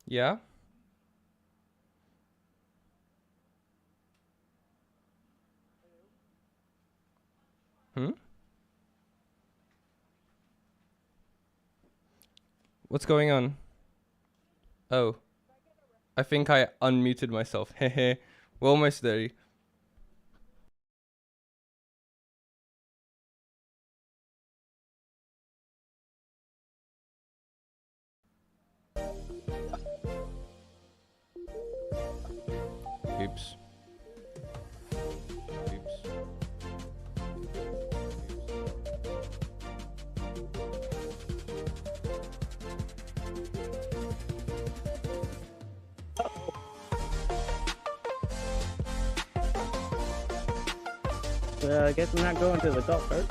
Yeah? Hmm? What's going on? Oh. I think I unmuted myself. Hehe. We're almost there. Oops. Oops. I guess I'm not going to the golf cart.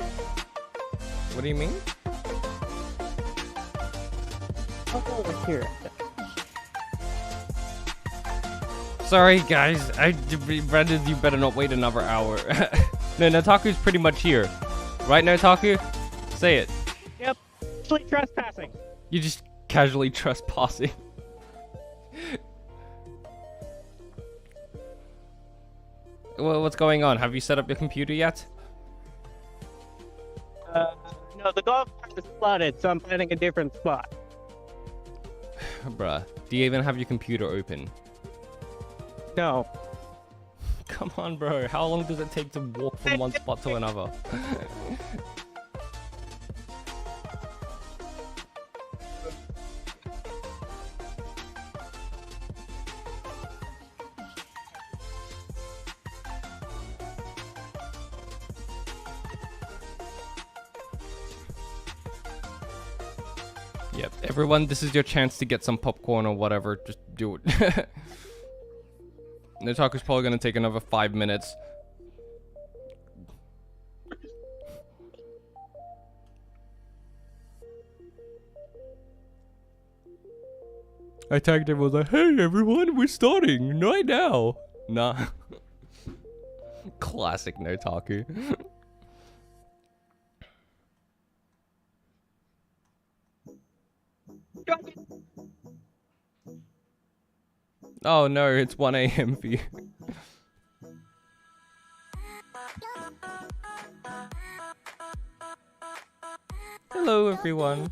What do you mean? I'll go over here. Sorry, guys. Brandon, you better not wait another hour. No, Nataku's pretty much here. Right, Nataku? Say it. Yep. Actually trespassing. You just casually trespassing. Well, what's going on? Have you set up your computer yet? No, the golf cart is flooded, so I'm finding a different spot. Bruh, do you even have your computer open? No. Come on, bro. How long does it take to walk from one spot to another? Yep, everyone, this is your chance to get some popcorn or whatever. Just do it. Nataku's probably gonna take another 5 minutes. I tagged him, was like, hey everyone, we're starting right now. Nah. Classic Nataku. Oh no, it's 1 a.m. for you. Hello everyone.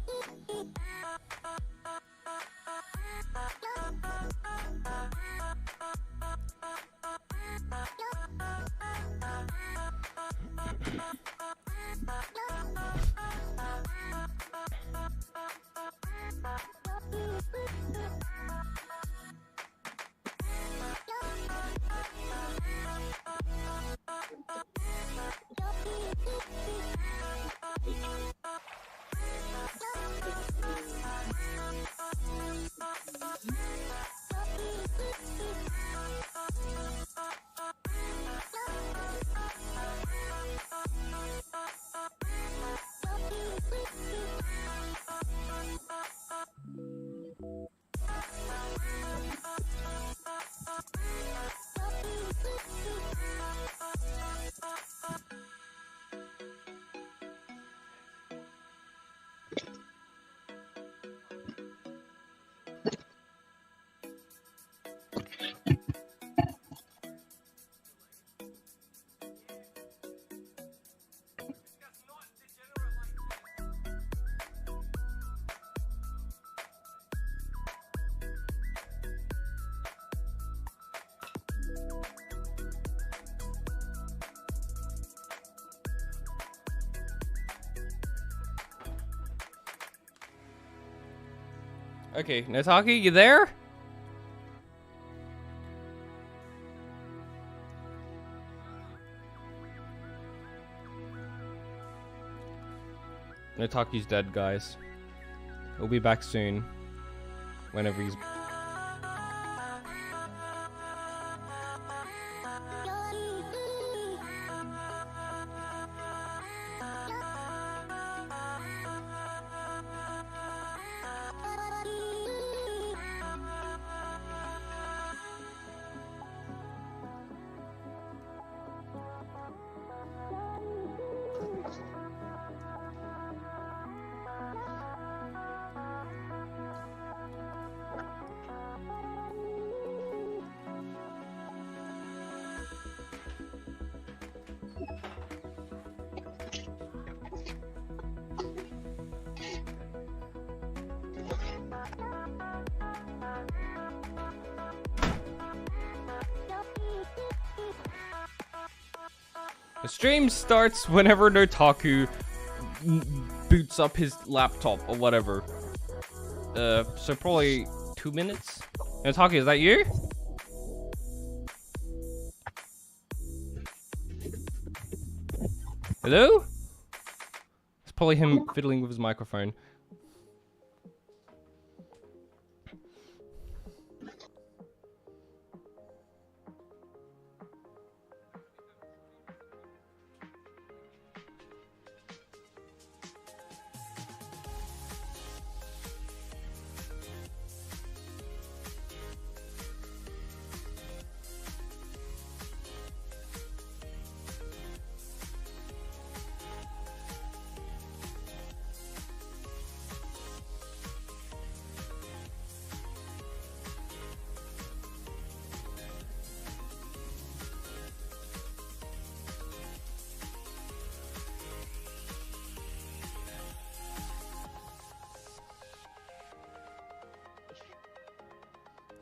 Okay, Nataku, you there? Nataku's dead, guys. He'll be back soon. Whenever he's... The stream starts whenever Nataku boots up his laptop or whatever. So probably 2 minutes. Nataku, is that you? Hello? It's probably him fiddling with his microphone.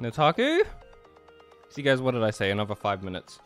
Nataku? See guys, what did I say? Another 5 minutes.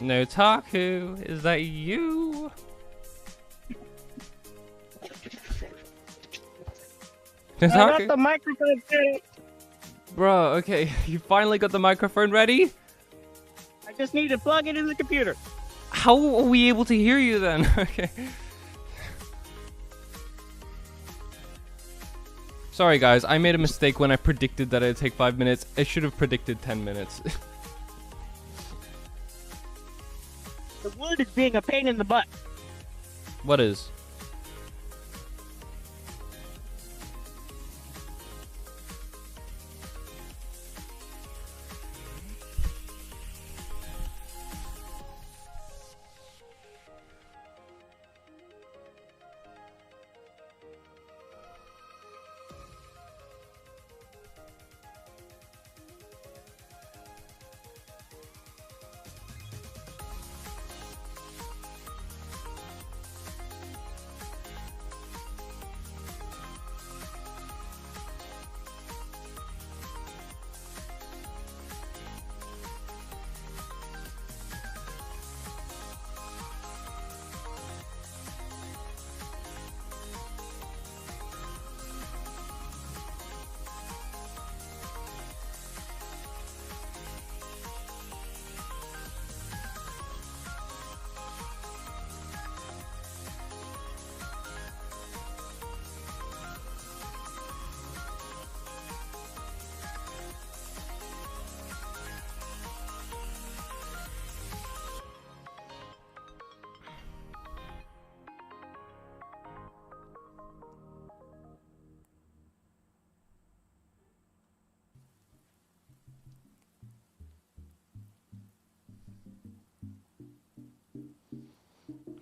Nataku, is that you? I got Nataku? the microphone ready. Bro, okay, you finally got the microphone ready? I just need to plug it in the computer. How are we able to hear you then? Okay. Sorry guys, I made a mistake when I predicted that it'd take 5 minutes. I should have predicted 10 minutes. The wood is being a pain in the butt. What is?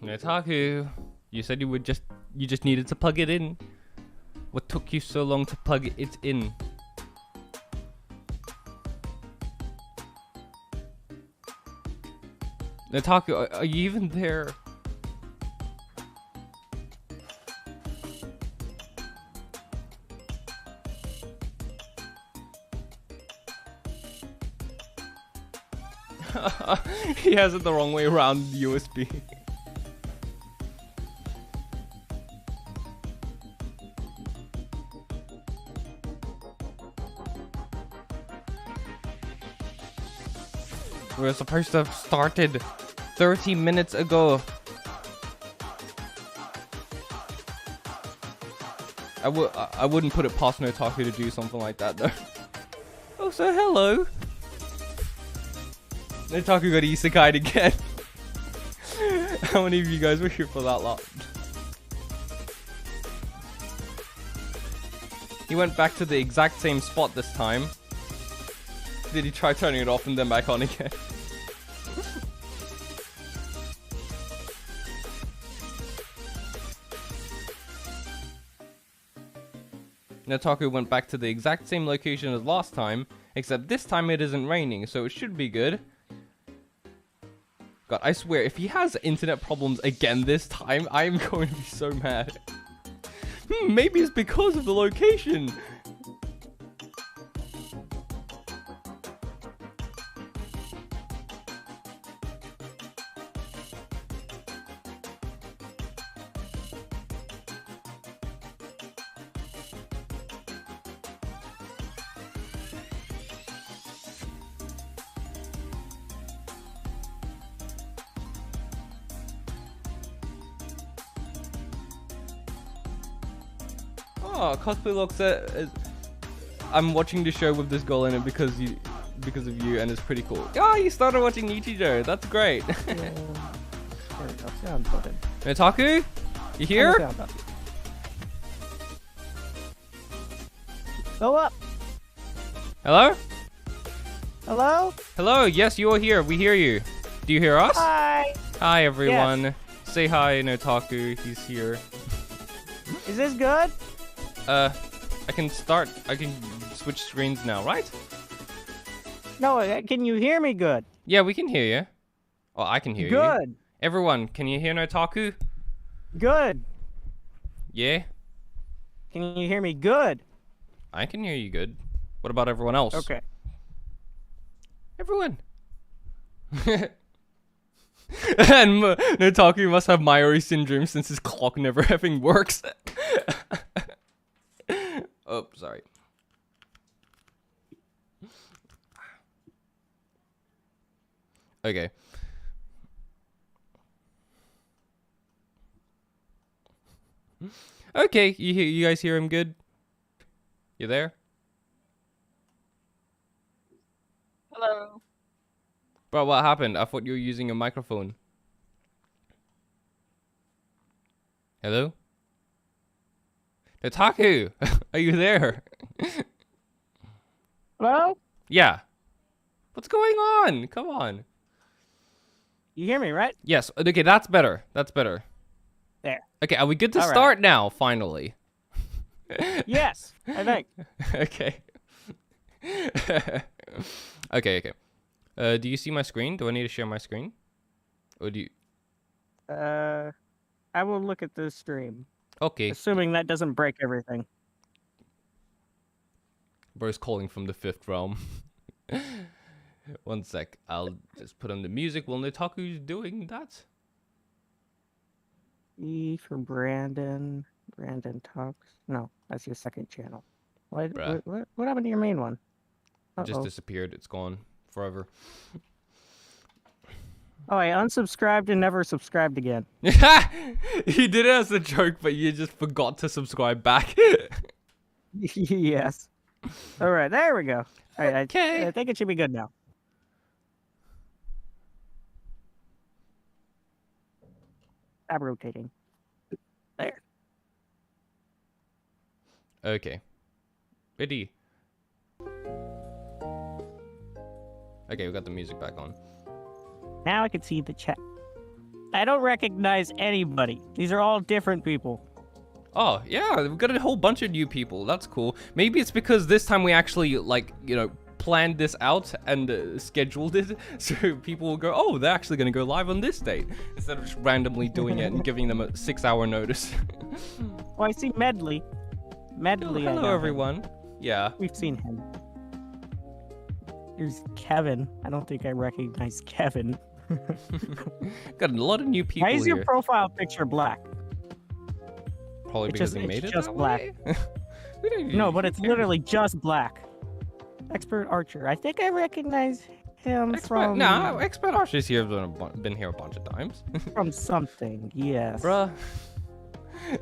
Nataku, you said you just needed to plug it in. What took you so long to plug it in? Nataku, are you even there? He has it the wrong way around USB. We were supposed to have started 30 minutes ago. I wouldn't put it past Nataku to do something like that though. Oh, so hello. Nataku got isekai'd again. How many of you guys were here for that lot? He went back to the exact same spot this time. Did he try turning it off and then back on again? Nataku went back to the exact same location as last time, except this time it isn't raining, so it should be good. God, I swear, if he has internet problems again this time, I am going to be so mad. Maybe it's because of the location. Oh, cosplay looks at. I'm watching the show with this girl in it because of you, and it's pretty cool. Oh, you started watching Nichijou. That's great. Yeah. Sound button. Nataku, you here? Go up. Hello? Hello? Hello. Yes, you are here. We hear you. Do you hear us? Hi. Hi, everyone. Yes. Say hi, Nataku. He's here. Is this good? I can switch screens now, right? No, can you hear me good? Yeah, we can hear you. Oh, I can hear you. Good. Everyone, can you hear Nataku? Good. Yeah? Can you hear me good? I can hear you good. What about everyone else? Okay. Everyone. And Nataku must have Mayuri syndrome since his clock never effing works. Oh, sorry. Okay. Okay, you guys hear him good? You there? Hello. Bro, what happened? I thought you were using a microphone. Hello? Nataku! Are you there? Hello? Yeah. What's going on? Come on. You hear me, right? Yes. Okay, that's better. That's better. There. Okay, are we good to All right. start now, finally? Yes, I think. Okay. Okay. Do you see my screen? Do I need to share my screen? Or do you... I will look at the stream. Okay. Assuming that doesn't break everything. Bro's calling from the fifth realm. One sec. I'll just put on the music while Nataku's doing that. E for Brandon. Brandon talks. No, that's your second channel. What happened to your main one? It just disappeared. It's gone forever. Oh, I unsubscribed and never subscribed again. You did it as a joke, but you just forgot to subscribe back. Yes. All right, there we go. All right, Okay. I think it should be good now. Stop rotating. There. Okay. Ready. Okay, we got the music back on. Now I can see the chat. I don't recognize anybody. These are all different people. Oh, yeah, we've got a whole bunch of new people. That's cool. Maybe it's because this time we actually, like, you know, planned this out and scheduled it, so people will go, oh, they're actually going to go live on this date, instead of just randomly doing it and giving them a 6-hour notice. Oh, I see Medley. Medley, oh, hello, everyone. Yeah. We've seen him. Here's Kevin. I don't think I recognize Kevin. Got a lot of new people Why is here. your profile picture black? Probably because they made it just that black. way? No, but it's literally just black. Expert Archer. I think I recognize him from... Nah, Expert Archer's here, been here a bunch of times. From something, yes. Bruh.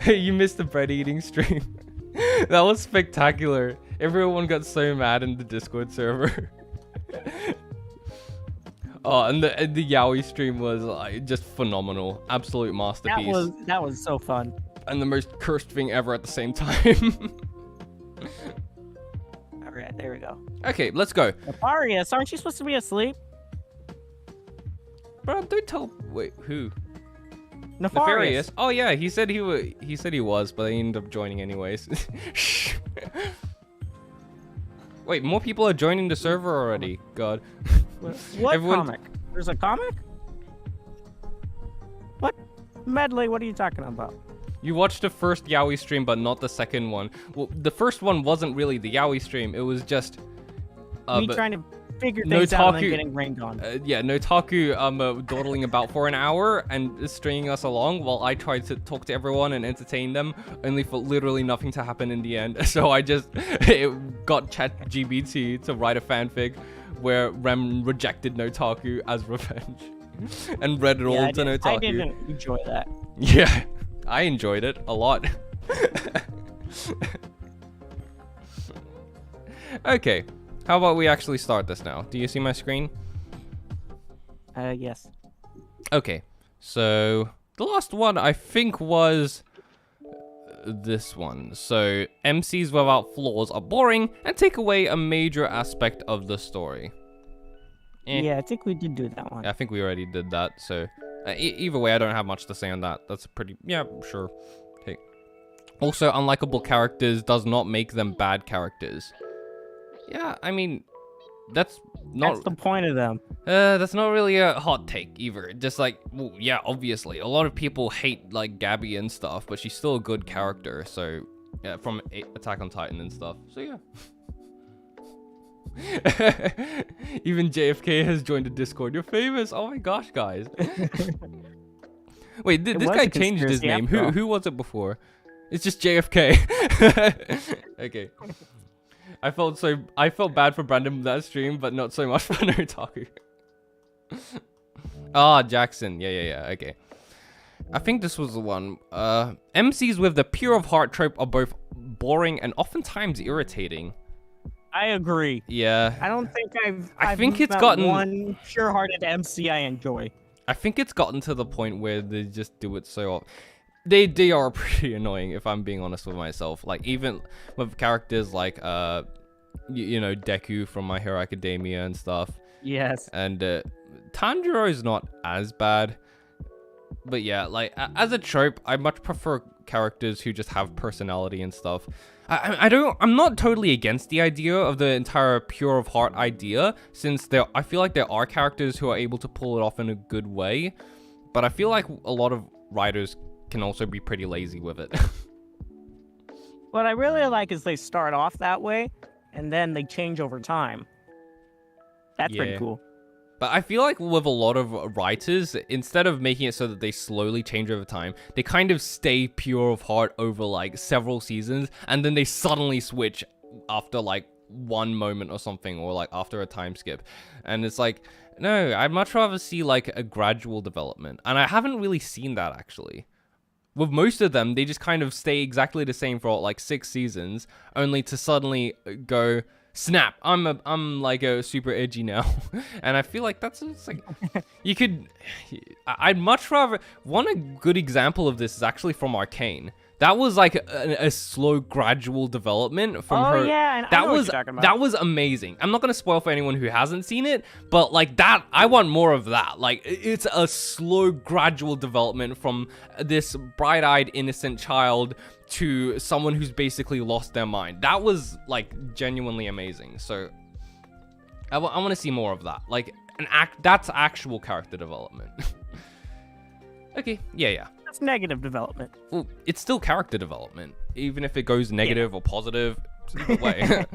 You missed the bread eating stream. That was spectacular. Everyone got so mad in the Discord server. Oh, and the Yaoi stream was just phenomenal. Absolute masterpiece. That was so fun. And the most cursed thing ever at the same time. Alright, there we go. Okay, let's go. Nefarious, aren't you supposed to be asleep? Bro, don't tell... Wait, who? Nefarious. Oh yeah, he said he was, but he ended up joining anyways. Wait, more people are joining the server already. God. What comic? There's a comic? What? Medley, what are you talking about? You watched the first Yaoi stream, but not the second one. Well, the first one wasn't really the Yaoi stream. It was just... me trying to figure things out and then getting rained on. Yeah, Nataku dawdling about for an hour and stringing us along while I tried to talk to everyone and entertain them, only for literally nothing to happen in the end. So I just got ChatGPT to write a fanfic where Rem rejected Nataku as revenge and read it all to Nataku. I didn't enjoy that. Yeah, I enjoyed it a lot. Okay. How about we actually start this now? Do you see my screen? Yes. Okay, so the last one I think was this one. So MCs without flaws are boring and take away a major aspect of the story. Yeah, I think we did do that one. Yeah, I think we already did that. So either way, I don't have much to say on that. That's a pretty, yeah, sure. Okay. Also, unlikable characters does not make them bad characters. Yeah, I mean, that's the point of them. That's not really a hot take either. Just like, well, yeah, obviously, a lot of people hate like Gabby and stuff, but she's still a good character. So, yeah, from Attack on Titan and stuff. So yeah. Even JFK has joined the Discord. You're famous. Oh my gosh, guys. Wait, this guy changed his name. Who was it before? It's just JFK. Okay. I felt bad for Brandon with that stream, but not so much for Nataku. Ah, Jackson. Yeah. Okay. I think this was the one. MCs with the pure of heart trope are both boring and oftentimes irritating. I agree. Yeah. I don't think I think it's met gotten one pure-hearted MC I enjoy. I think it's gotten to the point where they just do it so often. They are pretty annoying, if I'm being honest with myself. Like, even with characters like, you know, Deku from My Hero Academia and stuff. Yes. And Tanjiro is not as bad. But yeah, like, as a trope, I much prefer characters who just have personality and stuff. I'm not totally against the idea of the entire pure of heart idea, since I feel like there are characters who are able to pull it off in a good way. But I feel like a lot of writers can also be pretty lazy with it. What I really like is they start off that way, and then they change over time. That's pretty cool. But I feel like with a lot of writers, instead of making it so that they slowly change over time, they kind of stay pure of heart over like several seasons, and then they suddenly switch after like one moment or something, or like after a time skip. And it's like, no, I'd much rather see like a gradual development. And I haven't really seen that actually. With most of them, they just kind of stay exactly the same for like 6 seasons, only to suddenly go, snap, I'm like a super edgy now. And I feel like that's like, you could, I'd much rather, a good example of this is actually from Arcane. That was like a slow, gradual development from her. Oh yeah, I know what you're talking about. That was amazing. I'm not gonna spoil for anyone who hasn't seen it, but like that, I want more of that. Like it's a slow, gradual development from this bright-eyed, innocent child to someone who's basically lost their mind. That was like genuinely amazing. So I want to see more of that. Like that's actual character development. Okay, yeah. That's negative development. Well, it's still character development, even if it goes negative or positive. Either way.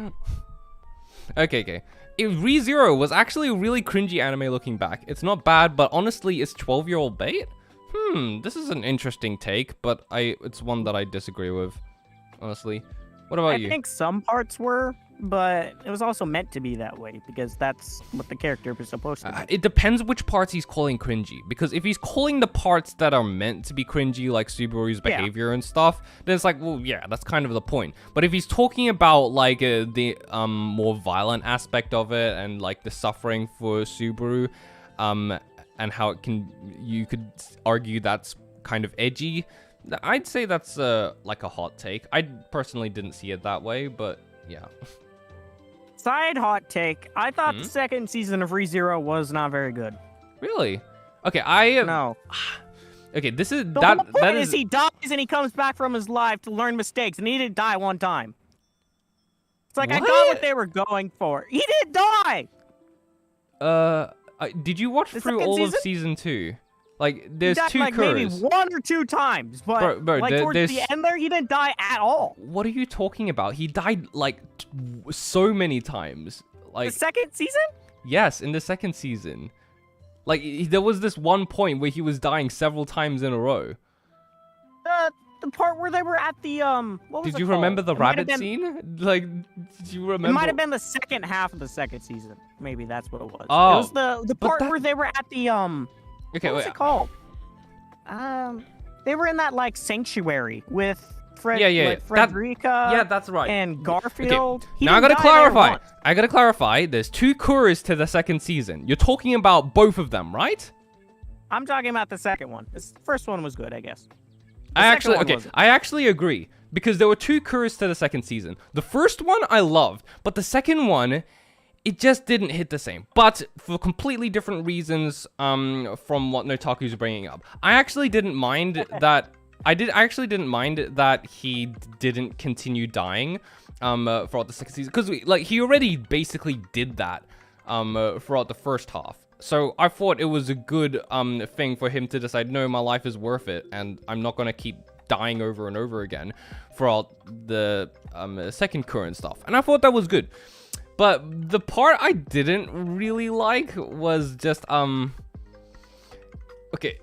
Okay. ReZero was actually a really cringy anime looking back. It's not bad, but honestly, it's 12-year-old bait? This is an interesting take, but it's one that I disagree with, honestly. What about you? I think some parts were, but it was also meant to be that way because that's what the character was supposed to be. It depends which parts he's calling cringy, because if he's calling the parts that are meant to be cringy, like Subaru's behavior and stuff, then it's like, well, yeah, that's kind of the point. But if he's talking about like the more violent aspect of it and like the suffering for Subaru, and how you could argue that's kind of edgy, I'd say that's like a hot take. I personally didn't see it that way, but yeah. Side hot take. I thought the second season of ReZero was not very good. Really? Okay, No. Okay, this is The whole point is he dies and he comes back from his life to learn mistakes, and he didn't die one time. It's like, What? I got what they were going for. He didn't die! Did you watch through all of season 2? Like, there's he died, two like, Kuros. maybe 1 or 2 times, but Bro, like towards the end there, he didn't die at all. What are you talking about? He died like so many times. Like The second season? yes, in the second season. Like there was this one point where he was dying several times in a row. The part where they were at the what was Did it you called? remember the It might have rabbit been- scene? Like, did you remember? It might have been the second half of the second season. Maybe that's what it was. Oh, It was the but part that- where they were at the Okay, what was it called? They were in that like sanctuary with Frederica. Yeah, that's right. And Garfield. He Now I didn't gotta die there clarify. once. There's 2 Kuros to the second season. You're talking about both of them, right? I'm talking about the second one. The first one was good, I guess. I second one wasn't. actually agree, because there were 2 Kuros to the second season. The first one I loved, but the second one, it just didn't hit the same. But for completely different reasons from what Nataku's bringing up. I actually didn't mind that. I actually didn't mind that he didn't continue dying throughout the second season, because like he already basically did that throughout the first half. So I thought it was a good thing for him to decide, no, my life is worth it, and I'm not gonna keep dying over and over again throughout the second current stuff. And I thought that was good. But the part I didn't really like was just okay.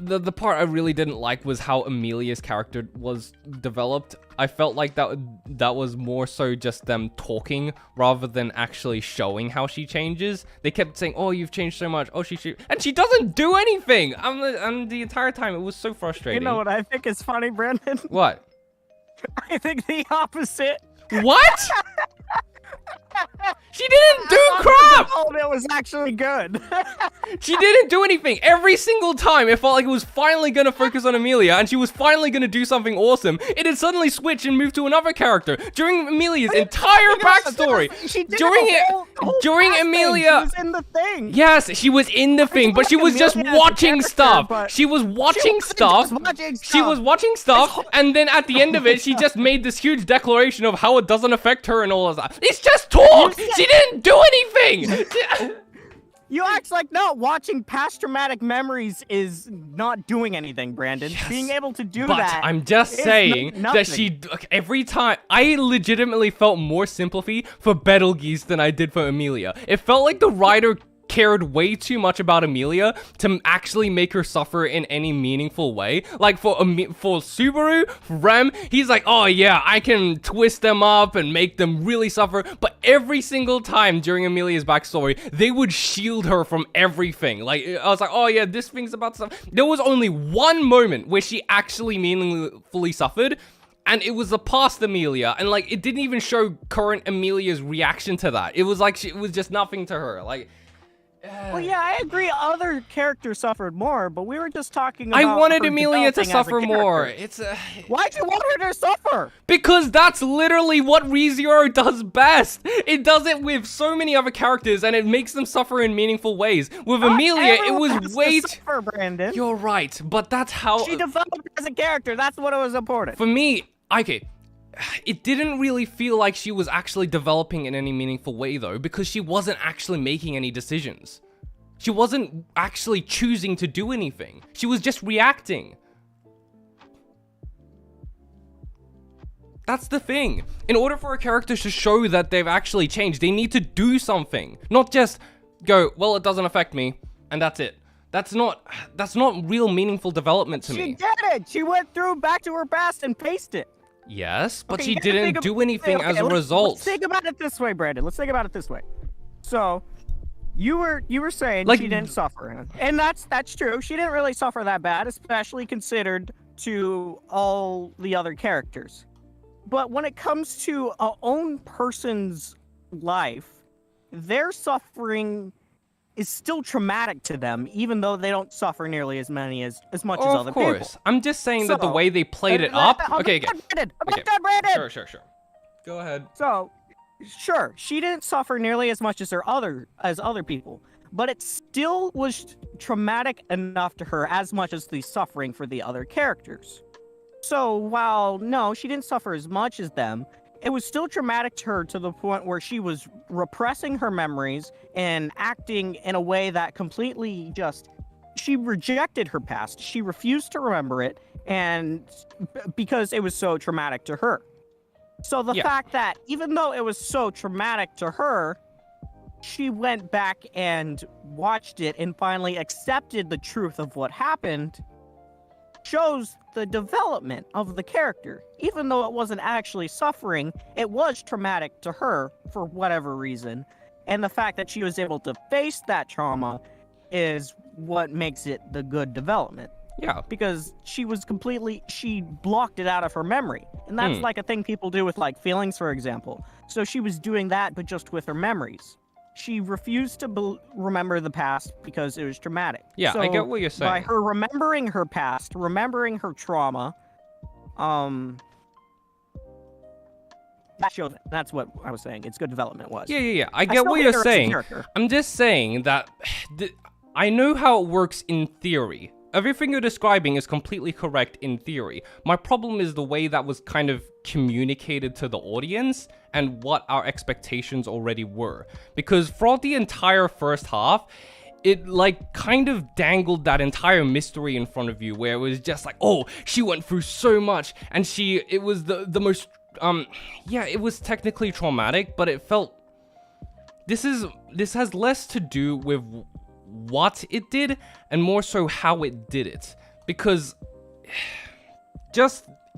The part I really didn't like was how Amelia's character was developed. I felt like that was more so just them talking rather than actually showing how she changes. They kept saying, "Oh, you've changed so much. Oh, and she doesn't do anything." And the entire time it was so frustrating. You know what I think is funny, Brandon? What? I think the opposite. What? She didn't do crap! Oh, it was actually good. She didn't do anything. Every single time, it felt like it was finally going to focus on Amelia, and she was finally going to do something awesome. It had suddenly switched and moved to another character. During Amelia's entire backstory, during Amelia... She was in the thing. Yes, she was in the thing, but she was just watching stuff. She was watching stuff. She was watching stuff, and then at the end of it, she just made this huge declaration of how it doesn't affect her and all of that. It's just talk! She didn't do anything! You act like not watching past traumatic memories is not doing anything, Brandon. Yes, being able to do but that. I'm just saying that she every time I legitimately felt more sympathy for Betelgeuse than I did for Amelia. It felt like the writer cared way too much about Amelia to actually make her suffer in any meaningful way. Like for Subaru, for Rem, he's like, oh yeah, I can twist them up and make them really suffer. But every single time during Amelia's backstory, they would shield her from everything. Like I was like, oh yeah, this thing's about to suffer. There was only one moment where she actually meaningfully suffered. And it was the past Amelia, and like it didn't even show current Amelia's reaction to that. It was like it was just nothing to her. Like Well, yeah, I agree. Other characters suffered more, but we were just talking about. I wanted her Emilia to developing as a suffer more. character. Why'd you want her to suffer? Because that's literally what ReZero does best. It does it with so many other characters, and it makes them suffer in meaningful ways. With Emilia, it was way too... suffer, Brandon. You're right, but that's how... She developed as a character. That's what was important. For me, okay, it didn't really feel like she was actually developing in any meaningful way, though, because she wasn't actually making any decisions. She wasn't actually choosing to do anything. She was just reacting. That's the thing. In order for a character to show that they've actually changed, they need to do something. Not just go, well, it doesn't affect me, and that's it. That's not real meaningful development to me. She did it! She went through back to her past and faced it. Yes, but Okay, she you gotta didn't think do anything as a result. Let's think about it this way, Brandon. Let's think about it this way. So, you were saying Like- she didn't suffer, and that's true. She didn't really suffer that bad, especially considered to all the other characters. But when it comes to a own person's life, their suffering is still traumatic to them, even though they don't suffer nearly as much as other people. Of course. I'm just saying that the So, way they played it up... Okay. I'm Okay. done, Brandon. Sure. Go ahead. So, sure, she didn't suffer nearly as much as other people, but it still was traumatic enough to her as much as the suffering for the other characters. So while no, she didn't suffer as much as them, it was still traumatic to her to the point where she was repressing her memories and acting in a way that completely she rejected her past. She refused to remember it, and because it was so traumatic to her. So the fact that even though it was so traumatic to her, she went back and watched it and finally accepted the truth of what happened shows the development of the character. Even though it wasn't actually suffering, it was traumatic to her for whatever reason. And the fact that she was able to face that is what makes it the good development. Yeah. Because she blocked it out of her memory. And that's like a thing people do with like feelings, for example. So she was doing that, but just with her memories. She refused to remember the past because it was traumatic. Yeah, so I get what you're saying. By her remembering her past, remembering her trauma, that shows it. That's what I was saying. It's good development was. Yeah. I get what you're saying. I'm just saying that I know how it works in theory. Everything you're describing is completely correct in theory. My problem is the way that was kind of communicated to the audience and what our expectations already were. Because throughout the entire first half, it like kind of dangled that entire mystery in front of you where it was just like, oh, she went through so much and it was the most, it was technically traumatic, but it felt, this has less to do with what it did and more so how it did it, because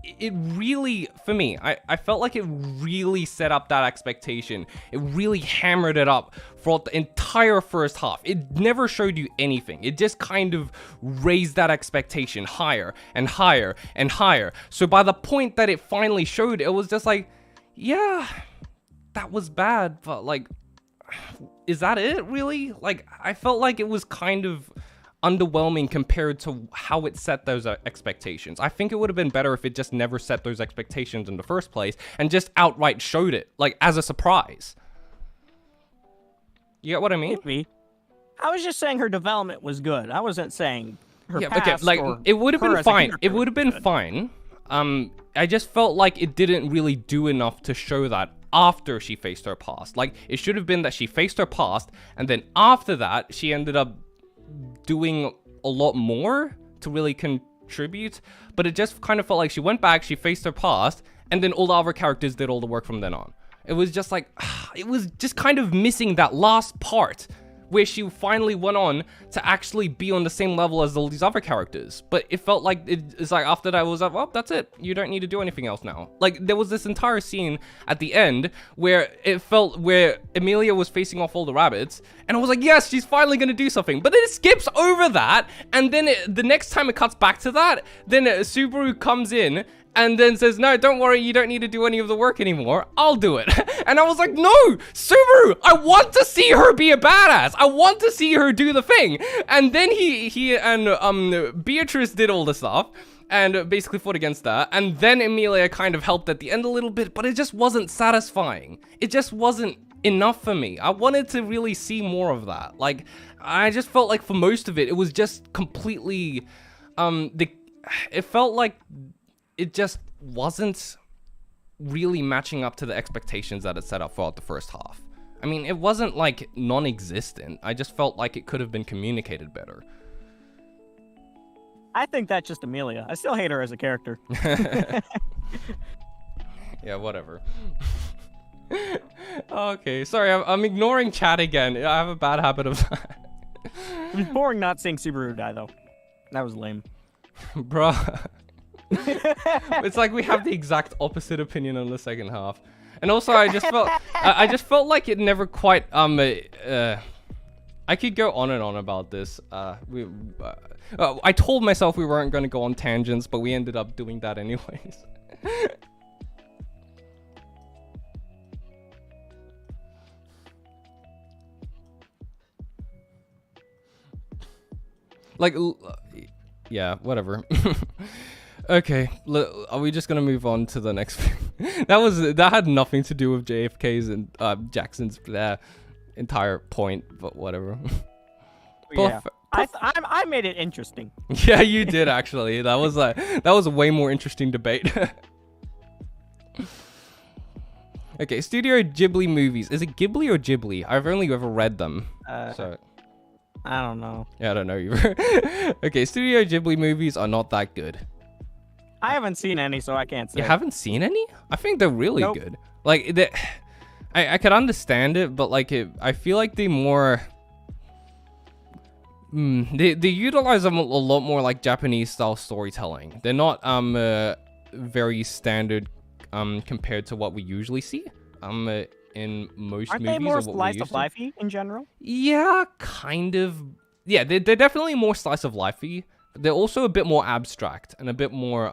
it really, for me, I felt like it really set up that expectation. It really hammered it up throughout the entire first half. It never showed you anything. It just kind of raised that expectation higher and higher and higher. So by the point that it finally showed, it was just like, yeah, that was bad, but like, is that it, really? Like, I felt like it was kind of underwhelming compared to how it set those expectations. I think it would have been better if it just never set those expectations in the first place and just outright showed it, like, as a surprise. You get what I mean? Maybe. I was just saying her development was good. I wasn't saying her past. Okay, like, it would have been fine. It would have been fine. I just felt like it didn't really do enough to show that after she faced her past. Like, it should have been that she faced her past, and then after that, she ended up doing a lot more to really contribute. But it just kind of felt like she went back, she faced her past, and then all the other characters did all the work from then on. It was just like, it was just kind of missing that last part where she finally went on to actually be on the same level as all these other characters. But it felt like, it's like after that, I was like, well, that's it. You don't need to do anything else now. Like, there was this entire scene at the end where where Emilia was facing off all the rabbits, and I was like, yes, she's finally gonna do something. But then it skips over that, and then the next time it cuts back to that, then Subaru comes in, and then says, no, don't worry, you don't need to do any of the work anymore. I'll do it. And I was like, no, Subaru, I want to see her be a badass. I want to see her do the thing. And then he and Beatrice did all the stuff and basically fought against that. And then Emilia kind of helped at the end a little bit, but it just wasn't satisfying. It just wasn't enough for me. I wanted to really see more of that. Like, I just felt like for most of it, it was just completely, it felt like it just wasn't really matching up to the expectations that it set up throughout the first half. I mean, it wasn't like non-existent. I just felt like it could have been communicated better. I think that's just Emilia. I still hate her as a character. Yeah, whatever. Okay, sorry, I'm ignoring chat again. I have a bad habit of that. It was boring not seeing Subaru die, though. That was lame. Bruh. It's like we have the exact opposite opinion on the second half. And also, I just felt like it never quite, I could go on and on about this. I told myself we weren't going to go on tangents, but we ended up doing that anyways. Like, yeah, whatever. Okay, are we just gonna move on to the next thing? That had nothing to do with JFK's and Jackson's entire point, but whatever. Yeah, I made it interesting. Yeah, you did actually. That was a way more interesting debate. Okay, Studio Ghibli movies. Is it Ghibli or Ghibli? I've only ever read them. So I don't know. Yeah, I don't know either. Okay, Studio Ghibli movies are not that good. I haven't seen any, so I can't say. You haven't seen any? I think they're really good. Like, I could understand it, but like, I feel like they more... they utilize them a lot more like Japanese style storytelling. They're not very standard compared to what we usually see in most Aren't movies. they more slice of lifey in general? Yeah, kind of. Yeah, they're definitely more slice of lifey. They're also a bit more abstract and a bit more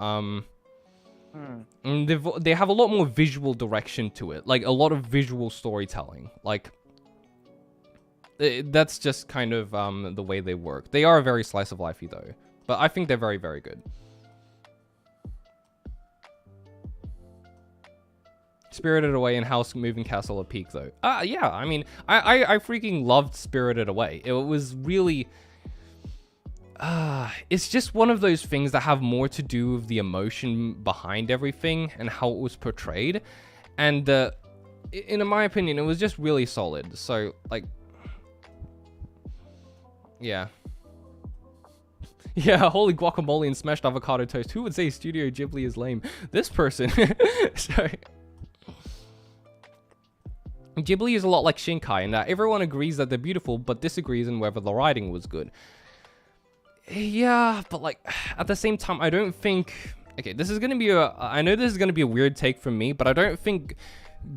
they have a lot more visual direction to it, like a lot of visual storytelling. Like that's just kind of the way they work. They are very slice of lifey though, but I think they're very, very good. Spirited Away and House Moving Castle are peak though. Yeah, I mean, I freaking loved Spirited Away. It was really... it's just one of those things that have more to do with the emotion behind everything and how it was portrayed. And in my opinion, it was just really solid. So, like... Yeah. Yeah, holy guacamole and smashed avocado toast. Who would say Studio Ghibli is lame? This person. Sorry. Ghibli is a lot like Shinkai in that everyone agrees that they're beautiful, but disagrees on whether the writing was good. Yeah, but like, at the same time, I don't think... Okay, this is going to be I know this is going to be a weird take from me, but I don't think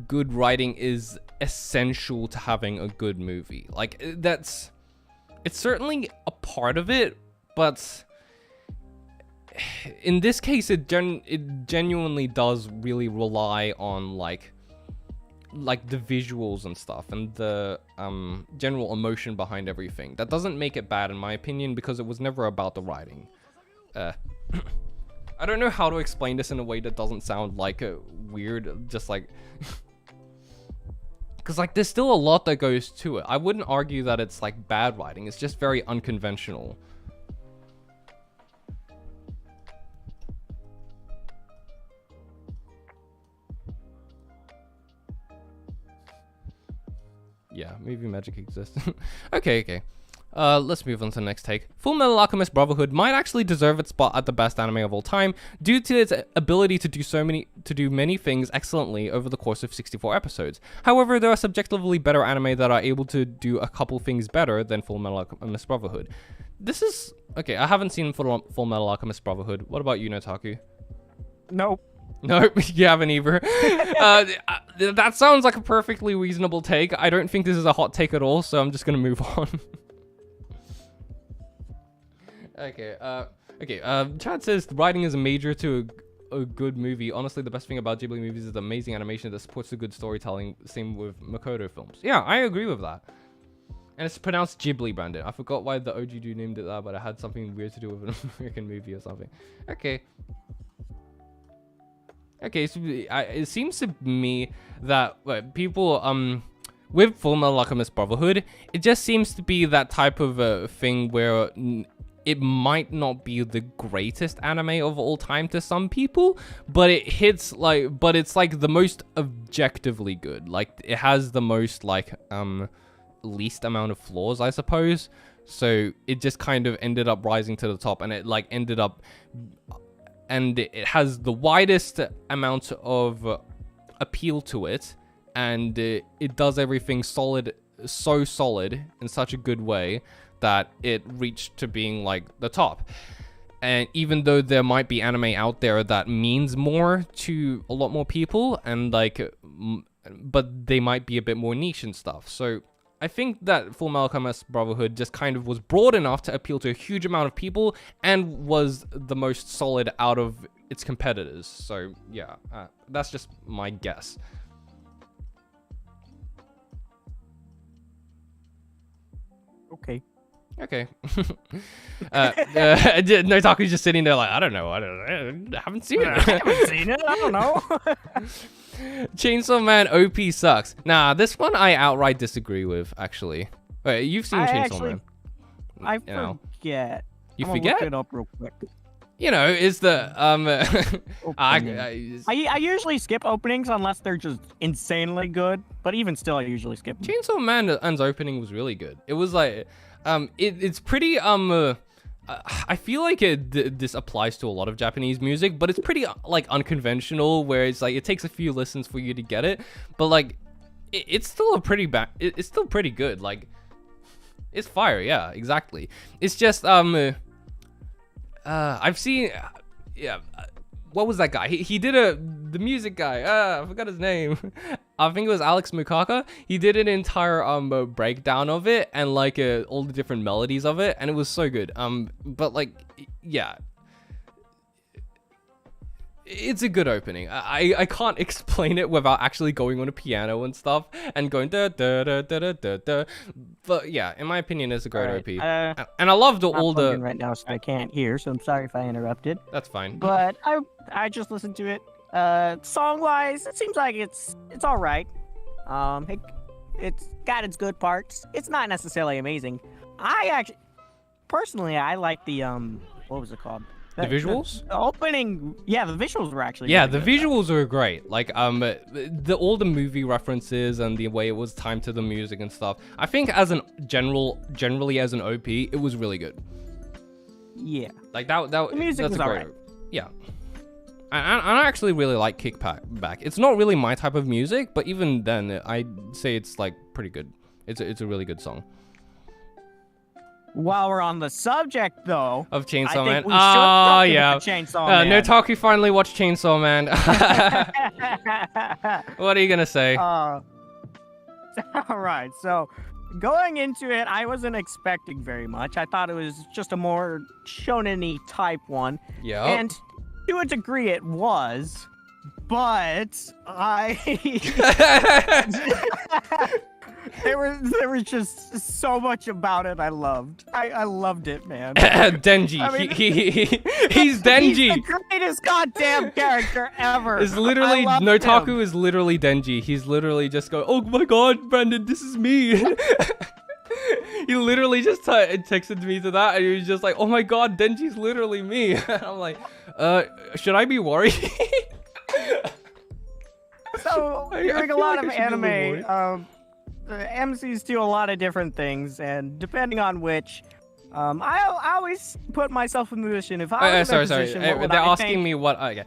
good writing is essential to having a good movie. Like, it's certainly a part of it, but... In this case, it genuinely does really rely on, like the visuals and stuff and the general emotion behind everything. That doesn't make it bad in my opinion because it was never about the writing. I don't know how to explain this in a way that doesn't sound like a weird, just like... Because like there's still a lot that goes to it. I wouldn't argue that it's like bad writing. It's just very unconventional. Yeah, movie magic exists. Okay. Let's move on to the next take. Fullmetal Alchemist Brotherhood might actually deserve its spot at the best anime of all time due to its ability to do many things excellently over the course of 64 episodes. However, there are subjectively better anime that are able to do a couple things better than Fullmetal Alchemist Brotherhood. This is... Okay, I haven't seen Fullmetal Alchemist Brotherhood. What about you, Nataku? Nope. Nope, you haven't either. That sounds like a perfectly reasonable take. I don't think this is a hot take at all, so I'm just gonna move on. Okay, Chad says writing is a major to a good movie. Honestly, the best thing about Ghibli movies is the amazing animation that supports the good storytelling. Same with Makoto films. Yeah, I agree with that. And it's pronounced Ghibli, Brandon. I forgot why the OG dude named it that, but it had something weird to do with an American movie or something. Okay. Okay, so it seems to me that people with Fullmetal Alchemist Brotherhood, it just seems to be that type of thing where it might not be the greatest anime of all time to some people, but it hits like, but it's like the most objectively good. Like it has the most like least amount of flaws, I suppose. So it just kind of ended up rising to the top, and it like ended up. And it has the widest amount of appeal to it, and it does everything solid, so solid in such a good way that it reached to being like the top. And even though there might be anime out there that means more to a lot more people, and like, but they might be a bit more niche and stuff. So I think that Fullmetal Alchemist Brotherhood just kind of was broad enough to appeal to a huge amount of people and was the most solid out of its competitors. So yeah, that's just my guess. Okay. Okay. Nataku's just sitting there like, I don't know. I haven't seen it. I haven't seen it. I don't know. Chainsaw Man OP sucks. Nah, this one I outright disagree with, actually. Wait, you've seen Chainsaw Man. I forget. You I'm forget? Look it up real quick. You know, it's the I usually skip openings unless they're just insanely good, but even still I usually skip them. Chainsaw Man's opening was really good. It was like it's pretty I feel like this applies to a lot of Japanese music, but it's pretty like unconventional, where it's like it takes a few listens for you to get it, but like it's still a pretty it's still pretty good. Like it's fire, yeah, exactly. It's just I've seen what was that guy? He did the music guy. I forgot his name. I think it was Alex Mukaka. He did an entire breakdown of it and like all the different melodies of it, and it was so good. But like, yeah, it's a good opening. I can't explain it without actually going on a piano and stuff and going da da da da da da da. But yeah, in my opinion, it's a great OP. And I loved all the right now, so I can't hear. So I'm sorry if I interrupted. That's fine. But I just listened to it. Song wise, it seems like it's all right. It's got its good parts. It's not necessarily amazing. I actually, personally, I like the what was it called? The visuals? The opening, yeah, the visuals were actually yeah, really the good, visuals were great. Like all the movie references and the way it was timed to the music and stuff. I think as an generally as an OP, it was really good. Yeah, like that the music that's was a great alright. Yeah. I actually really like Kickback. It's not really my type of music, but even then, I'd say it's like pretty good. It's a really good song. While we're on the subject, though, of Chainsaw I Man. think we should talk yeah. about Chainsaw Man. Nataku finally watched Chainsaw Man. What are you gonna say? All right, so going into it, I wasn't expecting very much. I thought it was just a more shonen-y type one. Yeah. And to a degree, it was, but there was just so much about it I loved. I loved it, man. Denji. I mean, he's Denji. He's the greatest goddamn character ever. It's literally Nataku is literally Denji. He's literally just going, "Oh my god, Brandon, this is me." He literally just texted me to that, and he was just like, "Oh my god, Denji's literally me." I'm like, should I be worried? So during a lot of anime, MCs do a lot of different things, and depending on which, I always put myself in the position. If I was in a position, what would they're I asking think? me what I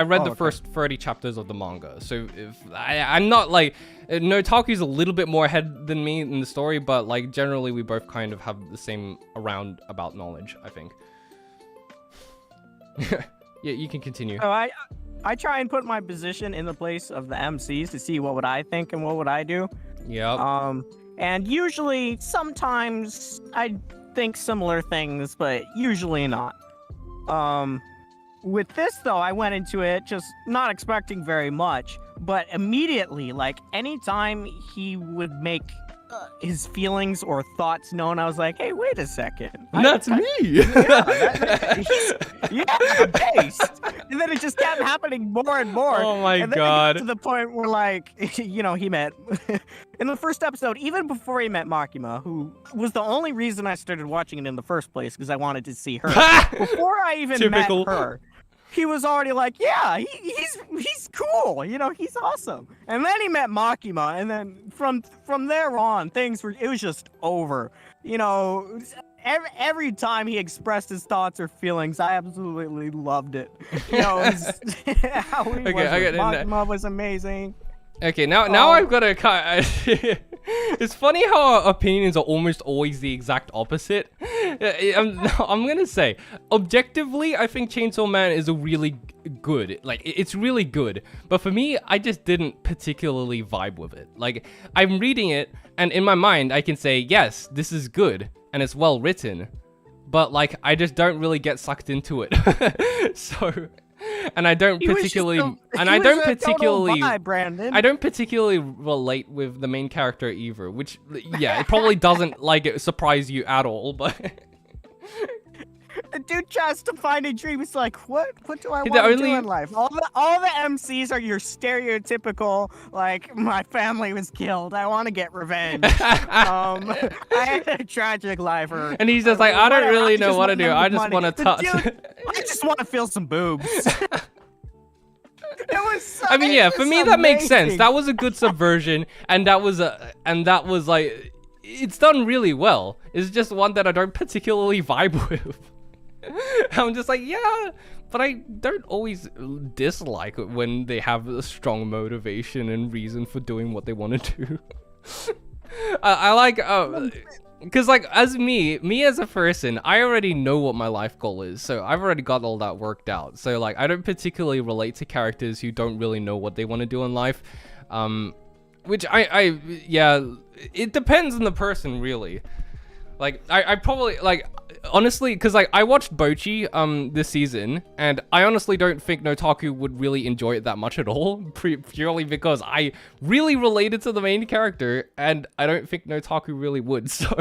read the first 30 chapters of the manga, so if I'm not like Nataku's a little bit more ahead than me in the story, but like generally we both kind of have the same around about knowledge, I think. Yeah, you can continue. So I try and put my position in the place of the MCs to see what would I think and what would I do. Yeah. And usually, sometimes I think similar things, but usually not. with this though, I went into it just not expecting very much, but immediately, like anytime he would make his feelings or thoughts known, I was like, hey, wait a second. That's me. Based. And then it just kept happening more and more. Oh my and then god. to the point where, like, he met in the first episode, even before he met Makima, who was the only reason I started watching it in the first place, because I wanted to see her. Before I even met her, he was already like, yeah, he's cool, he's awesome. And then he met Makima, and then from there on, it was just over. Every time he expressed his thoughts or feelings, I absolutely loved it. How he was with Makima was amazing. Okay, now I've got to cut. It's funny how our opinions are almost always the exact opposite. I'm gonna say, objectively, I think Chainsaw Man is a really good. Like, it's really good. But for me, I just didn't particularly vibe with it. Like, I'm reading it, and in my mind, I can say, yes, this is good, and it's well written. But, like, I just don't really get sucked into it. So... And I don't particularly, I don't particularly relate with the main character either, which, yeah, it probably doesn't surprise you at all, but. The dude tries to find a dream. It's like, what do I want to do in life? All the MCs are your stereotypical, like, my family was killed, I want to get revenge. I had a tragic life. And he's just like, I don't really know what to do. I just want to touch. Dude, I just want to feel some boobs. I mean, yeah, for me that makes sense. That was a good subversion, and that was like, it's done really well. It's just one that I don't particularly vibe with. I'm just like, yeah, but I don't always dislike it when they have a strong motivation and reason for doing what they want to do. I like, because like, as me as a person, I already know what my life goal is, so I've already got all that worked out. So like, I don't particularly relate to characters who don't really know what they want to do in life. Which yeah, it depends on the person, really. Like, I probably, like, honestly, because, like, I watched Bocchi, this season, and I honestly don't think Nataku would really enjoy it that much at all, purely because I really related to the main character, and I don't think Nataku really would, so,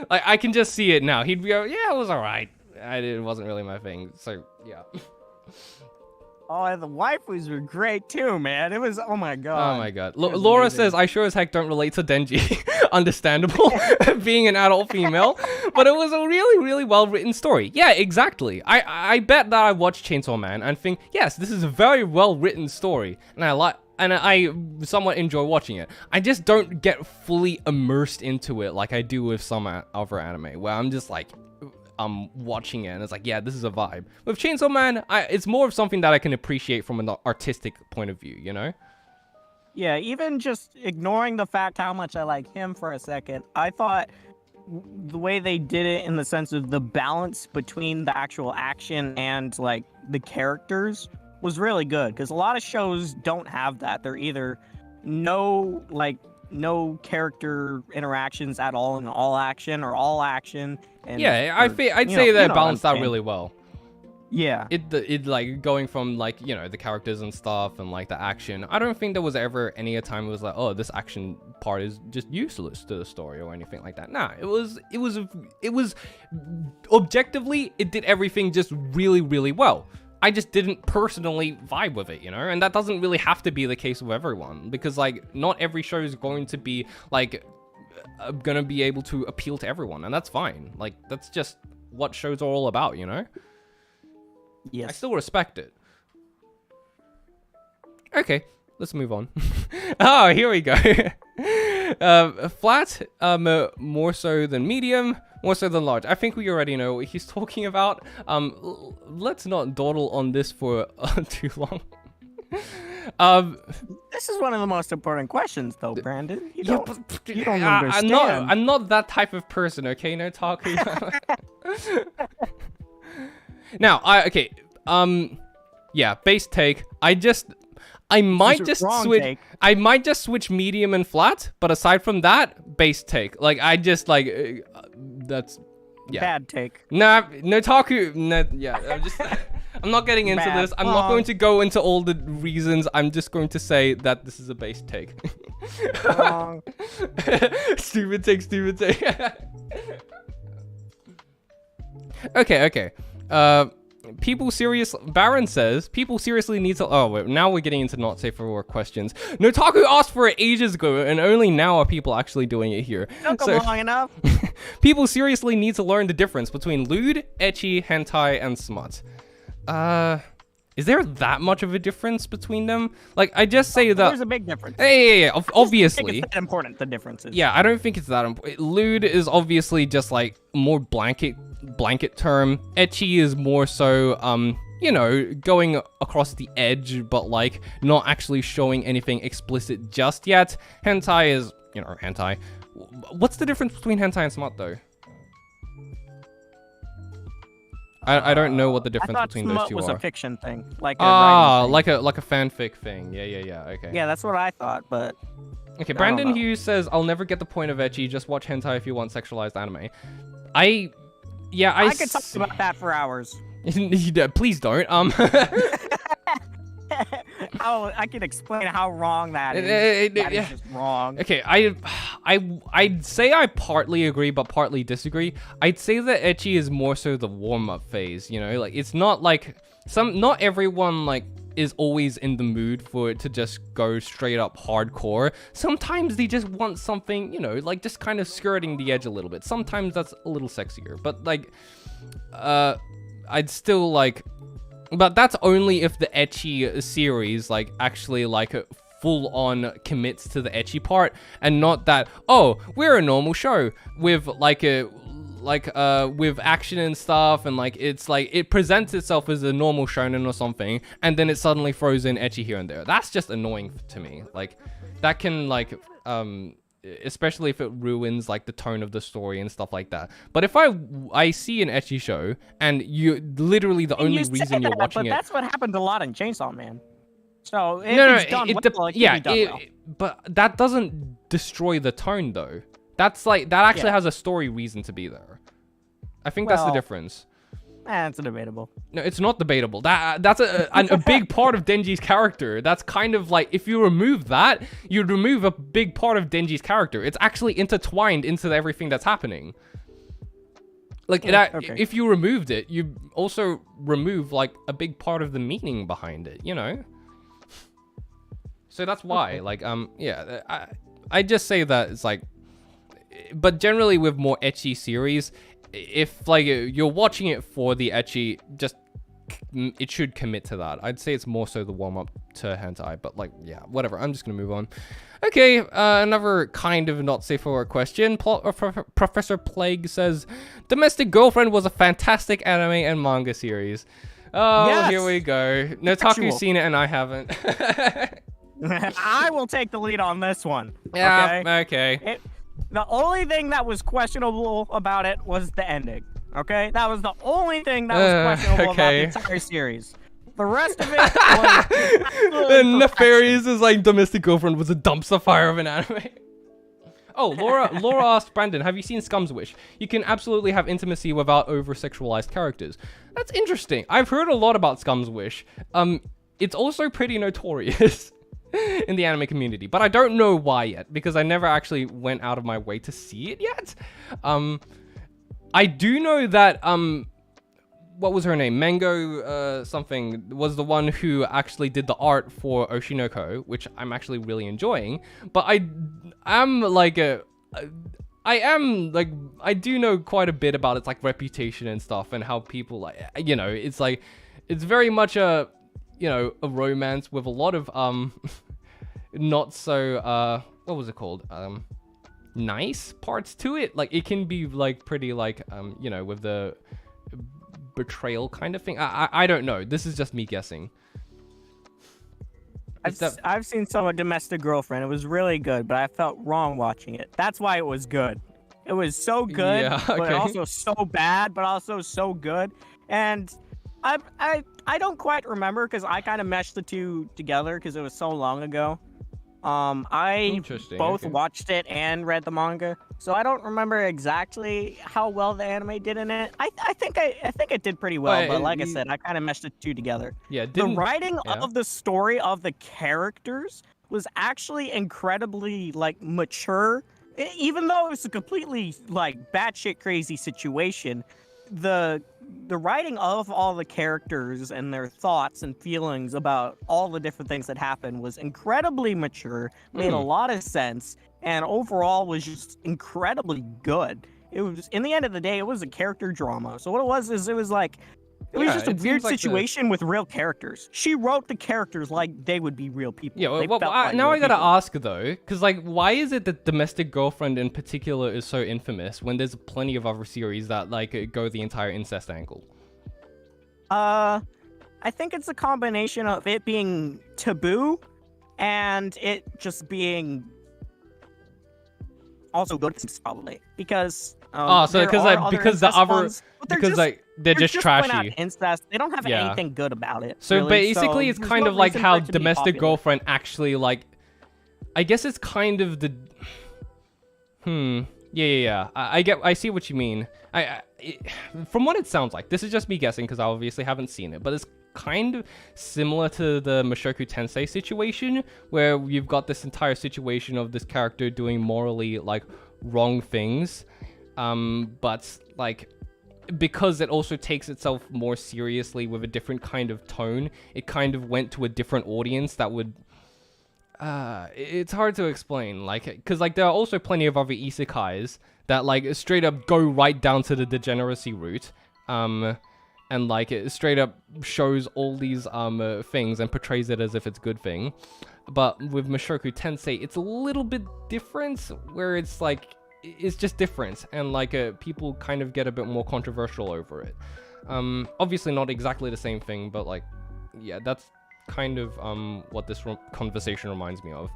like, I can just see it now. He'd go, yeah, it was alright. It wasn't really my thing, so, yeah. Oh, and the waifus were great too, man. It was, oh my god. Oh my god. Laura says, I sure as heck don't relate to Denji. Understandable, being an adult female. But it was a really, really well-written story. Yeah, exactly. I bet that I watched Chainsaw Man and think, yes, this is a very well-written story. And I somewhat enjoy watching it. I just don't get fully immersed into it like I do with some other anime, where I'm just like, I'm watching it and it's like, yeah, this is a vibe. With Chainsaw Man, it's more of something that I can appreciate from an artistic point of view, you know? Yeah, even just ignoring the fact how much I like him for a second, I thought the way they did it in the sense of the balance between the actual action and, like, the characters was really good. Because a lot of shows don't have that. They're either no character interactions at all in all action, or all action. And, yeah, I'd say they balanced that really well. Yeah. It like going from, like, you know, the characters and stuff and like the action. I don't think there was ever any time it was like, oh, this action part is just useless to the story or anything like that. Nah, it was objectively, it did everything just really, really well. I just didn't personally vibe with it, you know? And that doesn't really have to be the case with everyone, because, like, not every show is going to be, like, gonna be able to appeal to everyone, and that's fine. Like, that's just what shows are all about, you know? Yes. I still respect it. Okay, let's move on. Oh, here we go. Flat, more so than medium, more so than large. I think we already know what he's talking about. Let's not dawdle on this for too long. This is one of the most important questions, though, Brandon. You don't understand. I'm not that type of person, okay, Nataku? Now, yeah, base take. I might just switch medium and flat, but aside from that, base take. Like, I just, like, that's, yeah. Bad take. Nah, Nataku, yeah, I'm not getting into Bad this. I'm not song. going to go into all the reasons. I'm just going to say that this is a base take. Wrong. Stupid take, stupid take. Okay. Baron says, people seriously need to, oh wait, now we're getting into not safe for work questions. Nataku asked for it ages ago, and only now are people actually doing it here. Took long enough. People seriously need to learn the difference between lewd, ecchi, hentai, and smut. Is there that much of a difference between them? Like, I just say that... There's a big difference. Yeah, obviously. I think it's that important, the differences. Yeah, I don't think it's that important. Lewd is obviously just, like, more blanket term. Ecchi is more so, you know, going across the edge, but, like, not actually showing anything explicit just yet. Hentai is, you know, hentai. What's the difference between hentai and smut, though? I don't know what the difference between those two was are. a fiction thing, like a like a fanfic thing. Yeah. Okay. Yeah, that's what I thought, but okay. Brandon Hughes says, "I'll never get the point of ecchi. Just watch hentai if you want sexualized anime." I could talk about that for hours. Please don't. Oh, I can explain how wrong that is. That is just wrong. Okay, I'd say I partly agree, but partly disagree. I'd say that ecchi is more so the warm-up phase. You know, like it's not like not everyone like is always in the mood for it to just go straight up hardcore. Sometimes they just want something, you know, like just kind of skirting the edge a little bit. Sometimes that's a little sexier, but like, I'd still like. But that's only if the ecchi series, like, actually, like, full-on commits to the ecchi part, and not that, oh, we're a normal show with, like, with action and stuff, and, like, it's, like, it presents itself as a normal shonen or something, and then it suddenly throws in ecchi here and there. That's just annoying to me. Like, that can, like, especially if it ruins like the tone of the story and stuff like that. But if I see an ecchi show and you literally the only reason you're watching it, that's what happened a lot in Chainsaw Man. So if it's done well, it can be done well. But that doesn't destroy the tone though. That's like that actually has a story reason to be there. I think that's the difference. It's debatable. No, it's not debatable. That's a big part of Denji's character. That's kind of like, if you remove that, you'd remove a big part of Denji's character. It's actually intertwined into everything that's happening. Like, if you removed it, you also remove, like, a big part of the meaning behind it, you know? So that's why, like, yeah, I just say that it's like, but generally with more ecchi series, if like you're watching it for the ecchi, just it should commit to that. I'd say it's more so the warm-up to hentai, but like, yeah, whatever. I'm just gonna move on. Okay, another kind of not safe for work question. Professor Plague says, Domestic Girlfriend was a fantastic anime and manga series. Oh, yes! Here we go. Nataku's seen it and I haven't. I will take the lead on this one. Yeah, okay. The only thing that was questionable about it was the ending. Okay? That was the only thing that was questionable about the entire series. The rest of it was Nefarious is like Domestic Girlfriend was a dumpster fire of an anime. Oh, Laura asked Brandon, have you seen Scum's Wish? You can absolutely have intimacy without over-sexualized characters. That's interesting. I've heard a lot about Scum's Wish. It's also pretty notorious in the anime community, but I don't know why yet, because I never actually went out of my way to see it yet. I do know that, what was her name? Mango something was the one who actually did the art for Oshinoko, which I'm actually really enjoying, but I do know quite a bit about its like reputation and stuff, and how people like, you know, it's like, it's very much a, you know, a romance with a lot of not so what was it called, nice parts to it. Like it can be like pretty like you know, with the betrayal kind of thing. I don't know, this is just me guessing. I've seen some of Domestic Girlfriend. It was really good, but I felt wrong watching it. That's why it was good. It was so good, yeah, okay. But also so bad, but also so good. And I don't quite remember, because I kind of meshed the two together because it was so long ago. I Interesting. both Okay. watched it and read the manga, so I don't remember exactly how well the anime did in it. I think it did pretty well, but like I said, I kind of meshed the two together. Yeah. The writing Yeah. of the story of the characters was actually incredibly like mature. Even though it was a completely like batshit crazy situation, the writing of all the characters and their thoughts and feelings about all the different things that happened was incredibly mature, made a lot of sense, and overall was just incredibly good. It was, in the end of the day, it was a character drama. So what it was is it was just a weird situation with real characters. She wrote the characters like they would be real people. Yeah, They well, felt like now real I gotta people. ask though, because like, why is it that Domestic Girlfriend in particular is so infamous when there's plenty of other series that like go the entire incest angle? I think it's a combination of it being taboo and it just being also good probably because Oh, so there because are like other because the incest other ones, but because like they're just plain out trashy. incest. They don't have Yeah. anything good about it. So really, basically, it's there's kind no of like reason how for it to be Domestic popular. Girlfriend actually like. I guess it's kind of the. Yeah. I see what you mean. From what it sounds like, this is just me guessing because I obviously haven't seen it, but it's kind of similar to the Mushoku Tensei situation, where you've got this entire situation of this character doing morally like wrong things, but like because it also takes itself more seriously with a different kind of tone, it kind of went to a different audience that would. It's hard to explain, like, because like there are also plenty of other isekais that like straight up go right down to the degeneracy route, and like it straight up shows all these things and portrays it as if it's a good thing. But with Mushoku Tensei, it's a little bit different, where it's like it's just different, and like people kind of get a bit more controversial over it. Obviously not exactly the same thing, but like, yeah, that's kind of what this conversation reminds me of.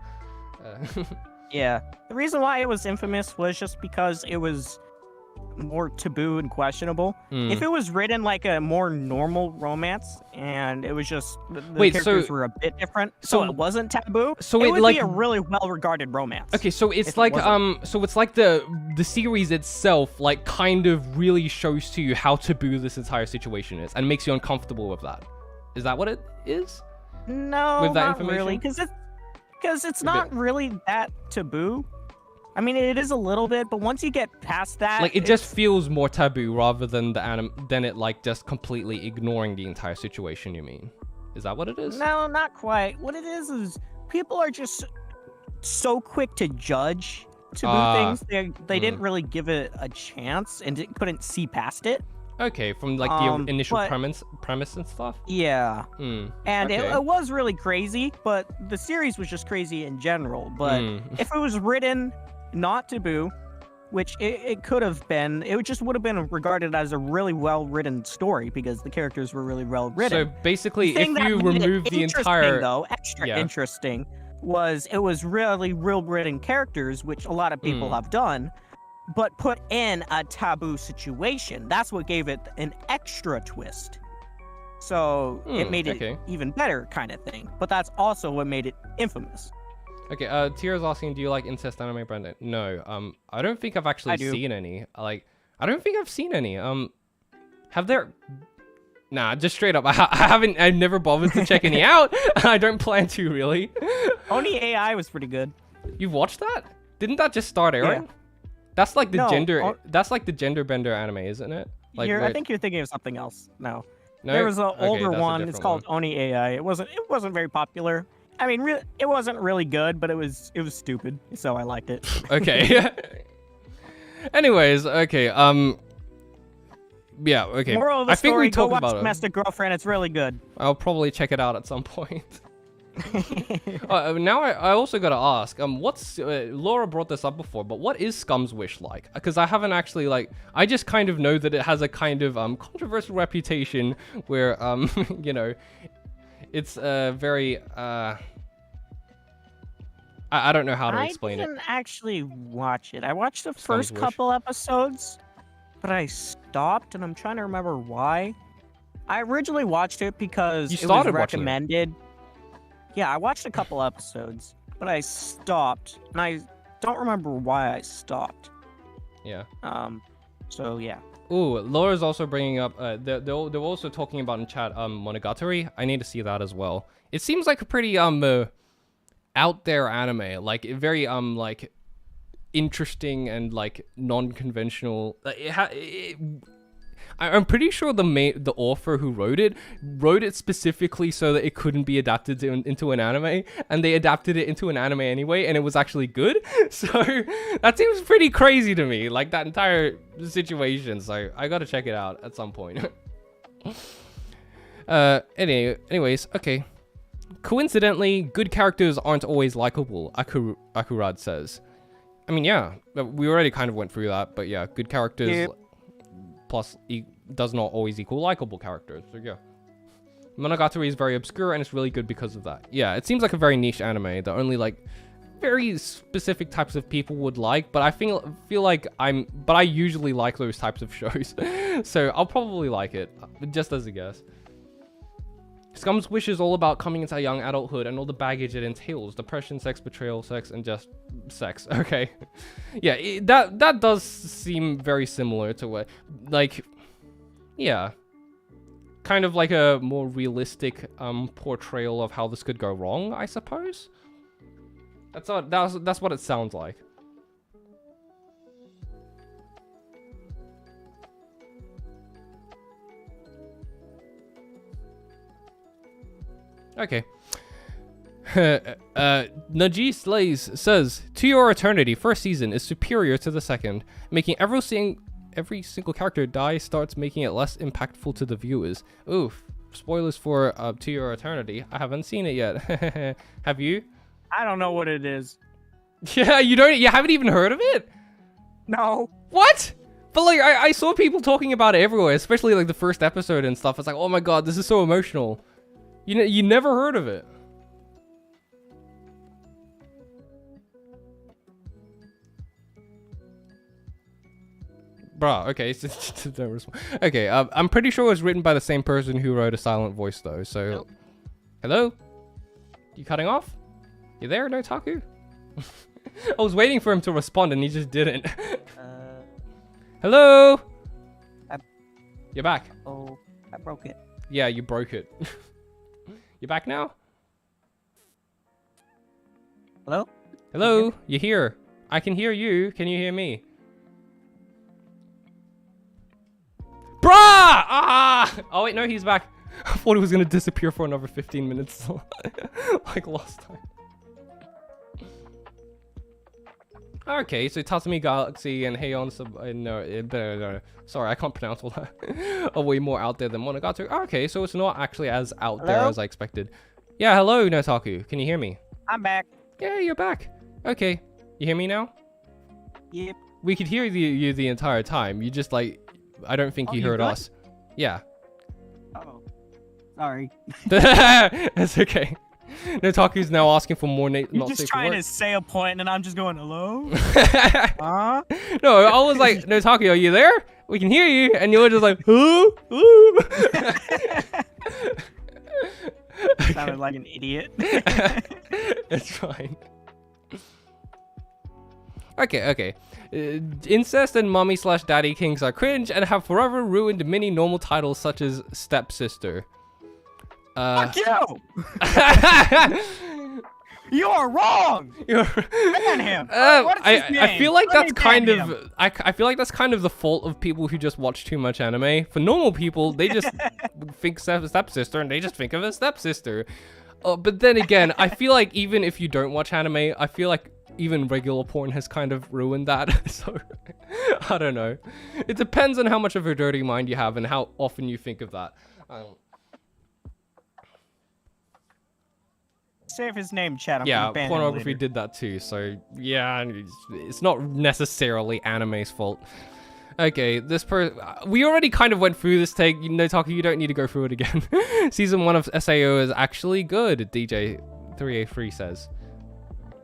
Yeah, the reason why it was infamous was just because it was more taboo and questionable. If it was written like a more normal romance and it was just the characters were a bit different, so it wasn't taboo, so it it would like be a really well-regarded romance. Okay, so it's if it like wasn't. so it's like the series itself like kind of really shows to you how taboo this entire situation is and makes you uncomfortable with that. Is that what it is? No, With that not information? really, because it's not really that taboo. I mean, it is a little bit, but once you get past that, Like it just feels more taboo rather than than it like just completely ignoring the entire situation, you mean? Is that what it is? No, not quite. What it is people are just so quick to judge taboo things. They didn't really give it a chance and couldn't see past it. Okay, from like the initial but- premise and stuff. Yeah. And okay. it was really crazy, but the series was just crazy in general. But if it was written not taboo, which it could have been, it just would have been regarded as a really well-written story because the characters were really well-written. So basically, The if thing that you made it remove the interesting, entire though, extra interesting, was it was really real-written characters, which a lot of people have done, but put in a taboo situation. That's what gave it an extra twist. So it made it even better, kind of thing. But that's also what made it infamous. Okay, Tira's asking, do you like incest anime, Brandon? No, I don't think I've actually seen any. Like, I don't think I've seen any. Have there? Nah, just straight up, I've never bothered to check any out. I don't plan to, really. Oni AI was pretty good. You've watched that? Didn't that just start airing? Yeah. That's like the No, that's like the gender bender anime, isn't it? Like, I think you're thinking of something else. No. No? There was an Okay, older that's a one. It's different called one. Oni AI. It wasn't very popular. I mean, it wasn't really good, but it was stupid, so I liked it. Okay. Anyways, okay. Yeah. Okay. Moral of the I think story: we go talked watch about it. Domestic Girlfriend. It's really good. I'll probably check it out at some point. Now I also gotta ask, what's Laura brought this up before, but what is Scum's Wish like? Because I haven't actually I just kind of know that it has a kind of controversial reputation where you know, it's very I don't know how to explain I it. didn't actually watch it. I watched the Scum's first Wish. couple episodes, but I stopped, and I'm trying to remember why. I originally watched it because You it was started watching it. recommended. Yeah, I watched a couple episodes. but I stopped, and I don't remember why I stopped. Yeah. So yeah. Ooh, Laura's also bringing up. They're also talking about in chat. Monogatari. I need to see that as well. It seems like a pretty out there anime, like very like interesting and like non-conventional. I'm pretty sure the author who wrote it specifically so that it couldn't be adapted into an anime, and they adapted it into an anime anyway, and it was actually good. So that seems pretty crazy to me, like that entire situation. So I gotta check it out at some point. Anyways, okay. Coincidentally, good characters aren't always likable, Akurad says. I mean, yeah, we already kind of went through that, but yeah, good characters... Yep. Plus, does not always equal likable characters. So yeah, Monogatari is very obscure and it's really good because of that. Yeah, it seems like a very niche anime that only like very specific types of people would like. But I feel like I usually like those types of shows, so I'll probably like it, just as a guess. Scum's Wish is all about coming into young adulthood and all the baggage it entails: depression, sex, betrayal, sex, and just sex. Okay, yeah, that does seem very similar to what, like, yeah, kind of like a more realistic portrayal of how this could go wrong, I suppose. That's what it sounds like. Okay. Najee Slays says, To Your Eternity, first season is superior to the second. Making every single character die starts making it less impactful to the viewers. Oof. Spoilers for To Your Eternity. I haven't seen it yet. Have you? I don't know what it is. Yeah, you haven't even heard of it? No. What? But like, I saw people talking about it everywhere, especially like the first episode and stuff. It's like, oh my god, this is so emotional. You never heard of it? Bruh, okay. Okay, I'm pretty sure it was written by the same person who wrote A Silent Voice, though, so... Nope. Hello? You cutting off? You there, Nataku? I was waiting for him to respond, and he just didn't. Hello? You're back. Oh, I broke it. Yeah, you broke it. You back now? Hello? Hello? You're here. I can hear you. Can you hear me? Bruh! Ah! Oh, wait, no, he's back. I thought he was going to disappear for another 15 minutes. Like last time. Okay, so Tatsumi Galaxy and Heion no, sorry, I can't pronounce all that. Are way more out there than Monogatari. Okay, so it's not actually as out there as I expected. Yeah, hello, Nataku. Can you hear me? I'm back. Yeah, you're back. Okay, you hear me now? Yep. We could hear you the entire time. You just like, I don't think you heard us. Yeah. Oh, sorry. That's okay. Nataku's now asking for more You're just trying to say a point, and I'm just going, hello? Huh? No, I was like, Nataku, are you there? We can hear you. And you were just like, huh? Okay. Sounded like an idiot. It's fine. Okay. Incest and mommy/daddy kings are cringe and have forever ruined many normal titles such as Stepsister. Fuck you! You are wrong. Ban him. What is his name? I feel like that's kind of I feel like that's kind of the fault of people who just watch too much anime. For normal people, they just think stepsister and they just think of a stepsister. But then again, I feel like even if you don't watch anime, I feel like even regular porn has kind of ruined that. So I don't know. It depends on how much of a dirty mind you have and how often you think of that. I don't. Save his name, chat. Yeah, pornography did that too, so yeah, it's not necessarily anime's fault. Okay, we already kind of went through this take. Nataku, you don't need to go through it again. Season 1 of SAO is actually good, DJ3A3 says.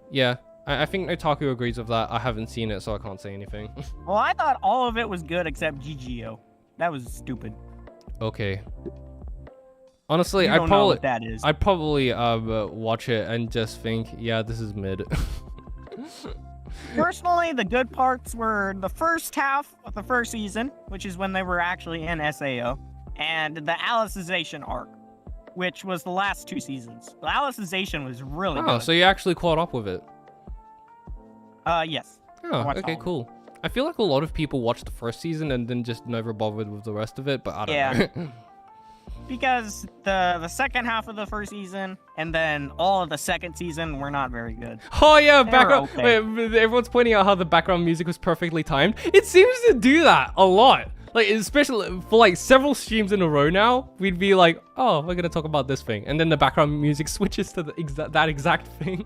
Yeah, I think Nataku agrees with that. I haven't seen it, so I can't say anything. Well, I thought all of it was good except GGO. That was stupid. Okay. Honestly, You don't know what that is. I'd probably watch it and just think, yeah, this is mid. Personally, the good parts were the first half of the first season, which is when they were actually in SAO, and the Alicization arc, which was the last 2 seasons. The Alicization was really Oh, good. so you actually caught up with it? Yes. Oh, Watched okay, all of it. cool. I feel like a lot of people watched the first season and then just never bothered with the rest of it, but I don't know. Because the second half of the first season and then all of the second season were not very good. Oh yeah, They were background. okay. Wait, everyone's pointing out how the background music was perfectly timed. It seems to do that a lot. Like, especially for like several streams in a row now, we'd be like, oh, we're gonna talk about this thing, and then the background music switches to that exact thing.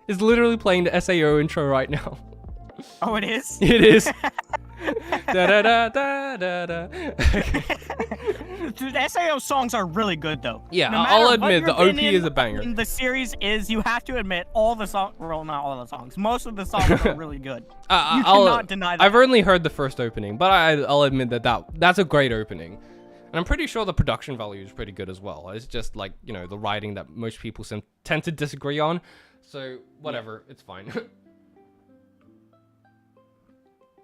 It's literally playing the SAO intro right now. Oh, it is? It is. Da da da da da da. Dude, SAO songs are really good though. Yeah, No I'll matter what admit your the OP opinion is a banger. in the series is, you have to admit all the songs, well, not all the songs, most of the songs are really good. You cannot deny that. I've only heard the first opening, but I'll admit that's a great opening. And I'm pretty sure the production value is pretty good as well. It's just like, you know, the writing that most people tend to disagree on. So whatever, it's fine.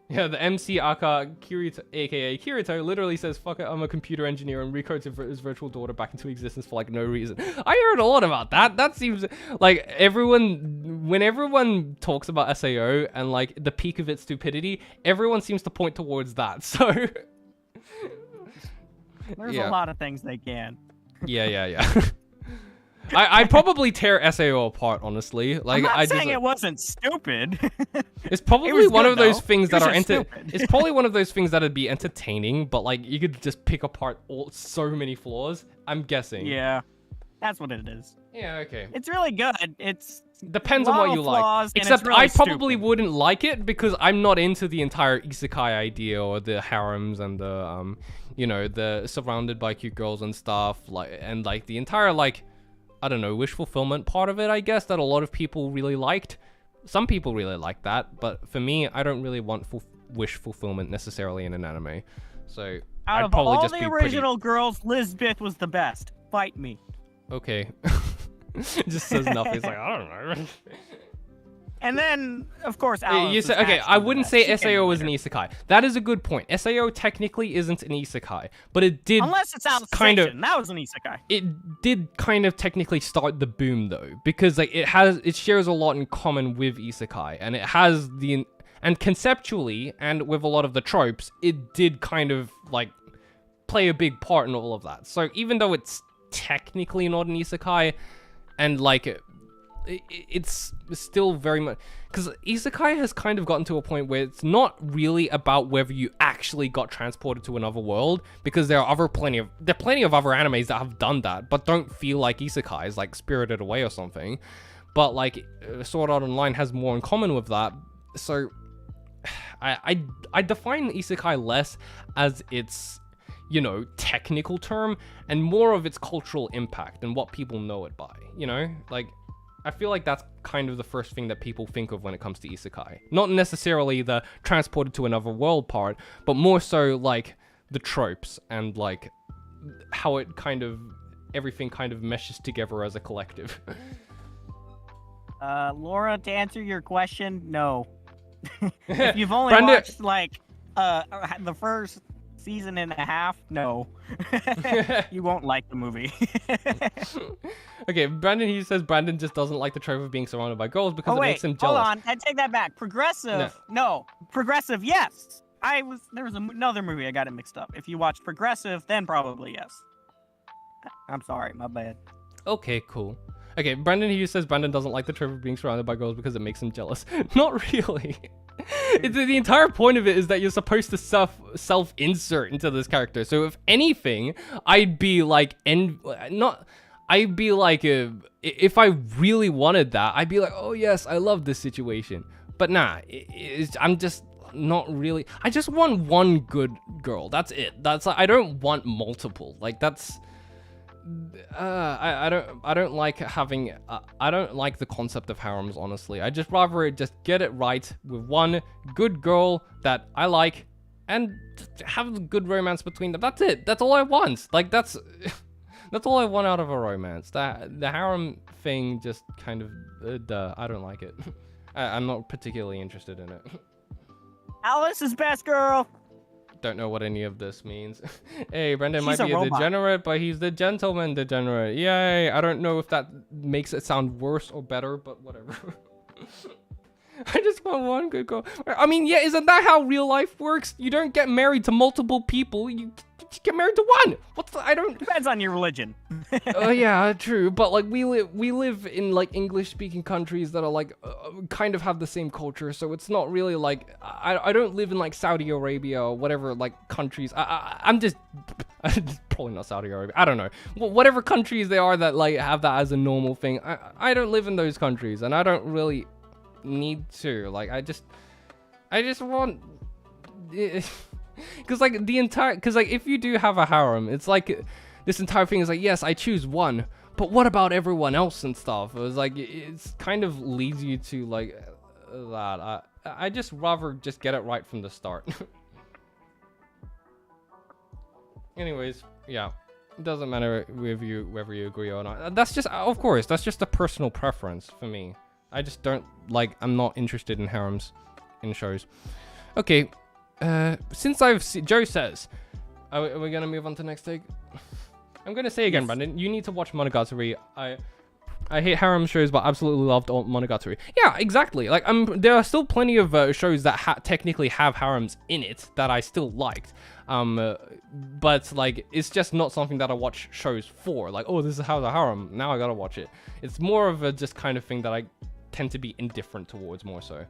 Yeah, the MC aka Kirito, aka Kirito, literally says, fuck it, I'm a computer engineer, and recodes his virtual daughter back into existence for like no reason. I heard a lot about that. That seems like when everyone talks about SAO and like the peak of its stupidity, everyone seems to point towards that. So There's yeah. a lot of things they can. Yeah. I'd probably tear SAO apart, honestly. Like, I'm not I saying just, it wasn't stupid. it's probably was one good, of those though. things It that was are just stupid. It's probably one of those things that'd be entertaining, but like you could just pick apart so many flaws. I'm guessing. Yeah, that's what it is. Yeah. Okay. It's really good. It's Depends a on lot what of you like. flaws, and it's Except really I probably stupid. wouldn't like it because I'm not into the entire isekai idea or the harems and the you know, the surrounded by cute girls and stuff, like, and like the entire like, I don't know, wish fulfillment part of it, I guess, that a lot of people really liked. Some people really like that, but for me, I don't really want wish fulfillment necessarily in an anime. So out I'd of probably all just the be original girls, Lisbeth was the best. Fight me. Okay. It just says nothing. It's like, I don't know. And then, of course, You Alice say, was okay, actually I the wouldn't best. say She came SAO is an later. isekai. That is a good point. SAO technically isn't an isekai, but it did Unless it's Alice kind of that was an isekai. it did kind of technically start the boom though, because like it shares a lot in common with isekai, and it has and conceptually and with a lot of the tropes, it did kind of like play a big part in all of that. So even though it's technically not an isekai, and like it's still very much, because isekai has kind of gotten to a point where it's not really about whether you actually got transported to another world, because there are plenty of other animes that have done that but don't feel like isekais, like Spirited Away or something. But like Sword Art Online has more in common with that. So I define isekai less as its, you know, technical term, and more of its cultural impact and what people know it by, you know? Like, I feel like that's kind of the first thing that people think of when it comes to isekai. Not necessarily the transported to another world part, but more so like the tropes and like how it kind of, everything kind of meshes together as a collective. Laura, to answer your question, no. If you've only Brandon- watched like the first season and a half, no. You won't like the movie. Okay, Brandon, he says Brandon just doesn't like the trope of being surrounded by girls because Oh it wait, makes him jealous. hold on. I take that back. Progressive, no. Progressive, yes. There was another movie I got it mixed up. If you watched Progressive, then probably yes. I'm sorry, my bad. Okay, cool. Okay, Brandon here says Brandon doesn't like the trope of being surrounded by girls because it makes him jealous. Not really. The entire point of it is that you're supposed to self-insert into this character. So if anything, I'd be like, if I really wanted that, I'd be like, oh yes, I love this situation. But nah, I'm just not really. I just want one good girl. That's it. I don't want multiple. Like that's. I don't like having. I don't like the concept of harems. Honestly, I just rather just get it right with one good girl that I like, and have good romance between them. That's it. That's all I want. Like that's all I want out of a romance. The harem thing just kind of I don't like it. I'm not particularly interested in it. Alice is best girl. Don't know what any of this means. Hey, Brendan She's might be a a robot. degenerate, but he's the gentleman degenerate. Yay! I don't know if that makes it sound worse or better, but whatever. I just want one good girl. I mean, yeah, isn't that how real life works? You don't get married to multiple people. You get married to one. What's the, I don't. Depends on your religion. Oh yeah, true. But like we live in like English-speaking countries that are like kind of have the same culture, so it's not really like I don't live in like Saudi Arabia or whatever like countries. I'm just probably not Saudi Arabia. I don't know. Whatever countries they are that like have that as a normal thing. I don't live in those countries, and I don't really need to. Like I just want. Because like if you do have a harem, it's like this entire thing is like, yes, I choose one, but what about everyone else and stuff? It was like it's kind of leads you to like that. I just rather just get it right from the start. Anyways, yeah, it doesn't matter whether you agree or not. That's just, of course, that's just a personal preference for me. I just don't like. I'm not interested in harems in shows. Okay. Since I've seen, Joe says, are we gonna move on to the next take? I'm gonna say again, yes. Brandon, you need to watch Monogatari. I hate harem shows, but absolutely loved Monogatari. Yeah, exactly. Like, there are still plenty of shows that technically have harems in it that I still liked. But like, it's just not something that I watch shows for. Like, oh, this is how the harem. Now I gotta watch it. It's more of a just kind of thing that I tend to be indifferent towards more so.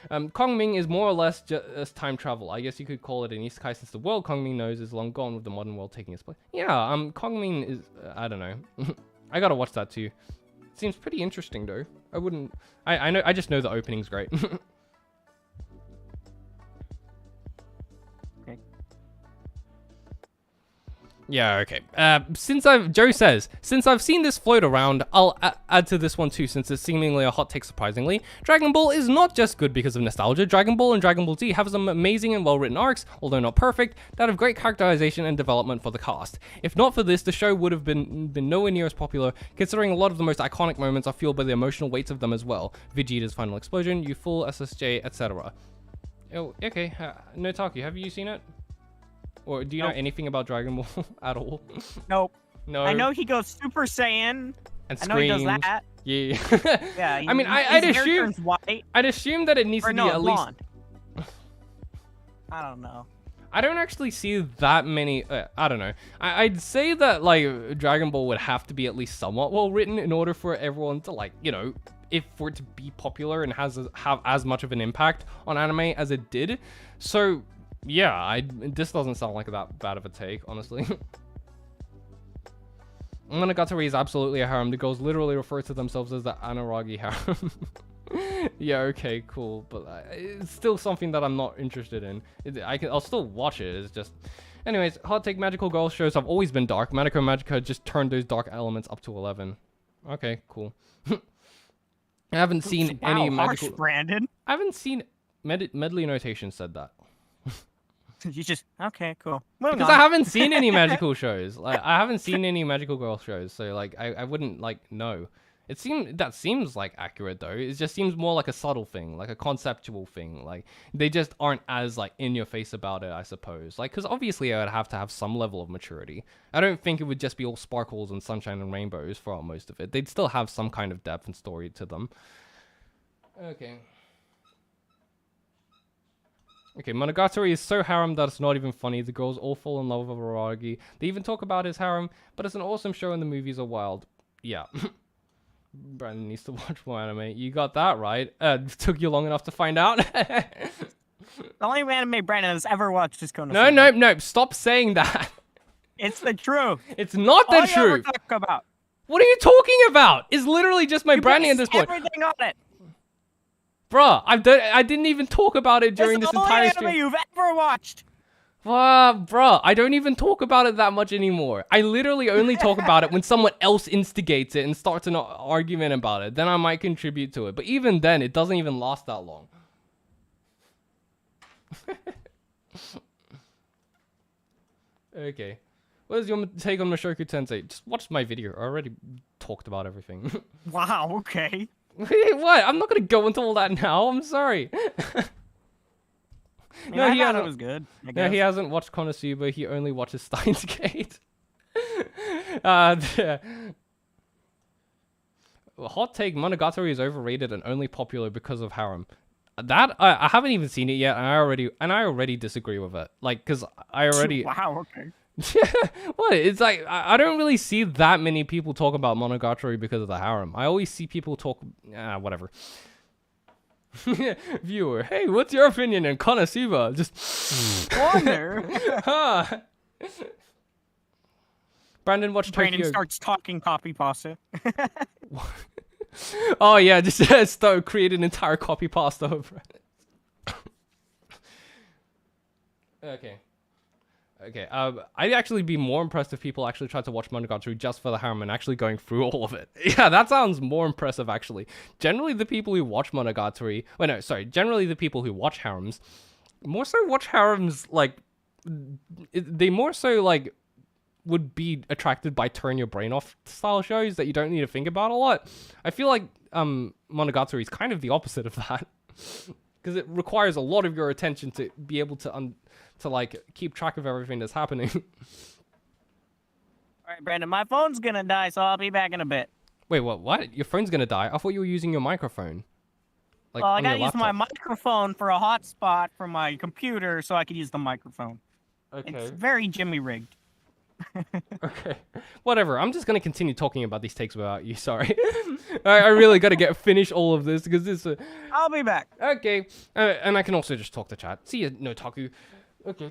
Kongming is more or less just time travel. I guess you could call it an isekai since the world Kongming knows is long gone with the modern world taking its place. Yeah, Kongming is, I don't know. I gotta watch that too. It seems pretty interesting though. I just know the opening's great. Yeah, okay. Joe says, since I've seen this float around, I'll add to this one too, since it's seemingly a hot take surprisingly. Dragon Ball is not just good because of nostalgia. Dragon Ball and Dragon Ball Z have some amazing and well-written arcs, although not perfect, that have great characterization and development for the cast. If not for this, the show would have been nowhere near as popular, considering a lot of the most iconic moments are fueled by the emotional weights of them as well. Vegeta's final explosion, Youthful, SSJ, etc. Oh, okay. Nataku, have you seen it? Or do you know anything about Dragon Ball at all? Nope. No. I know he goes Super Saiyan. And I know he does that. Yeah. Yeah. I mean, I'd assume that it needs to be at blonde. Least. I don't know. I don't actually see that many. I don't know. I'd say that like Dragon Ball would have to be at least somewhat well written in order for everyone to like, you know, for it to be popular and have as much of an impact on anime as it did. So. Yeah, this doesn't sound like that bad of a take, honestly. Monogatari is absolutely a harem. The girls literally refer to themselves as the Anuragi harem. Yeah, okay, cool. But it's still something that I'm not interested in. I'll still watch it. It's just... Anyways, hot take, magical girl shows have always been dark. Manako Magica just turned those dark elements up to 11. Okay, cool. I haven't seen any magical... Brandon. I haven't seen... Medley Notation said that. You just okay, cool. Because I haven't seen any magical shows. Like I haven't seen any magical girl shows, so like I wouldn't like know. That seems like accurate though. It just seems more like a subtle thing, like a conceptual thing. Like they just aren't as like in your face about it, I suppose. Like because obviously I would have to have some level of maturity. I don't think it would just be all sparkles and sunshine and rainbows for most of it. They'd still have some kind of depth and story to them. Okay, Monogatari is so harem that it's not even funny. The girls all fall in love with Araragi. They even talk about his harem, but it's an awesome show and the movies are wild. Yeah. Brandon needs to watch more anime. You got that right. Took you long enough to find out. The only anime Brandon has ever watched is Konosuba. No. Stop saying that. It's the truth. It's not the truth. All you ever talk about. What are you talking about? It's literally just my branding at this point. Everything on it. Bruh, I didn't even talk about it during this entire stream. It's the only anime you've ever watched. Bruh, I don't even talk about it that much anymore. I literally only talk about it when someone else instigates it and starts an argument about it. Then I might contribute to it. But even then, it doesn't even last that long. Okay. What is your take on Mushoku Tensei? Just watch my video. I already talked about everything. Wow, okay. What? I'm not gonna go into all that now. I'm sorry. I mean, I thought it was good. No, he hasn't watched Konosuba. He only watches Steins Gate. Yeah. Hot take: Monogatari is overrated and only popular because of Harem. That I haven't even seen it yet, and I already disagree with it. Like, cause I already. Wow. Okay. What? It's like I don't really see that many people talk about Monogatari because of the Harem. I always see people talk. Whatever. Viewer, hey, what's your opinion on Konosuba? Just Wonder. huh. Brandon watched Brandon Tokyo. starts talking copy pasta. Oh yeah, just start create an entire copy pasta over it. Okay. I'd actually be more impressed if people actually tried to watch Monogatari just for the harem and actually going through all of it. Yeah, that sounds more impressive actually. Generally, the people who watch Monogatari, generally the people who watch harems, more so watch harems like they more so like would be attracted by turn your brain off style shows that you don't need to think about a lot. I feel like Monogatari is kind of the opposite of that because it requires a lot of your attention to be able to like keep track of everything that's happening. All right, Brandon, my phone's gonna die, so I'll be back in a bit. Wait, what? Your phone's gonna die? I thought you were using your microphone. Like, well, I on your gotta use my laptop. microphone for a hotspot for my computer so I could use the microphone. Okay. It's very Jimmy rigged. Okay. Whatever. I'm just gonna continue talking about these takes without you. Sorry. I really gotta finish all of this because this. I'll be back. Okay. And I can also just talk to chat. See you, Nataku. Okay.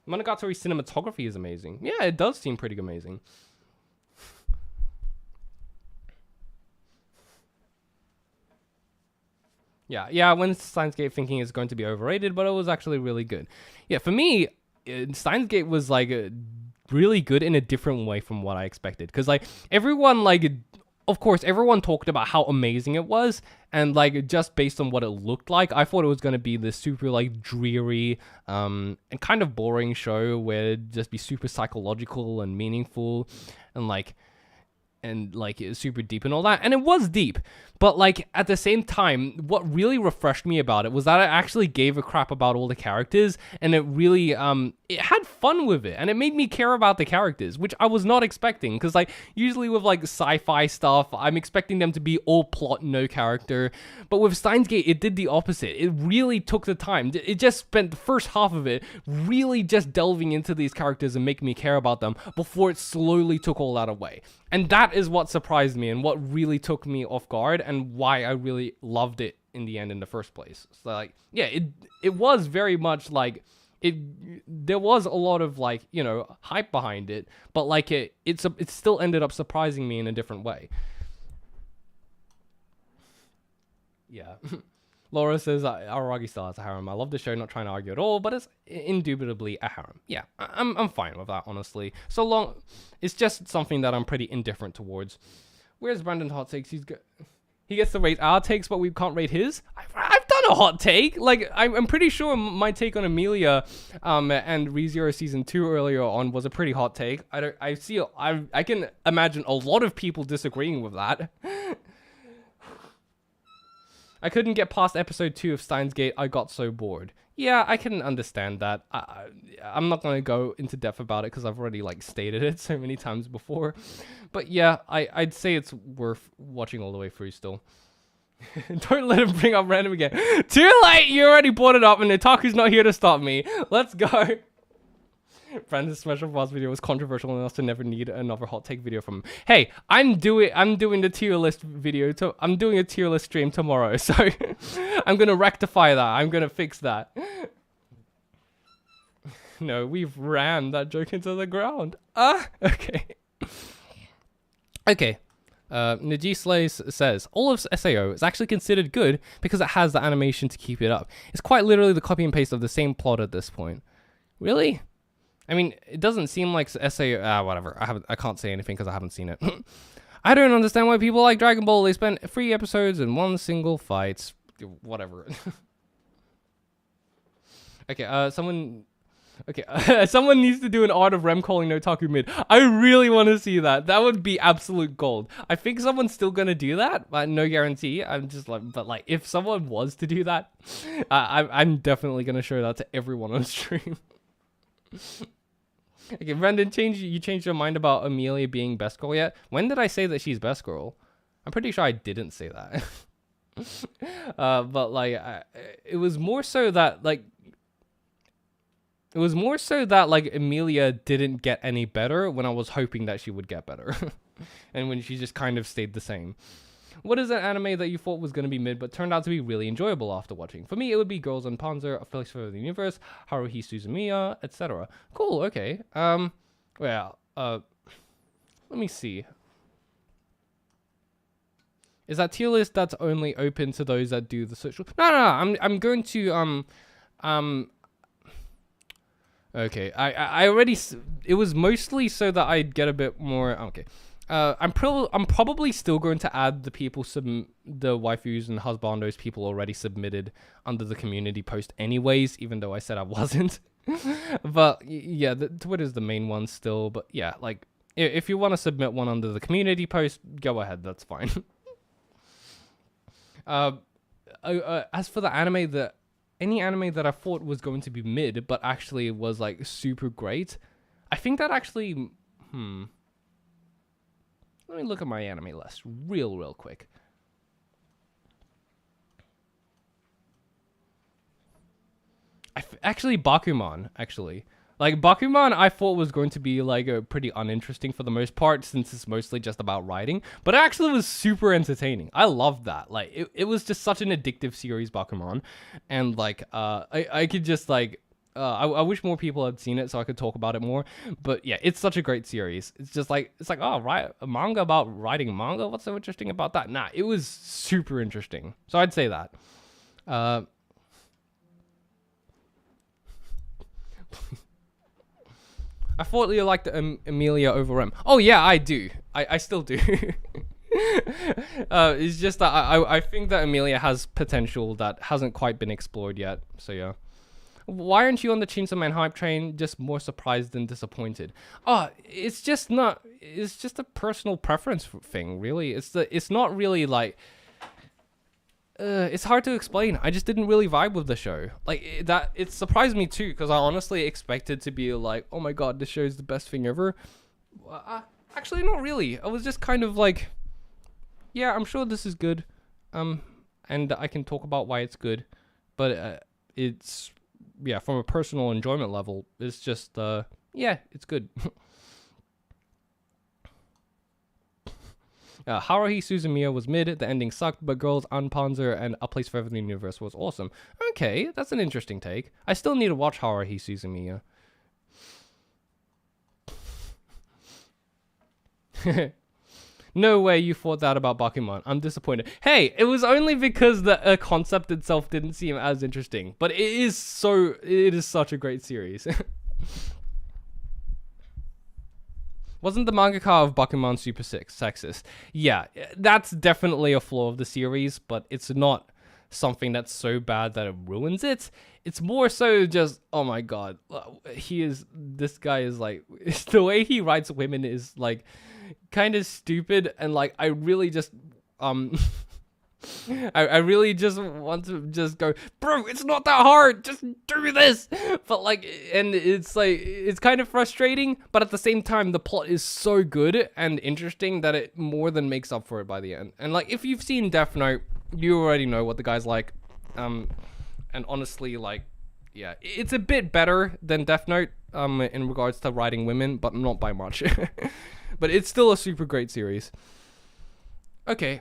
Monogatari cinematography is amazing. Yeah, it does seem pretty amazing. Yeah, when Steins Gate thinking is going to be overrated, but it was actually really good. Yeah, for me, Steins Gate was like really good in a different way from what I expected. Because like everyone of course, everyone talked about how amazing it was, and like just based on what it looked like, I thought it was gonna be this super like dreary, and kind of boring show where it'd just be super psychological and meaningful, and like it's super deep and all that, and it was deep. But like at the same time, what really refreshed me about it was that I actually gave a crap about all the characters, and it really it had fun with it, and it made me care about the characters, which I was not expecting. Because like usually with like sci-fi stuff, I'm expecting them to be all plot, no character. But with Steins Gate, it did the opposite. It really took the time. It just spent the first half of it really just delving into these characters and making me care about them before it slowly took all that away. And that is what surprised me and what really took me off guard and why I really loved it in the end in the first place. So like, yeah, it was very much like there was a lot of like, you know, hype behind it, but like it still ended up surprising me in a different way. Yeah. Laura says, Araragi style is a harem. I love the show, not trying to argue at all, but it's indubitably a harem. Yeah, I'm fine with that, honestly. So long, it's just something that I'm pretty indifferent towards. Where's Brandon hot takes? He gets to rate our takes, but we can't rate his. I've done a hot take. Like, I'm pretty sure my take on Amelia, and ReZero season 2 earlier on was a pretty hot take. I can imagine a lot of people disagreeing with that. I couldn't get past episode 2 of Steins Gate. I got so bored. Yeah, I can understand that. I'm not going to go into depth about it because I've already like stated it so many times before. But yeah, I'd say it's worth watching all the way through still. Don't let him bring up random again. Too late! You already brought it up and Nataku's not here to stop me. Let's go. Brandon's special boss video was controversial enough to never need another hot take video from him. Hey, I'm doing the tier list video. I'm doing a tier list stream tomorrow, so I'm gonna rectify that. I'm gonna fix that. No, we've rammed that joke into the ground. Okay. Okay. Najislays says, all of SAO is actually considered good because it has the animation to keep it up. It's quite literally the copy and paste of the same plot at this point. Really? I mean, it doesn't seem like SAO... whatever. I can't say anything because I haven't seen it. I don't understand why people like Dragon Ball. They spend 3 episodes in one single fight. Whatever. Okay, someone... Okay, someone needs to do an art of Rem calling Nataku mid. I really want to see that. That would be absolute gold. I think someone's still gonna do that, but no guarantee. I'm just like, but like, if someone was to do that, I'm definitely gonna show that to everyone on stream. Okay, Brandon, you changed your mind about Amelia being best girl yet? When did I say that she's best girl? I'm pretty sure I didn't say that. But like, it was more so that like. It was more so that, like, Amelia didn't get any better when I was hoping that she would get better. And when she just kind of stayed the same. What is an anime that you thought was going to be mid but turned out to be really enjoyable after watching? For me, it would be Girls on Panzer, A Place for the Universe, Haruhi Suzumiya, etc. Cool, okay. Well, let me see. Is that tier list that's only open to those that do the social? No, I'm going to, okay, I already, it was mostly so that I'd get a bit more, okay. I'm probably still going to add the people, the waifus and husbandos people already submitted under the community post anyways, even though I said I wasn't. But yeah, Twitter's the main one still, but yeah, like, if you want to submit one under the community post, go ahead, that's fine. As for the anime any anime that I thought was going to be mid, but actually was like super great, I think that actually, let me look at my anime list real quick. Actually, Bakuman, actually. Like, Bakuman I thought was going to be, like, pretty uninteresting for the most part, since it's mostly just about writing. But it actually was super entertaining. I loved that. Like, it was just such an addictive series, Bakuman. And, like, I could just, like... I wish more people had seen it so I could talk about it more. But, yeah, it's such a great series. It's just, like... It's like, oh, right, a manga about writing manga? What's so interesting about that? Nah, it was super interesting. So I'd say that. I thought you liked Amelia over Rem. Oh yeah, I do. I still do. It's just that I think that Amelia has potential that hasn't quite been explored yet. So yeah. Why aren't you on the Chainsaw Man hype train? Just more surprised than disappointed. Oh, it's just not. It's just a personal preference thing, really. It's not really like. It's hard to explain. I just didn't really vibe with the show. Like, it surprised me too, because I honestly expected to be like, oh my god, this show's the best thing ever. Actually, not really. I was just kind of like, yeah, I'm sure this is good. And I can talk about why it's good. But, it's, yeah, from a personal enjoyment level, it's just, yeah, it's good. Haruhi Suzumiya was mid, the ending sucked, but Girls on Panzer and A Place Forever in the Universe was awesome. Okay, that's an interesting take. I still need to watch Haruhi Suzumiya. No way you thought that about Bakuman. I'm disappointed. Hey, it was only because the concept itself didn't seem as interesting, but it is such a great series. Wasn't the mangaka of Bakuman super sexist? Yeah, that's definitely a flaw of the series, but it's not something that's so bad that it ruins it. It's more so just, oh my god, this guy is like, the way he writes women is like, kind of stupid, and like, I really just, I really just want to just go, bro, it's not that hard, just do this. But like, and it's like, it's kind of frustrating, but at the same time, the plot is so good and interesting that it more than makes up for it by the end. And like, if you've seen Death Note, you already know what the guy's like. And honestly, like, yeah, it's a bit better than Death Note, in regards to writing women, but not by much. But it's still a super great series. Okay.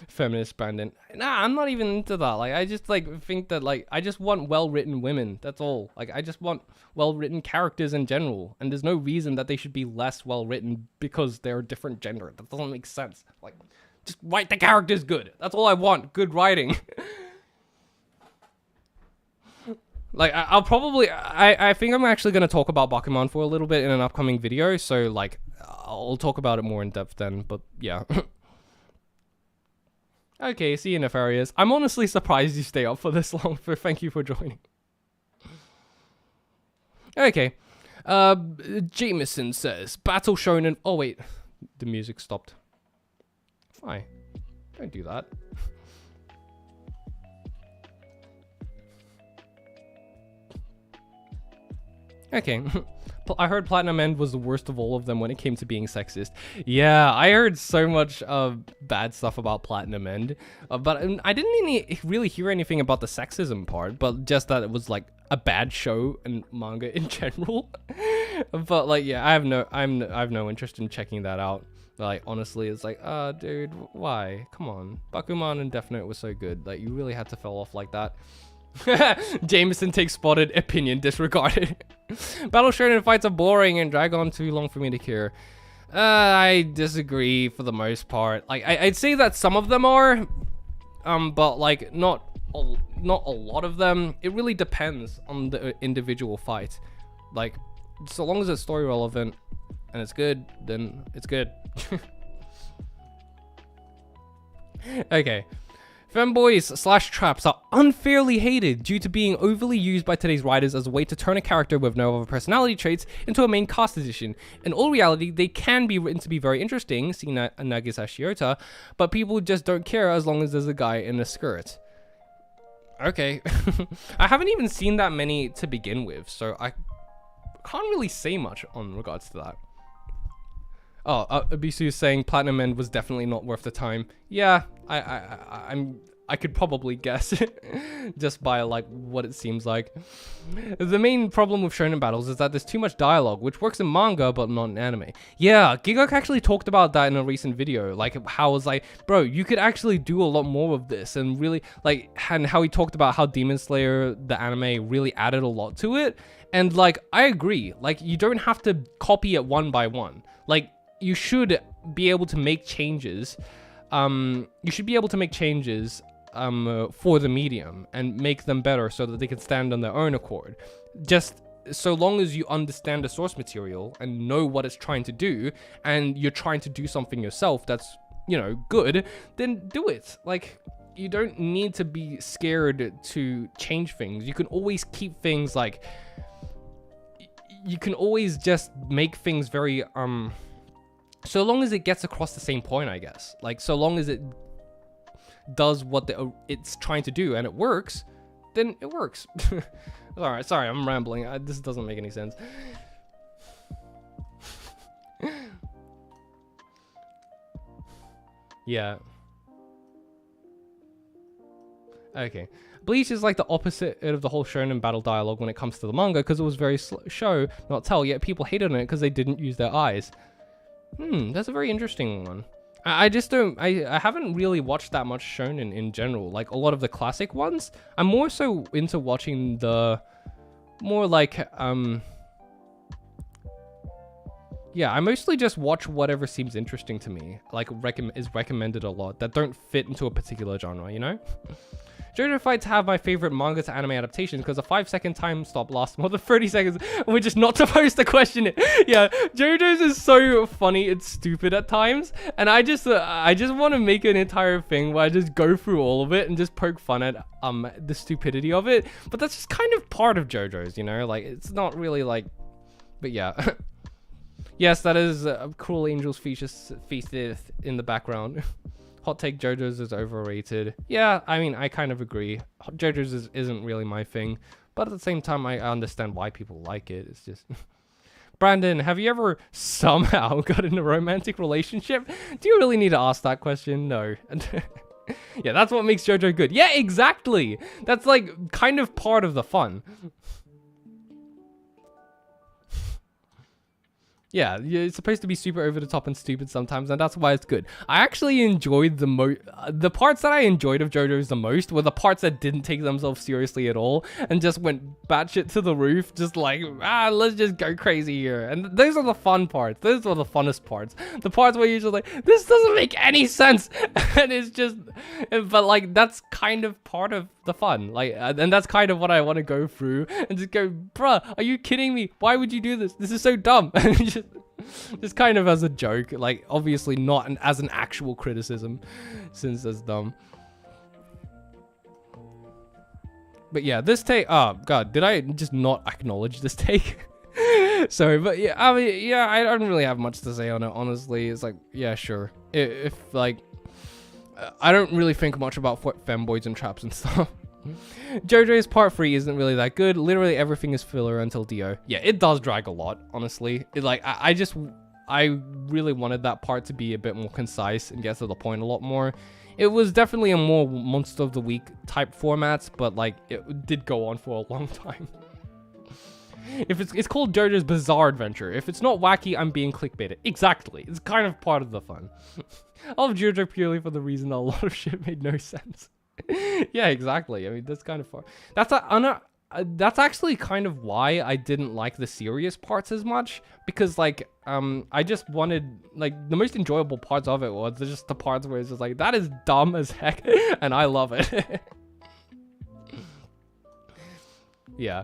Feminist Brandon. Nah, I'm not even into that. Like, I just like think that like I just want well-written women. That's all. Like, I just want well-written characters in general, and there's no reason that they should be less well-written because they're a different gender. That doesn't make sense. Like, just write the characters good. That's all I want. Good writing. Like, I'll probably I think I'm actually gonna talk about Bakuman for a little bit in an upcoming video. So like, I'll talk about it more in depth then. But yeah. Okay, see you, Nefarious. I'm honestly surprised you stay up for this long, but thank you for joining. Okay. Jameson says, Battle Shonen... Oh, wait. The music stopped. Why? Don't do that. Okay. I heard Platinum End was the worst of all of them when it came to being sexist. Yeah, I heard so much bad stuff about Platinum End, but I didn't really hear anything about the sexism part, but just that it was like a bad show and manga in general. But like, yeah, I have no interest in checking that out. Like, honestly, it's like, dude, why? Come on, Bakuman and Death Note was so good. Like, you really had to fall off like that. Jameson takes spotted, opinion disregarded. Battle Shonen fights are boring and drag on too long for me to care. I disagree for the most part. Like, I'd say that some of them are, but like not a lot of them. It really depends on the individual fight. Like, so long as it's story relevant and it's good, then it's good. Okay. Femboys / traps are unfairly hated due to being overly used by today's writers as a way to turn a character with no other personality traits into a main cast addition. In all reality, they can be written to be very interesting, see Nagisa Shiota, but people just don't care as long as there's a guy in a skirt. Okay. I haven't even seen that many to begin with, so I can't really say much on regards to that. Oh, Abisu is saying Platinum End was definitely not worth the time. Yeah, I could probably guess just by like what it seems like. The main problem with shonen battles is that there's too much dialogue, which works in manga but not in anime. Yeah, Gigok actually talked about that in a recent video, like how it's like, bro, you could actually do a lot more of this, and really like, and how he talked about how Demon Slayer the anime really added a lot to it. And like, I agree, like you don't have to copy it one by one. Like, you should be able to make changes. For the medium and make them better so that they can stand on their own accord. Just so long as you understand the source material and know what it's trying to do, and you're trying to do something yourself that's, you know, good, then do it. Like, you don't need to be scared to change things. You can always keep things like, you can always just make things very, so long as it gets across the same point, I guess. Like, so long as it does what it's trying to do and it works, then it works. Alright, sorry, I'm rambling. This doesn't make any sense. Yeah. Okay. Bleach is like the opposite of the whole shonen battle dialogue when it comes to the manga, because it was very show, not tell, yet people hated on it because they didn't use their eyes. That's a very interesting one. I just don't, I haven't really watched that much shonen in general. Like, a lot of the classic ones, I'm more so into watching the more like, yeah, I mostly just watch whatever seems interesting to me, like is recommended a lot, that don't fit into a particular genre, you know? JoJo fights have my favorite manga to anime adaptations because a 5-second time stop lasts more than 30 seconds. And we're just not supposed to question it. Yeah, JoJo's is so funny. It's stupid at times. And I just want to make an entire thing where I just go through all of it and just poke fun at the stupidity of it. But that's just kind of part of JoJo's, you know? Like, it's not really like... But yeah. Yes, that is Cruel Angel's feasted in the background. Hot take, JoJo's is overrated. Yeah, I mean, I kind of agree. JoJo's isn't really my thing, but at the same time, I understand why people like it. It's just... Brandon, have you ever somehow got in a romantic relationship? Do you really need to ask that question? No. Yeah, that's what makes JoJo good. Yeah, exactly! That's like kind of part of the fun. Yeah, it's supposed to be super over the top and stupid sometimes, and that's why it's good. I actually enjoyed the parts that I enjoyed of JoJo's the most were the parts that didn't take themselves seriously at all and just went batshit to the roof, just like, let's just go crazy here. And those are the fun parts. Those are the funnest parts. The parts where you're just like, this doesn't make any sense, and it's just, but like that's kind of part of the fun. Like, and that's kind of what I want to go through and just go, bruh, are you kidding me? Why would you do this? This is so dumb. Just kind of as a joke, like obviously not as an actual criticism, since that's dumb. But yeah, this take. Oh god, did I just not acknowledge this take? Sorry, but yeah, I mean, yeah, I don't really have much to say on it. Honestly, it's like, yeah, sure. If like, I don't really think much about femboys and traps and stuff. JoJo's part 3 isn't really that good. Literally everything is filler until Dio. Yeah, it does drag a lot, honestly. It like I really wanted that part to be a bit more concise and get to the point a lot more. It was definitely a more monster of the week type formats, but like it did go on for a long time. If it's called JoJo's Bizarre Adventure. If it's not wacky, I'm being clickbaited. Exactly. It's kind of part of the fun. I love JoJo purely for the reason that a lot of shit made no sense. Yeah, exactly. I mean, that's kind of fun. That's actually kind of why I didn't like the serious parts as much, because like I just wanted, like, the most enjoyable parts of it was just the parts where it's just like, that is dumb as heck and I love it. Yeah.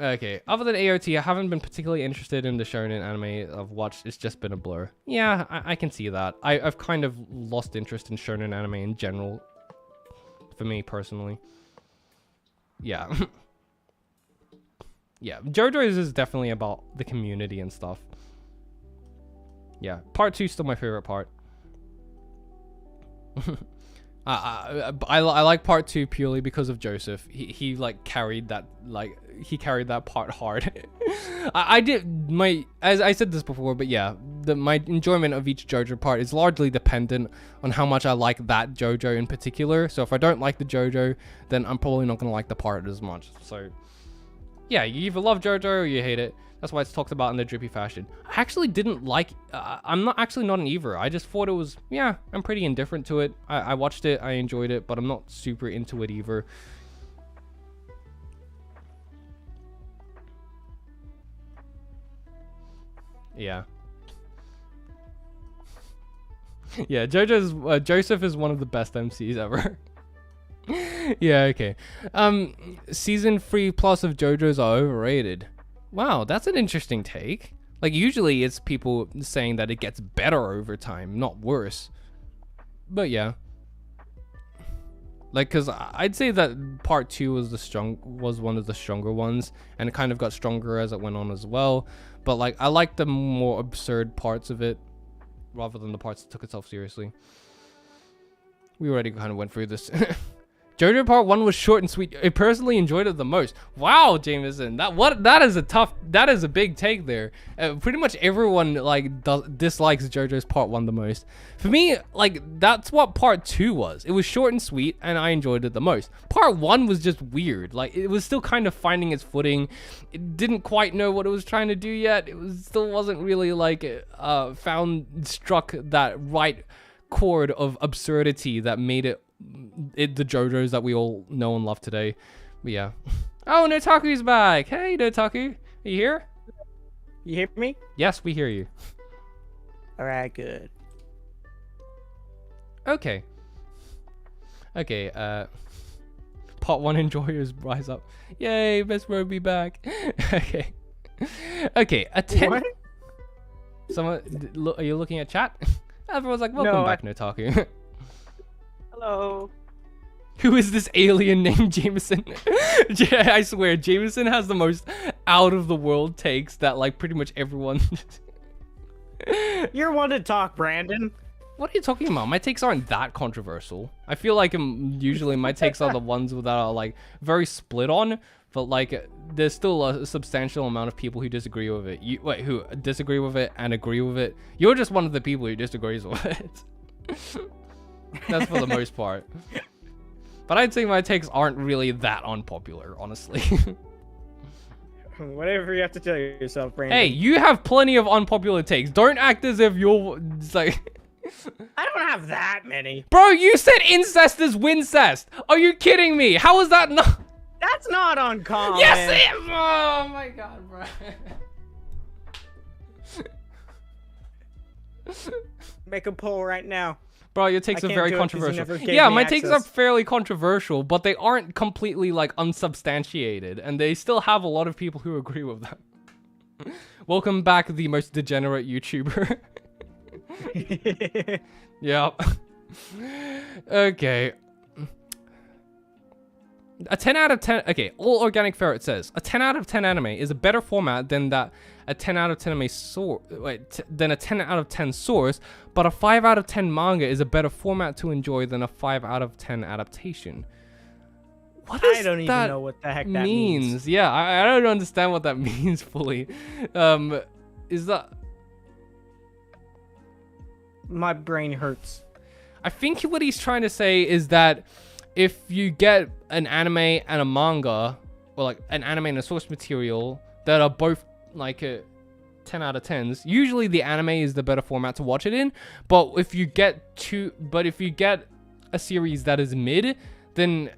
Okay, other than AOT, I haven't been particularly interested in the shonen anime I've watched. It's just been a blur. Yeah, I can see that. I've kind of lost interest in shonen anime in general, for me personally. Yeah. Yeah, JoJo's is definitely about the community and stuff. Yeah, part 2 is still my favorite part. I like part 2 purely because of Joseph. He like carried that, like he carried that part hard. I did my, as I said this before, but yeah, my enjoyment of each JoJo part is largely dependent on how much I like that JoJo in particular. So if I don't like the JoJo, then I'm probably not gonna like the part as much. So yeah, you either love JoJo or you hate it. That's why it's talked about in the drippy fashion. I actually didn't like, I'm not an either. I just thought it was, yeah, I'm pretty indifferent to it. I watched it, I enjoyed it, but I'm not super into it either. Yeah. Yeah, Joseph is one of the best MCs ever. Yeah, okay. Season 3+ of JoJo's are overrated. Wow, that's an interesting take. Like, usually it's people saying that it gets better over time, not worse. But yeah. Like, cause I'd say that part 2 was one of the stronger ones, and it kind of got stronger as it went on as well. But like, I like the more absurd parts of it, rather than the parts that took itself seriously. We already kind of went through this. JoJo Part 1 was short and sweet. I personally enjoyed it the most. Wow, Jameson, that is a big take there. Pretty much everyone like dislikes JoJo's Part 1 the most. For me, like, that's what Part 2 was. It was short and sweet, and I enjoyed it the most. Part 1 was just weird. Like, it was still kind of finding its footing. It didn't quite know what it was trying to do yet. Still wasn't really like struck that right chord of absurdity that made it the JoJo's that we all know and love today. But yeah. Oh, Nataku's back. Hey, Nataku. Are you here? You hear me? Yes, we hear you. All right, good. Okay. Okay, Part 1 enjoyers rise up. Yay, best bro be back. Okay. Okay, What? Someone, are you looking at chat? Everyone's like, welcome back, Nataku. Hello. Who is this alien named Jameson? I swear, Jameson has the most out-of-the-world takes that, like, pretty much everyone... You're one to talk, Brandon. What are you talking about? My takes aren't that controversial. I feel like usually my takes are the ones that are, like, very split on, but, like, there's still a substantial amount of people who disagree with it. Who disagree with it and agree with it. You're just one of the people who disagrees with it. That's for the most part. But I'd say my takes aren't really that unpopular, honestly. Whatever you have to tell yourself, Brandon. Hey, you have plenty of unpopular takes. Don't act as if you're... It's like... I don't have that many. Bro, you said incest is wincest. Are you kidding me? How is that not... That's not uncommon. Yes, it is! Oh my god, bro. Make a poll right now. Bro, your takes are very controversial. Yeah, my takes are fairly controversial, but they aren't completely, like, unsubstantiated, and they still have a lot of people who agree with them. Welcome back, the most degenerate YouTuber. Yeah. Okay. A 10 out of 10. Okay, All Organic Ferret says a 10 out of 10 anime is a better format than that a 10 out of 10 anime than a 10 out of 10 source, but a 5 out of 10 manga is a better format to enjoy than a 5 out of 10 adaptation. What does I don't even know what the heck that means. Yeah, I don't understand what that means fully. Is that... My brain hurts. I think what he's trying to say is that if you get an anime and a manga, or like an anime and a source material that are both like 10 out of 10s, usually the anime is the better format to watch it in. But if you get a series that is mid, then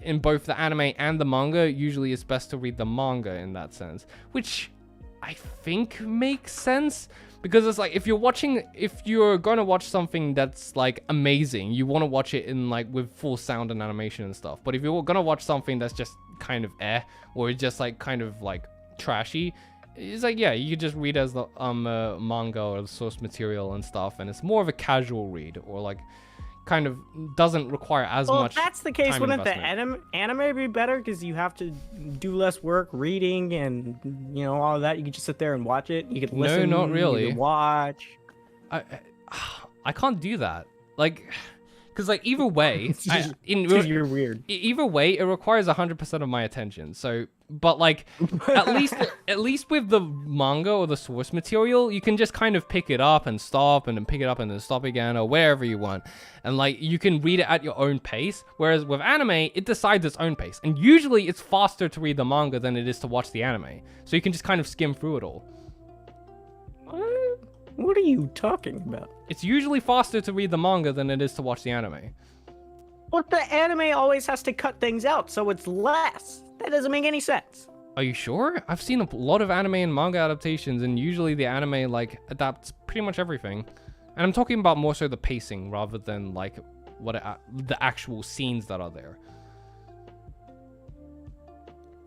in both the anime and the manga, usually it's best to read the manga in that sense, which I think makes sense. Because it's like, if you're going to watch something that's like amazing, you want to watch it in like with full sound and animation and stuff. But if you're going to watch something that's just kind of or just like kind of like trashy, it's like, yeah, you could just read as the manga or the source material and stuff. And it's more of a casual read, or like kind of doesn't require as much. Well, if that's the case, wouldn't the investment. anime be better? Because you have to do less work reading and, you know, all of that. You could just sit there and watch it. You could listen. No, not really. You could watch. I can't do that. Like, because like either way, You're weird. Either way, it requires 100% of my attention. So, but like, at least with the manga or the source material, you can just kind of pick it up and stop, and then pick it up and then stop again, or wherever you want, and like you can read it at your own pace. Whereas with anime, it decides its own pace, and usually it's faster to read the manga than it is to watch the anime. So you can just kind of skim through it all. What are you talking about? It's usually faster to read the manga than it is to watch the anime. But the anime always has to cut things out, so it's less. That doesn't make any sense. Are you sure? I've seen a lot of anime and manga adaptations, and usually the anime like adapts pretty much everything. And I'm talking about more so the pacing rather than like the actual scenes that are there.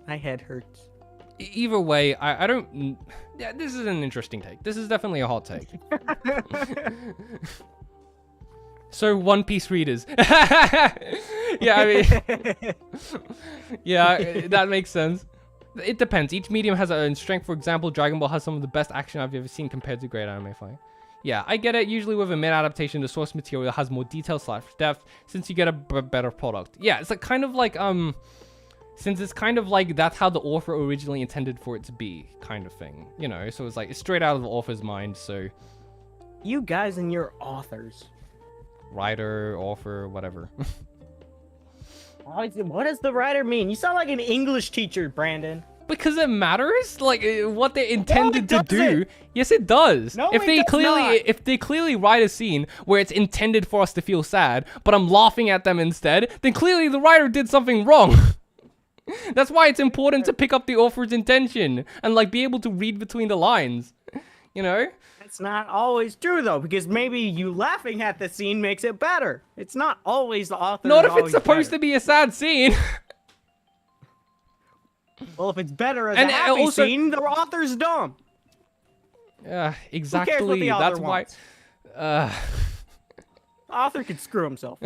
My head hurts. Either way, I don't... Yeah, this is an interesting take. This is definitely a hot take. So One Piece readers. Yeah, I mean... Yeah, that makes sense. It depends. Each medium has its own strength. For example, Dragon Ball has some of the best action I've ever seen compared to great anime fight. Yeah, I get it. Usually with a mid-adaptation, the source material has more detail / depth, since you get a better product. Yeah, it's like kind of like, since it's kind of like that's how the author originally intended for it to be, kind of thing, you know. So it's like it's straight out of the author's mind. So you guys and your authors, writer, author, whatever. What does the writer mean? You sound like an English teacher, Brandon. Because it matters, like what they intended No, to do. Yes, it does. No, if it does not. If they clearly write a scene where it's intended for us to feel sad, but I'm laughing at them instead, then clearly the writer did something wrong. That's why it's important to pick up the author's intention and like be able to read between the lines, you know? It's not always true though, because maybe you laughing at the scene makes it better. It's not always the author. Not if it's supposed to be a sad scene. Well, if it's better as a happy scene, the author's dumb. Exactly. Who cares what the author That's wants? why. The author can screw himself.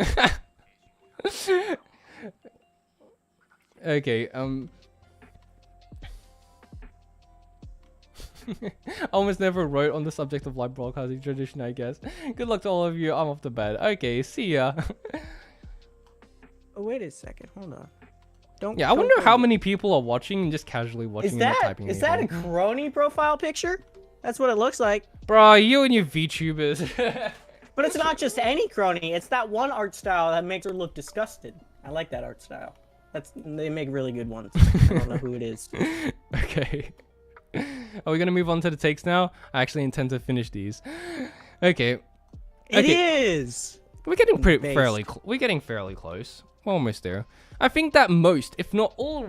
Okay, almost never wrote on the subject of live broadcasting tradition, I guess. Good luck to all of you. I'm off to bed. Okay, see ya. Oh, wait a second. Hold on. I wonder how many people are watching and just casually watching and not typing Is that a anything. crony profile picture? That's what it looks like. Bro, you and your VTubers. But it's not just any crony. It's that one art style that makes her look disgusted. I like that art style. They make really good ones. I don't know who it is. Okay. Are we gonna move on to the takes now? I actually intend to finish these. Okay. It is. We're getting fairly close. We're almost there. I think that most, if not all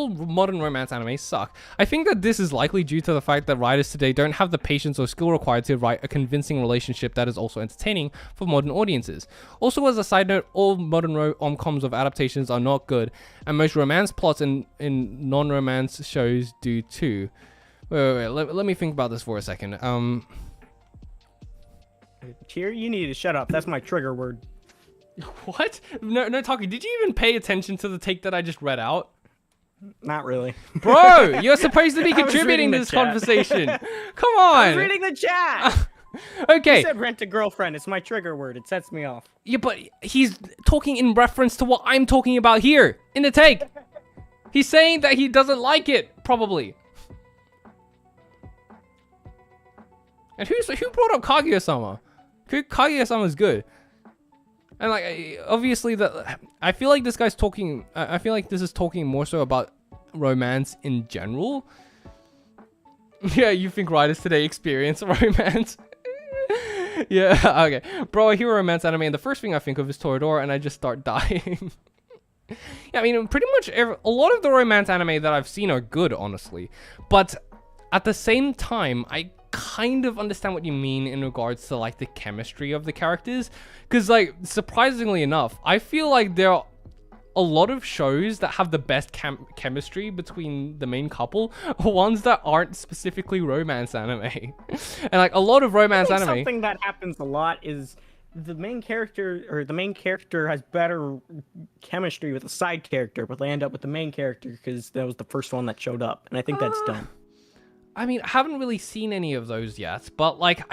modern romance anime suck. I think that this is likely due to the fact that writers today don't have the patience or skill required to write a convincing relationship that is also entertaining for modern audiences. Also, as a side note, all modern rom-coms of adaptations are not good, and most romance plots in non-romance shows do too. Wait. Let me think about this for a second. Cheer, you need to shut up. That's my trigger word. What? No, Nataku, did you even pay attention to the take that I just read out? Not really. Bro, you're supposed to be contributing to this conversation. Come on. I was reading the chat. Okay. You said rent a girlfriend. It's my trigger word. It sets me off. Yeah, but he's talking in reference to what I'm talking about here in the take. He's saying that he doesn't like it, probably. And who brought up Kaguya-sama? Kaguya-sama's good. And like, obviously, I feel like this guy's talking. I feel like this is talking more so about romance in general. Yeah, you think writers today experience romance? Yeah, okay. Bro, I hear a romance anime, and the first thing I think of is Toradora, and I just start dying. Yeah, I mean, pretty much a lot of the romance anime that I've seen are good, honestly. But at the same time, I kind of understand what you mean in regards to like the chemistry of the characters, because like surprisingly enough, I feel like there are a lot of shows that have the best chemistry between the main couple, ones that aren't specifically romance anime. And like a lot of romance anime, something that happens a lot is the main character has better chemistry with a side character, but they end up with the main character because that was the first one that showed up, and I think that's dumb. I mean, I haven't really seen any of those yet, but like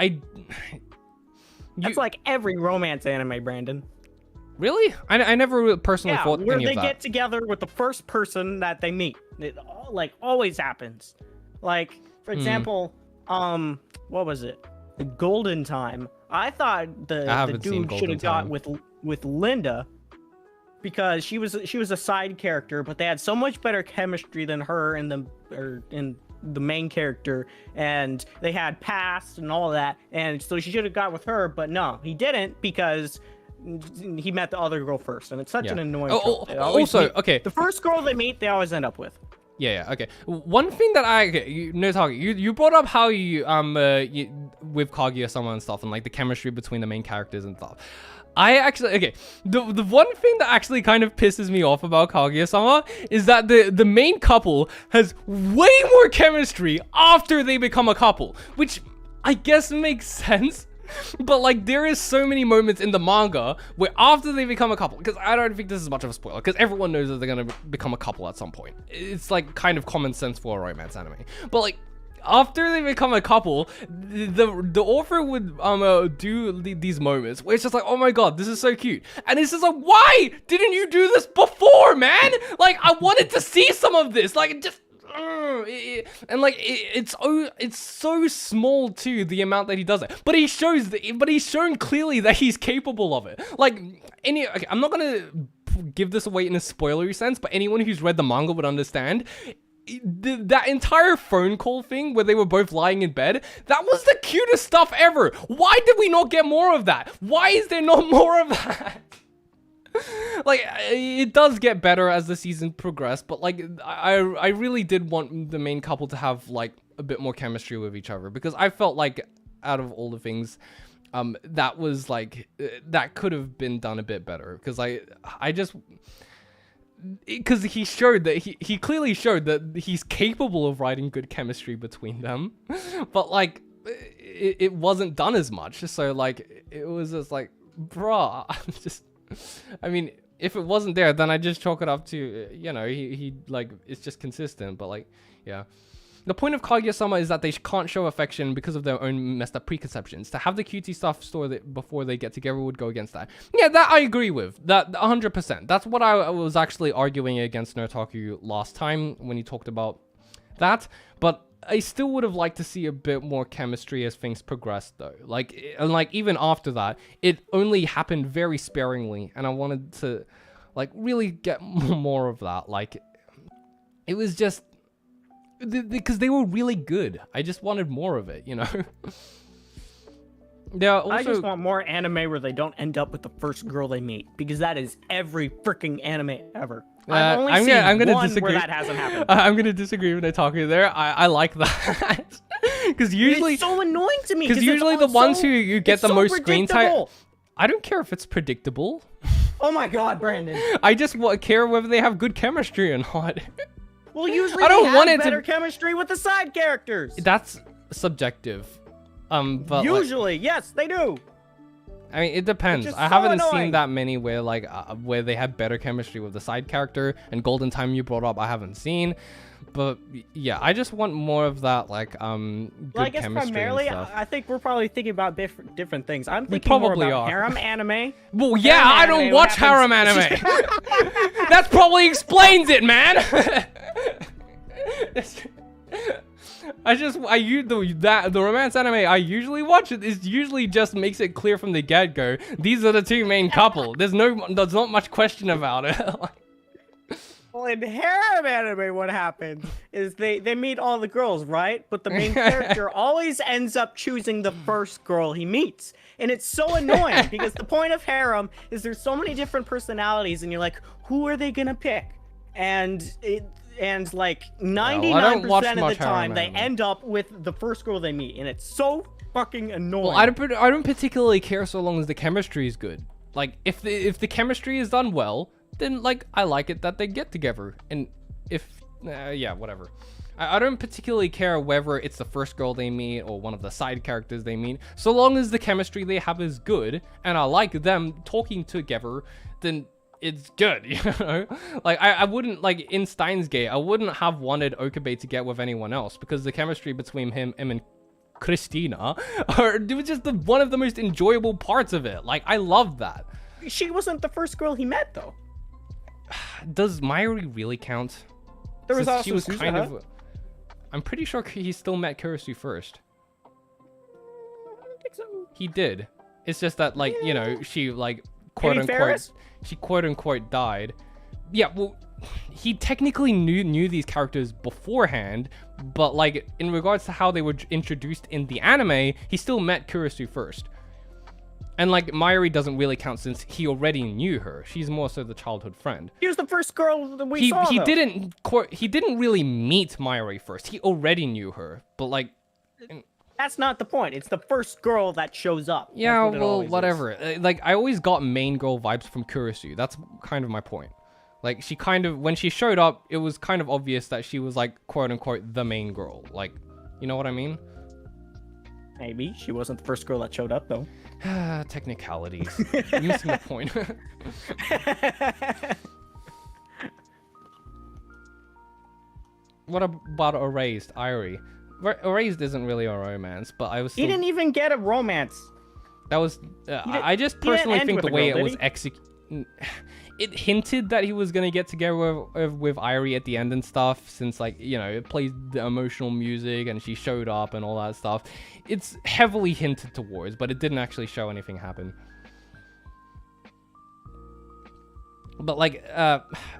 That's like every romance anime, Brandon. Really? I never personally thought any of that. Where they get together with the first person that they meet. It like always happens. Like, for example, what was it? The Golden Time. I thought the dude should have got with Linda because she was a side character, but they had so much better chemistry than her in the main character, and they had past and all of that, and so she should have got with her, but no, he didn't because he met the other girl first, and it's such an annoying okay, the first girl they meet, they always end up with. Yeah, okay. One thing that you brought up how you with Kaguya-sama and stuff, and like the chemistry between the main characters and stuff. I actually, the one thing that actually kind of pisses me off about Kaguya-sama is that the main couple has way more chemistry after they become a couple, which I guess makes sense. But like, there is so many moments in the manga where after they become a couple, because I don't think this is much of a spoiler, because everyone knows that they're gonna become a couple at some point. It's like kind of common sense for a romance anime. But like, after they become a couple, the author would do these moments where it's just like, oh my god, this is so cute, and it's just like, why didn't you do this before, man? Like, I wanted to see some of this. Like, just. And like it's so small too, the amount that he does it, but he's shown clearly that he's capable of it. Like I'm not gonna give this away in a spoilery sense, but anyone who's read the manga would understand. That entire phone call thing where they were both lying in bed, that was the cutest stuff ever. Why did we not get more of that? Why is there not more of that? Like, it does get better as the season progressed, but like I really did want the main couple to have like a bit more chemistry with each other, because I felt like out of all the things that was like that could have been done a bit better, because because he showed that he clearly showed that he's capable of writing good chemistry between them, but like it wasn't done as much. So like it was just like, bruh, I mean, if it wasn't there, then I just chalk it up to, you know, he like, it's just consistent. But like, yeah. The point of Kaguya-sama is that they can't show affection because of their own messed up preconceptions. To have the cutie stuff stored before they get together would go against that. Yeah, that I agree with. That 100%. That's what I was actually arguing against Nataku last time when he talked about that. But I still would have liked to see a bit more chemistry as things progressed, though. Like, and like even after that, it only happened very sparingly, and I wanted to like really get more of that. Like, it was just because they were really good. I just wanted more of it, you know. Yeah, also, I just want more anime where they don't end up with the first girl they meet, because that is every freaking anime ever. I've only seen one where that hasn't happened. I'm gonna disagree with Nataku there. I like that. Because usually it's so annoying to me. Because usually the ones who you get the most screen time. I don't care if it's predictable. Oh my god, Brandon. I just care whether they have good chemistry or not. Well, usually I don't they have want it better to... chemistry with the side characters. That's subjective. But usually, yes, they do. I mean, it depends. Which is I so haven't annoying. seen that many where like where they had better chemistry with the side character. And Golden Time you brought up, I haven't seen. But yeah, I just want more of that like good Well, I guess chemistry primarily, and stuff. I think we're probably thinking about different things. I'm We thinking more probably about are. Harem anime. Well, yeah, Harem I don't anime, watch what harem happens- anime. That probably explains it, man. The romance anime I usually watch it is usually just makes it clear from the get-go. These are the two main couple. There's not much question about it. Well, in harem anime, what happens is they meet all the girls, right? But the main character always ends up choosing the first girl he meets. And it's so annoying because the point of harem is there's so many different personalities and you're like, who are they gonna pick? And like 99% of the time they end up with the first girl they meet. And it's so fucking annoying. Well, I don't particularly care so long as the chemistry is good. Like, if the chemistry is done well, then like I like it that they get together. And if yeah, whatever. I don't particularly care whether it's the first girl they meet or one of the side characters they meet, so long as the chemistry they have is good and I like them talking together, then it's good, you know? Like I wouldn't, like in Steins Gate, I wouldn't have wanted Okabe to get with anyone else because the chemistry between him and Christina it was just one of the most enjoyable parts of it. Like I loved that. She wasn't the first girl he met though. Does Mayuri really count? There was Since also she was Suzuha. kind of. I'm pretty sure he still met Kurisu first. I don't think so. He did. It's just that, like, you know, she like quote Maybe unquote, Ferris? she quote unquote died. Yeah, well, he technically knew these characters beforehand, but like in regards to how they were introduced in the anime, he still met Kurisu first. And like Mayuri doesn't really count since he already knew her. She's more so the childhood friend. He was the first girl that we saw. He though. didn't really meet Mayuri first. He already knew her, but like, That's not the point. It's the first girl that shows up. yeah, That's what it well, always is. whatever. Like I always got main girl vibes from Kurisu. That's kind of my point. Like she kind of, when she showed up, it was kind of obvious that she was like quote unquote the main girl. Like, you know what I mean? Maybe she wasn't the first girl that showed up though. Technicalities. You're missing the point. What about Erased, Irie? Erased isn't really a romance, but I was He still... didn't even get a romance. That was... I just he didn't personally end think with the a way girl, it did was he? executed... It hinted that he was going to get together with Irie at the end and stuff, since, like, you know, it plays the emotional music and she showed up and all that stuff. It's heavily hinted towards, but it didn't actually show anything happen. But like,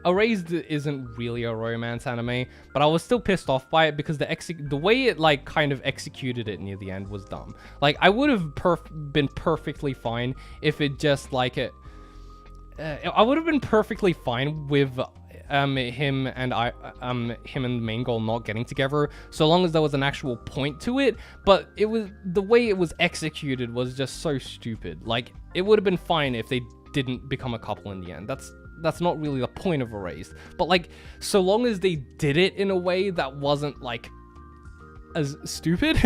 Erased isn't really a romance anime, but I was still pissed off by it because the way it like kind of executed it near the end was dumb. Like, I would have been perfectly fine if it just like it. I would have been perfectly fine with him and the main girl not getting together, so long as there was an actual point to it. But it was the way it was executed was just so stupid. Like, it would have been fine if they didn't become a couple in the end. That's not really the point of Erased. But like, so long as they did it in a way that wasn't like as stupid,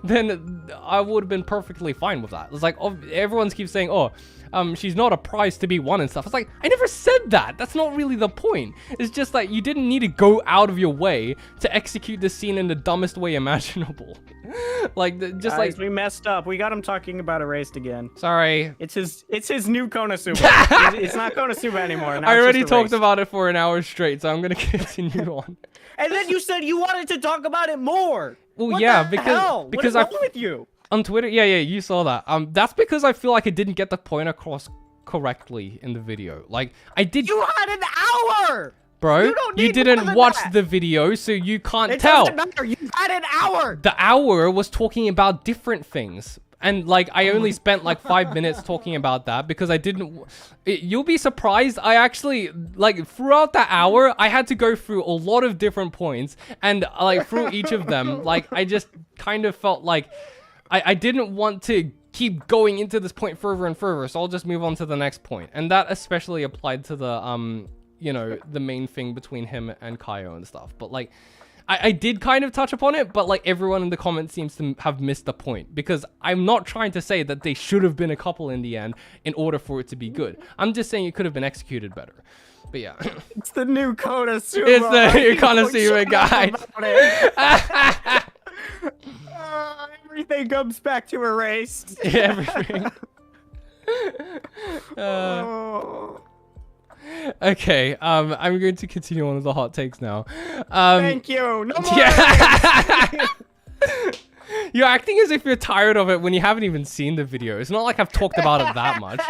then I would have been perfectly fine with that. It's like, oh, everyone keeps saying, oh, she's not a prize to be won and stuff. It's like, I never said that. That's not really the point. It's just like, you didn't need to go out of your way to execute this scene in the dumbest way imaginable. Like, just Guys, like, we messed up. We got him talking about Erased again. sorry. It's his new Konosuba. It's not Konosuba anymore. Now I it's already just talked Erased. about it for an hour straight, so I'm gonna continue on. And then you said you wanted to talk about it more. Well, What yeah, the because hell? because what I is wrong with you? on Twitter, yeah, you saw that. That's because I feel like I didn't get the point across correctly in the video. Like, I did, You had an hour. bro. You don't need more didn't than watch that. the video, so you can't It tell. doesn't matter. You had an hour. The hour was talking about different things. And like, I only spent like 5 minutes talking about that because I didn't. You'll be surprised. I actually, like, throughout that hour, I had to go through a lot of different points. And like, through each of them, like, I just kind of felt like I didn't want to keep going into this point further and further. So I'll just move on to the next point. And that especially applied to the, you know, the main thing between him and Kaio and stuff. But like, I did kind of touch upon it, but like everyone in the comments seems to have missed the point, because I'm not trying to say that they should have been a couple in the end in order for it to be good. I'm just saying it could have been executed better. But yeah. It's the new Konosuba. It's the new Konosuba, guys. Everything comes back to erased. Yeah, everything. Okay, I'm going to continue on with the hot takes now. Thank you. No more. Yeah. You're acting as if you're tired of it when you haven't even seen the video. It's not like I've talked about it that much.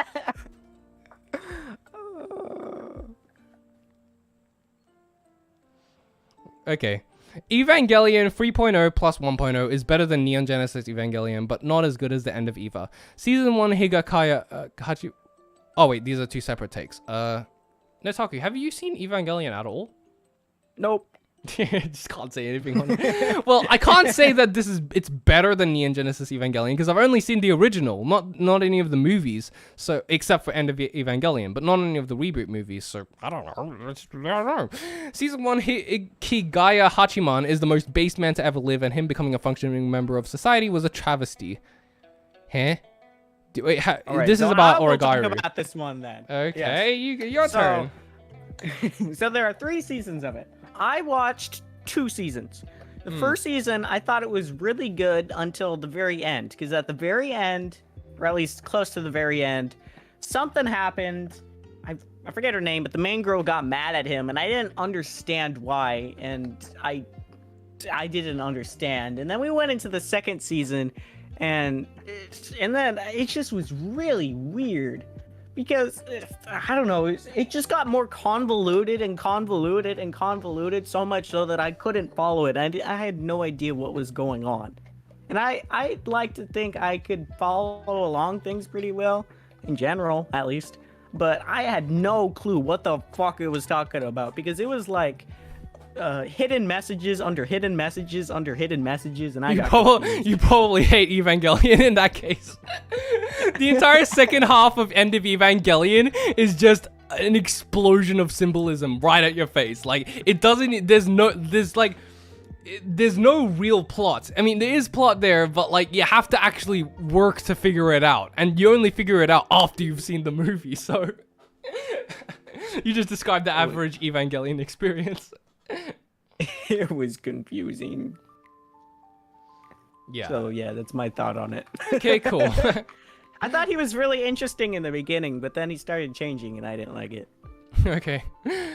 Okay. Evangelion 3.0 plus 1.0 is better than Neon Genesis Evangelion, but not as good as the end of Eva. Season 1 Higakaya Hachi... Oh wait, these are two separate takes. Nataku, have you seen Evangelion at all? Nope. Just can't say anything on it. Well, I can't say that it's better than Neon Genesis Evangelion, because I've only seen the original, not any of the movies, so except for End of Evangelion, but not any of the reboot movies, so I don't know. Season 1 Kaguya Hachiman is the most based man to ever live, and him becoming a functioning member of society was a travesty. Huh? Wait, Right, this so is about We'll Origari. talk about this one then. Okay, your turn. So there are 3 seasons of it. I watched 2 seasons. The first season, I thought it was really good until the very end, because at the very end, or at least close to the very end, something happened. I forget her name, but the main girl got mad at him, and I didn't understand why, and I didn't understand. And then we went into the second season, and then it just was really weird. Because, I don't know, it just got more convoluted and convoluted and convoluted, so much so that I couldn't follow it. I had no idea what was going on. And I like to think I could follow along things pretty well, in general, at least. But I had no clue what the fuck it was talking about, because it was like hidden messages under hidden messages under hidden messages, and you probably hate Evangelion in that case. The entire second half of End of Evangelion is just an explosion of symbolism right at your face. Like, it doesn't, there's no real plot. I mean, there is plot there, but like, you have to actually work to figure it out, and you only figure it out after you've seen the movie, so you just described the average Evangelion experience. It was confusing. Yeah. So yeah, that's my thought on it. Okay, cool. I thought he was really interesting in the beginning, but then he started changing and I didn't like it. Okay.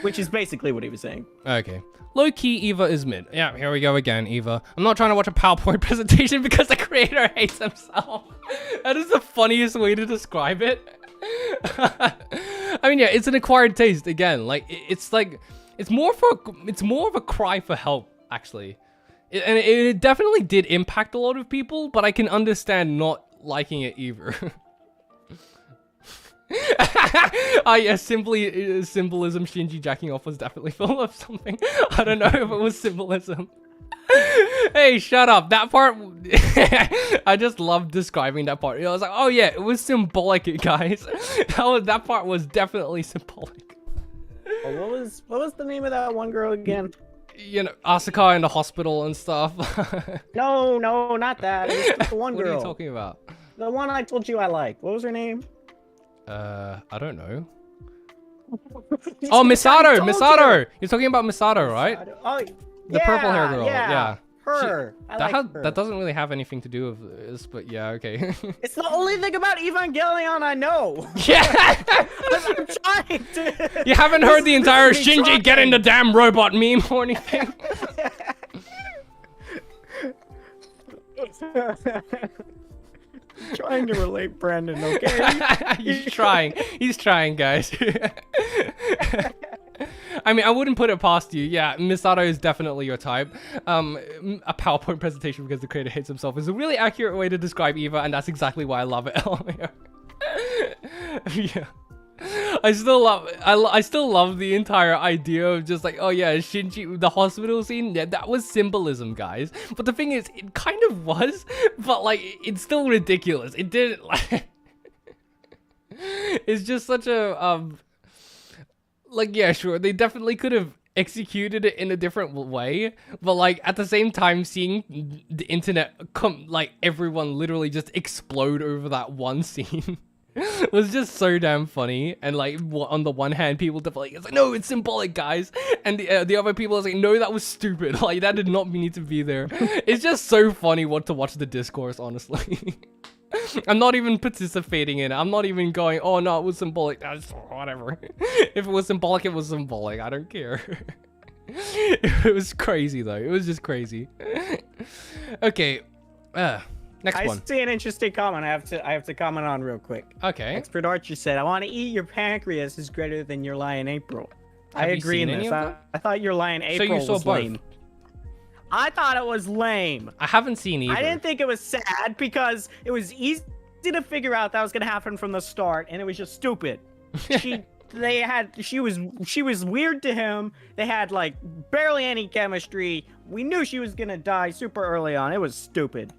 Which is basically what he was saying. Okay. Low-key, Eva is mid. Yeah, here we go again, Eva. I'm not trying to watch a PowerPoint presentation because the creator hates himself. That is the funniest way to describe it. I mean, yeah, it's an acquired taste again. Like, it's like, it's more of a cry for help, actually. It definitely did impact a lot of people, but I can understand not liking it either. Yeah, symbolism. Shinji jacking off was definitely full of something. I don't know if it was symbolism. Hey, shut up. That part, I just love describing that part. I was like, oh yeah, it was symbolic, guys. That part was definitely symbolic. Oh, what was the name of that one girl again? You know, Asuka in the hospital and stuff. No, not that. It was the one girl. What are you talking about? The one I told you I liked. What was her name? I don't know. Oh, Misato! You're talking about Misato, right? Oh, the purple hair girl. Yeah. Her. Her. That doesn't really have anything to do with this, but yeah, okay. It's the only thing about Evangelion I know. Yeah. I'm trying to. You haven't heard the entire Shinji get in the damn robot meme or anything? Trying to relate, Brandon, okay? He's trying, guys. I mean, I wouldn't put it past you. Yeah, Misato is definitely your type. A PowerPoint presentation because the creator hates himself is a really accurate way to describe Eva, and that's exactly why I love it. Yeah. I still love the entire idea of just like, oh yeah, Shinji, the hospital scene, yeah, that was symbolism, guys. But the thing is, it kind of was, but like, it's still ridiculous. It didn't like, it's just such a, like, yeah, sure, they definitely could have executed it in a different way, but like at the same time, seeing the internet come, like everyone literally just explode over that one scene was just so damn funny. And like on the one hand, people definitely it's like, no, it's symbolic, guys, and the other people are like, no, that was stupid. Like that did not need to be there. It's just so funny to watch the discourse, honestly. I'm not even participating in it. I'm not even going, oh no, it was symbolic. That's whatever. If it was symbolic, it was symbolic. I don't care. It was crazy though. It was just crazy. Okay. Next one. I see an interesting comment. I have to comment on real quick. Okay. Expert Archer said, "I want to eat your pancreas is greater than your lie in April." Have I you agree seen in any this. of them? I thought your lie in April So you saw was both? lame. I thought it was lame. I haven't seen either. I didn't think it was sad because it was easy to figure out that was gonna happen from the start, and it was just stupid. She was weird to him. They had like barely any chemistry. We knew she was gonna die super early on. It was stupid.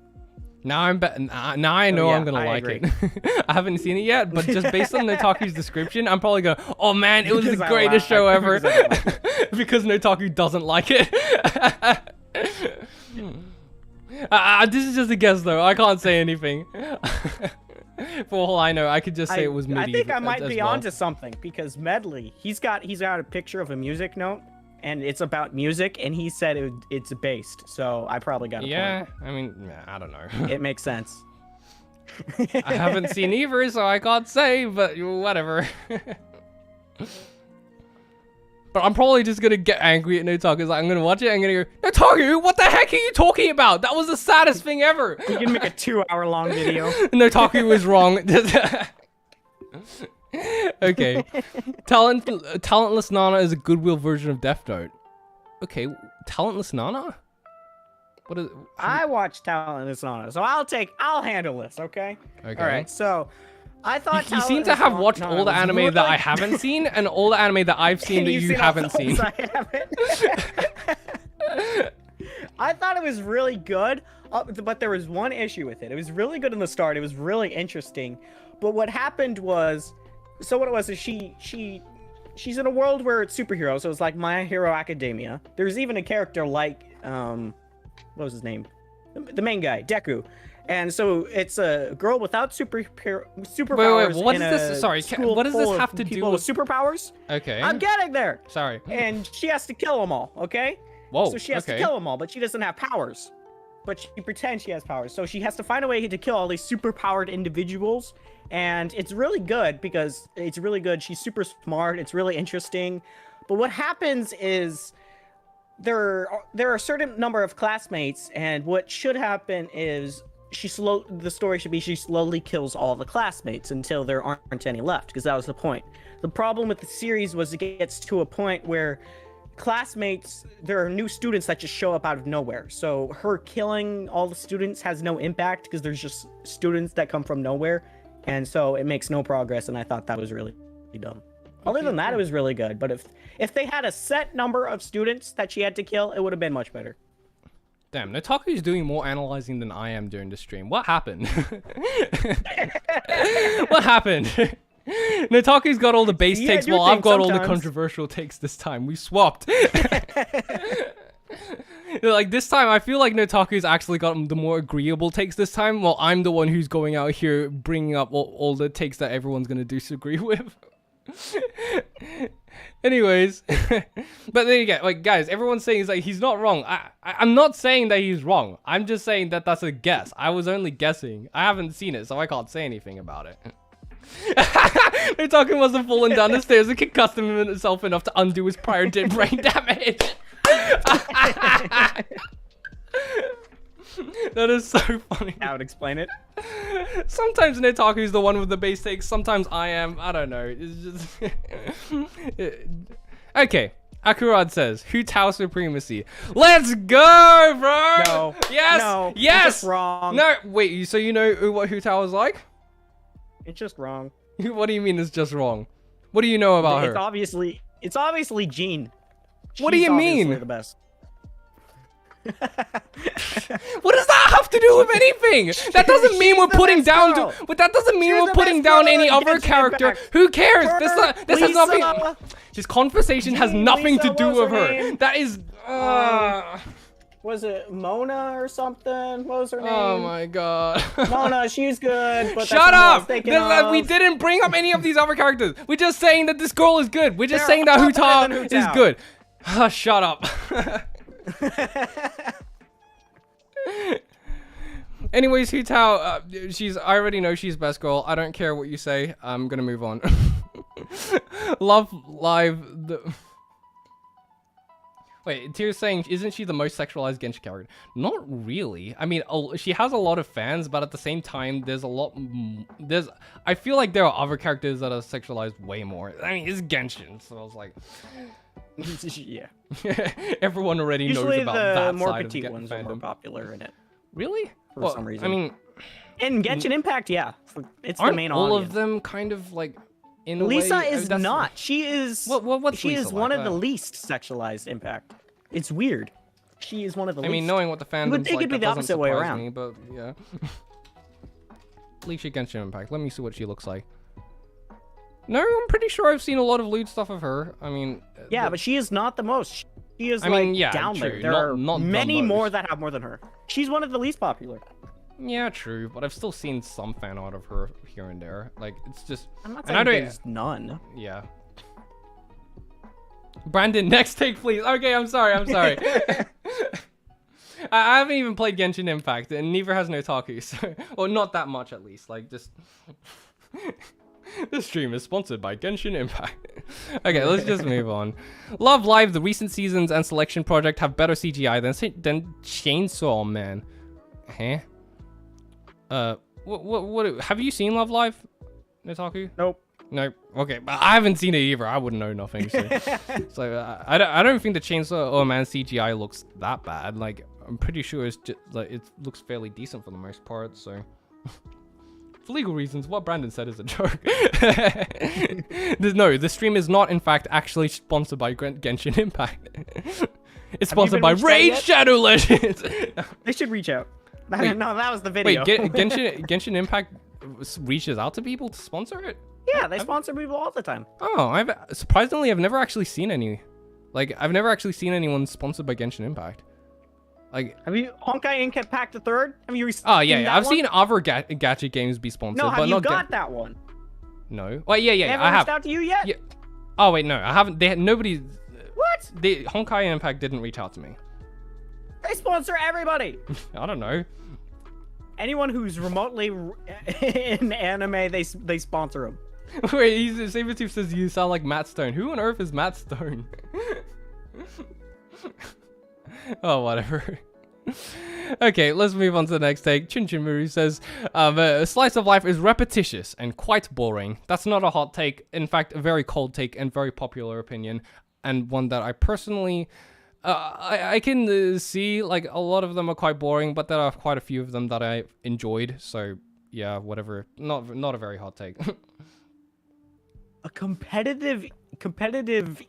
Now now I know yeah, I'm gonna like agree. it. I haven't seen it yet, but just based on Notaku's description, I'm probably going, oh man, it was the Because I greatest show like- ever. because I like it. Because Notaku doesn't like it. This is just a guess though. I can't say anything. For all I know, I could just say it was medieval. I think I might as be well. onto something because Medley, he's got a picture of a music note, and it's about music, and he said it's based. So I probably got a Yeah, point. I mean, I don't know. It makes sense. I haven't seen either, so I can't say, but whatever. But I'm probably just gonna get angry at Notaku. Like, I'm gonna watch it, I'm gonna go, Notaku, what the heck are you talking about? That was the saddest thing ever. You can make a 2-hour-long video. Notaku was wrong. Okay. Talentless Nana is a Goodwill version of Death Note. Okay, Talentless Nana? What is... I watched Talentless Nana, so I'll handle this, okay? Okay. All right, so I thought You seem to Talentless have watched Nana all the was anime really- that I haven't seen, and all the anime that I've seen that You've you all haven't those seen. I haven't. I thought it was really good, but there was one issue with it. It was really good in the start. It was really interesting, but what happened was, so what it was is she's in a world where it's superheroes. So it's like My Hero Academia. There's even a character like what was his name? The main guy, Deku. And so it's a girl without superpowers. Wait, what is in this? a Sorry, school what does this full of have to do people with... with superpowers? Okay. I'm getting there. Sorry. And she has to kill them all, okay? Whoa, So she has to kill them all, but she doesn't have powers. But she pretends she has powers. So she has to find a way to kill all these superpowered individuals. And it's really good because it's really good. She's super smart. It's really interesting. But what happens is there are a certain number of classmates, and what should happen is the story should be she slowly kills all the classmates until there aren't any left, because that was the point. The problem with the series was it gets to a point where classmates, there are new students that just show up out of nowhere. So her killing all the students has no impact because there's just students that come from nowhere, and so it makes no progress, and I thought that was really dumb. Other than that, it was really good, but if they had a set number of students that she had to kill, it would have been much better. Damn, Notaku's doing more analyzing than I am during the stream. What happened? What happened? Notaku's got all the base Yeah, I takes do while I've think got all the sometimes- controversial takes this time. We swapped. Like this time, I feel like Notaku's actually got the more agreeable takes this time, while I'm the one who's going out here bringing up all the takes that everyone's going to disagree with. Anyways, but there you go. Like, guys, everyone's saying is like he's not wrong. I'm not saying that he's wrong. I'm just saying that that's a guess. I was only guessing. I haven't seen it, so I can't say anything about it. Notaku must have fallen down the stairs and concussed himself enough to undo his prior brain damage. That is so funny. I would explain it. Sometimes Notaku's the one with the base takes, sometimes I am. I don't know. It's just... Okay. Akurad says, Hu Tao Supremacy. Let's go, bro! No. Yes! No. Yes! It's just wrong. No, wait, so you know what Hu Tao is like? It's just wrong. What do you mean it's just wrong? What do you know about It's her? obviously Jean. What do you She's obviously mean? the best. What does that have to do with anything? That doesn't mean we're putting down. But that doesn't mean we're putting down any other character. Who cares? This has nothing. This conversation has nothing to do with her. That is. Was it Mona or something? What was her name? Oh my god. Mona, she's good. But Shut up! We didn't bring up any of these other characters. We're just saying that this girl is good. We're just saying that Hu-Tao is good. Shut up. Anyways, Hu-Tao, I already know she's best girl. I don't care what you say. I'm gonna move on. Love Live. Wait, Tira's saying, isn't she the most sexualized Genshin character? Not really. I mean, she has a lot of fans, but at the same time, there's a lot. I feel like there are other characters that are sexualized way more. I mean, it's Genshin, so I was like, yeah. Everyone already knows about that side of Genshin. Usually the more petite ones are more popular in it. Really? For some reason. I mean, in Genshin Impact, yeah, it's the main all audience. Of them kind of like. In Lisa way, is not. She is. What's she Lisa is like? one of the least sexualized Impact. It's weird. She is one of the least. I mean, knowing what the fandom's would think like, it'd be that the opposite way surprise around. me, but yeah. Alicia Genshin Impact. Let me see what she looks like. No, I'm pretty sure I've seen a lot of lewd stuff of her. I mean. Yeah, but she is not the most. She is down true. there. There are many more that have more than her. She's one of the least popular. Yeah, true, but I've still seen some fan art of her here and there. Like, it's just. I'm not saying there's none. Yeah. Brandon, next take, please. Okay, I'm sorry. I haven't even played Genshin Impact, and neither has Nataku, so. Or not that much, at least. Like, just. This stream is sponsored by Genshin Impact. Okay, let's just move on. Love Live, the recent seasons and selection project have better CGI than Chainsaw Man. Huh? What have you seen Love Live, Nataku? Nope. Nope. Okay, but I haven't seen it either. I wouldn't know nothing. So, I don't think the Chainsaw Man CGI looks that bad. Like, I'm pretty sure it's just like it looks fairly decent for the most part. So, for legal reasons, what Brandon said is a joke. No, the stream is not in fact actually sponsored by Genshin Impact. It's sponsored by Raid Shadow Legends. They should reach out. Wait, no, that was the video. Wait, Genshin Impact reaches out to people to sponsor it? Yeah, they sponsor people all the time. Oh, I've never actually seen any. Like, I've never actually seen anyone sponsored by Genshin Impact. Like, have you Honkai Impact the Third? Have you? Oh yeah, I've seen other gacha games be sponsored. No, but have you not got that one? No. Well, yeah, they haven't reached out to you yet? Yeah. Oh wait, no, I haven't. They had nobody. What? Honkai Impact didn't reach out to me. They sponsor everybody. I don't know. Anyone who's remotely in anime, they sponsor them. Wait, Sabertooth says you sound like Matt Stone. Who on earth is Matt Stone? Oh, whatever. Okay, let's move on to the next take. Chinchinmaru says, a slice of life is repetitious and quite boring. That's not a hot take. In fact, a very cold take and very popular opinion. And one that I personally... I can see, like, a lot of them are quite boring, but there are quite a few of them that I enjoyed. So, yeah, whatever. Not a very hot take. A competitive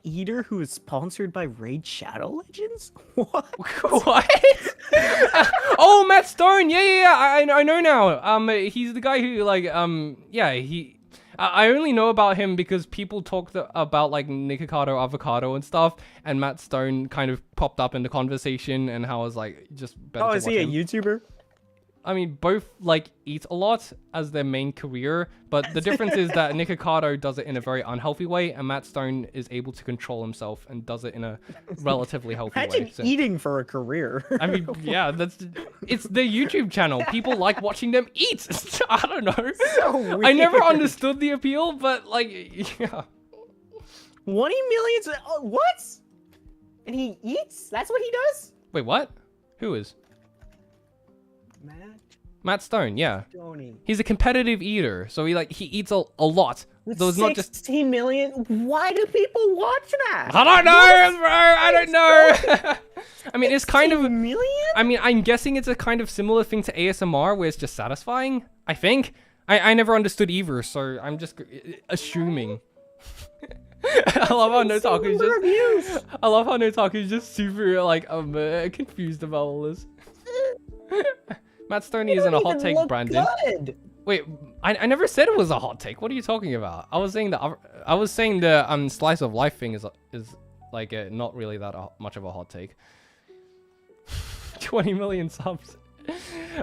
eater who is sponsored by Raid Shadow Legends? What? What? Oh, Matt Stone. Yeah. I know now. He's the guy who, like, yeah, I only know about him because people talked about, like, Nikocado Avocado and stuff, and Matt Stone kind of popped up in the conversation, and how I was like, just better to is he a YouTuber? I mean, both, like, eat a lot as their main career, but the difference is that Nikocado does it in a very unhealthy way, and Matt Stone is able to control himself and does it in a relatively healthy way. Imagine eating for a career. I mean, yeah, it's their YouTube channel. People like watching them eat. I don't know. So weird. I never understood the appeal, but, like, yeah. 20 million? What? And he eats? That's what he does? Wait, what? Who is? Matt Stone, yeah. Stoney. He's a competitive eater, so he eats a lot. So it's not just 16 million. Why do people watch that? I don't know, bro. I don't know. I mean, it's kind of million. I mean, I'm guessing it's a kind of similar thing to ASMR, where it's just satisfying. I think. I never understood either, so I'm just assuming. I love how Notaku's Similar reviews. I love how Notaku's just super like confused about all this. Matt Stoney isn't a hot take, Brandon. Good. Wait, I never said it was a hot take. What are you talking about? I was saying the slice of life thing is like not really that much of a hot take. 20 million subs.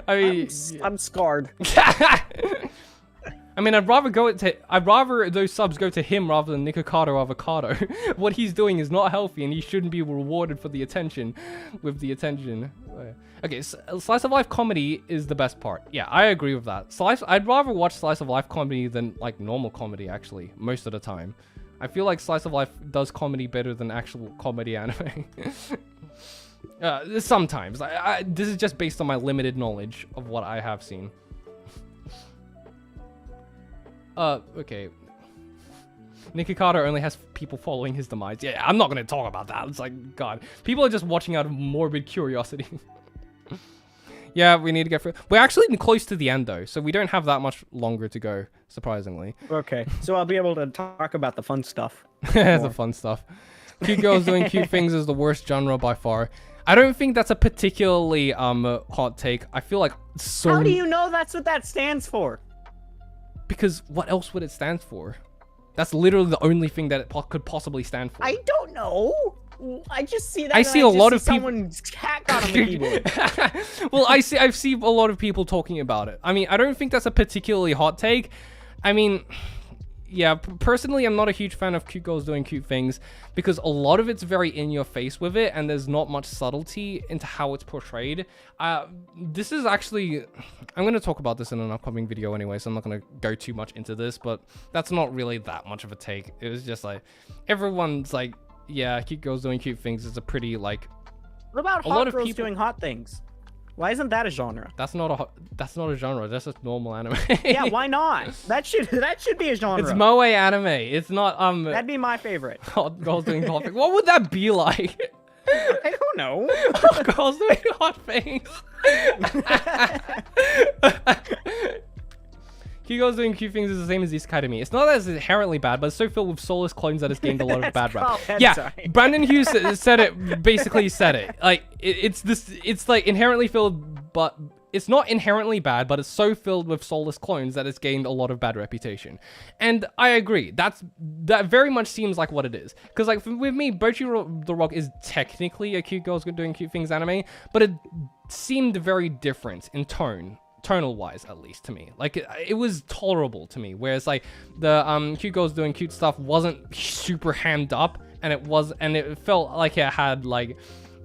I mean, I'm scarred. I mean, I'd rather those subs go to him rather than Nikocado Avocado. What he's doing is not healthy, and he shouldn't be rewarded for the attention. Okay, slice of life comedy is the best part. Yeah, I agree with that. I'd rather watch slice of life comedy than like normal comedy. Actually, most of the time, I feel like slice of life does comedy better than actual comedy anime. Sometimes. This is just based on my limited knowledge of what I have seen. Okay. Nikocado only has people following his demise. Yeah, I'm not gonna talk about that. It's like, God. People are just watching out of morbid curiosity. Yeah, we need to get through. We're actually close to the end, though, so we don't have that much longer to go, surprisingly. Okay, so I'll be able to talk about the fun stuff. The fun stuff. Cute girls doing cute things is the worst genre by far. I don't think that's a particularly hot take. I feel like so... How do you know that's what that stands for? Because what else would it stand for? That's literally the only thing that it could possibly stand for. I don't know. I just see that. I see a lot of people. Someone's cat got on the keyboard. Well, I've seen a lot of people talking about it. I mean, I don't think that's a particularly hot take. I mean, yeah, personally, I'm not a huge fan of cute girls doing cute things because a lot of it's very in your face with it, and there's not much subtlety into how it's portrayed. This is actually, I'm going to talk about this in an upcoming video anyway, so I'm not going to go too much into this, but that's not really that much of a take. It was just like, everyone's like, yeah, cute girls doing cute things is a pretty, like... What about hot girls doing hot things? Why isn't that a genre? That's not a genre. That's just normal anime. Yeah, why not? That should be a genre. It's moe anime. It's not That'd be my favorite. Hot girls doing hot things. What would that be like? I don't know. Hot girls doing hot things. Cute girls doing cute things is the same as Isekai to me. It's not as inherently bad, but it's so filled with soulless clones that it's gained a lot of bad rap. Yeah, Brandon Hughes said it. Basically said it. Like it's like inherently filled, but it's not inherently bad, but it's so filled with soulless clones that it's gained a lot of bad reputation. And I agree. That very much seems like what it is. Because like with me, Bochi the Rock is technically a cute girls doing cute things anime, but it seemed very different in tonal wise, at least to me. Like it was tolerable to me, whereas like the cute girls doing cute stuff wasn't super hammed up, and it felt like it had like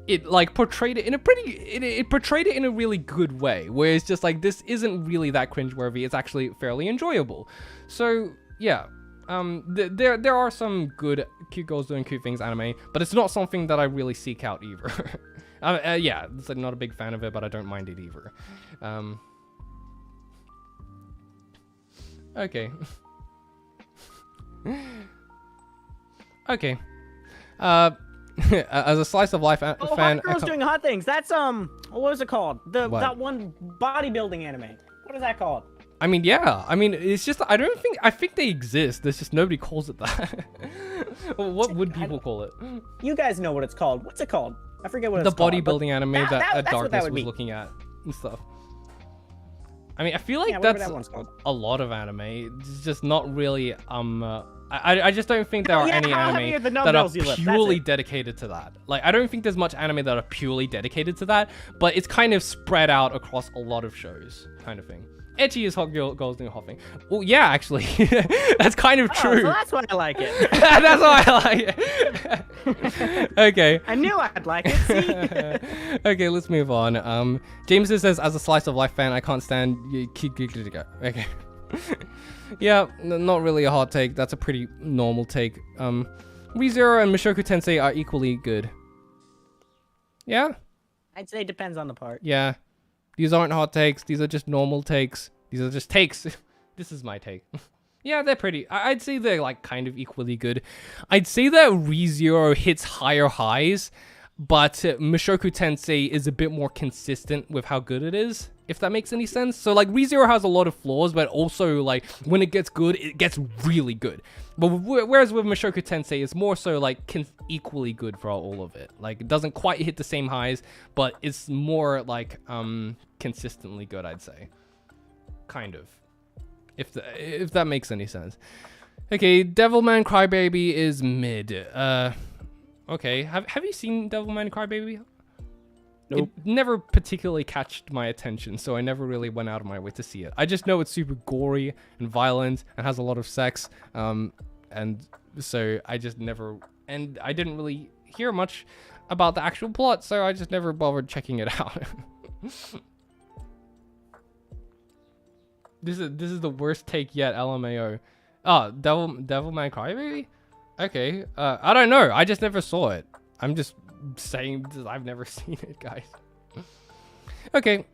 it like portrayed it in a it portrayed it in a really good way, where it's just like, this isn't really that cringeworthy, it's actually fairly enjoyable. So yeah, there are some good cute girls doing cute things anime, but it's not something that I really seek out either. Yeah, it's like, not a big fan of it, but I don't mind it either. Okay. Okay. As a slice of life fan, hot girls doing hot things. That's what was it called? That one bodybuilding anime. What is that called? I mean, yeah. I mean, it's just I think they exist. There's just nobody calls it that. What would people call it? You guys know what it's called. What's it called? I forget what it's called. The bodybuilding anime that Darkness was looking at and stuff. I mean, I feel like that's a lot of anime. It's just not really, I just don't think there are any anime that are purely dedicated to that. Like, I don't think there's much anime that are purely dedicated to that, but it's kind of spread out across a lot of shows, kind of thing. Ecchi is hot girls doing hot thing. Well, yeah, actually, that's kind of true. So that's why I like it. That's why I like it. Okay. I knew I'd like it. See? Okay, let's move on. James says, as a slice of life fan, I can't stand. Okay. Yeah, not really a hot take. That's a pretty normal take. ReZero and Mushoku Tensei are equally good. Yeah. I'd say it depends on the part. Yeah. These aren't hot takes. These are just normal takes. These are just takes. This is my take. Yeah, they're pretty. I'd say they're like kind of equally good. I'd say that ReZero hits higher highs, but Mushoku Tensei is a bit more consistent with how good it is. if that makes any sense. So like ReZero has a lot of flaws, but also like when it gets good, it gets really good. But whereas with Mushoku Tensei, it's more so like equally good for all of it. Like it doesn't quite hit the same highs, but it's more like consistently good, I'd say. Kind of. If that makes any sense. Okay, Devilman Crybaby is mid. Okay, have you seen Devilman Crybaby? Nope. It never particularly catched my attention, so I never really went out of my way to see it. I just know it's super gory and violent and has a lot of sex, and so I just never... And I didn't really hear much about the actual plot, so I just never bothered checking it out. This is the worst take yet, LMAO. Oh, Devilman Crybaby? Okay, I don't know. I just never saw it. I'm just saying I've never seen it, guys. Okay,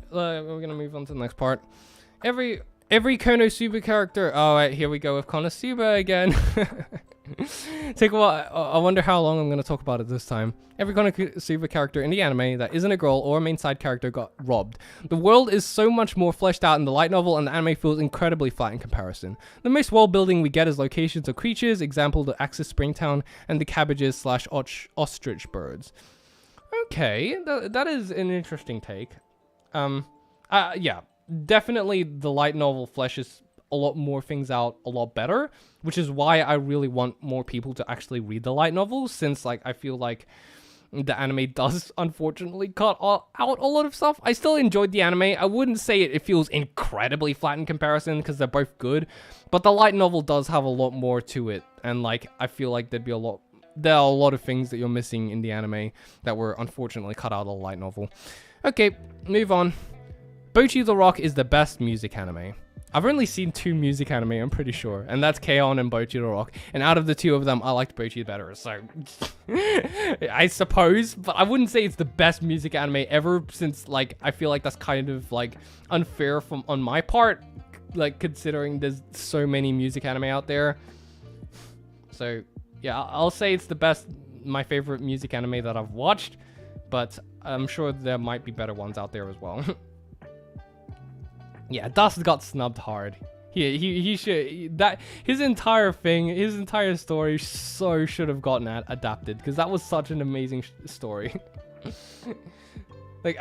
we're gonna move on to the next part. Every Konosuba character. Oh, wait, here we go with Konosuba again. Take a while. I wonder how long I'm gonna talk about it this time. Every Konosuba character in the anime that isn't a girl or a main side character got robbed. The world is so much more fleshed out in the light novel, and the anime feels incredibly flat in comparison. The most world building we get is locations of creatures, example the Axis Springtown and the cabbages / ostrich birds. Okay, that is an interesting take. Yeah, definitely the light novel fleshes a lot more things out a lot better, which is why I really want more people to actually read the light novel, since like I feel like the anime does unfortunately cut out a lot of stuff. I still enjoyed the anime. I wouldn't say it feels incredibly flat in comparison, because they're both good, but the light novel does have a lot more to it, and like I feel like there are a lot of things that you're missing in the anime that were unfortunately cut out of the light novel. Okay, move on. Bocchi the Rock is the best music anime. I've only seen 2 music anime, I'm pretty sure, and that's K-On! And Bocchi the Rock. And out of the 2 of them, I liked Bocchi better, so I suppose, but I wouldn't say it's the best music anime ever, since like I feel like that's kind of like unfair on my part, like considering there's so many music anime out there. So yeah, I'll say it's my favorite music anime that I've watched, but I'm sure there might be better ones out there as well. Yeah, Dust got snubbed hard. He should, his entire story should have gotten adapted, because that was such an amazing story. Like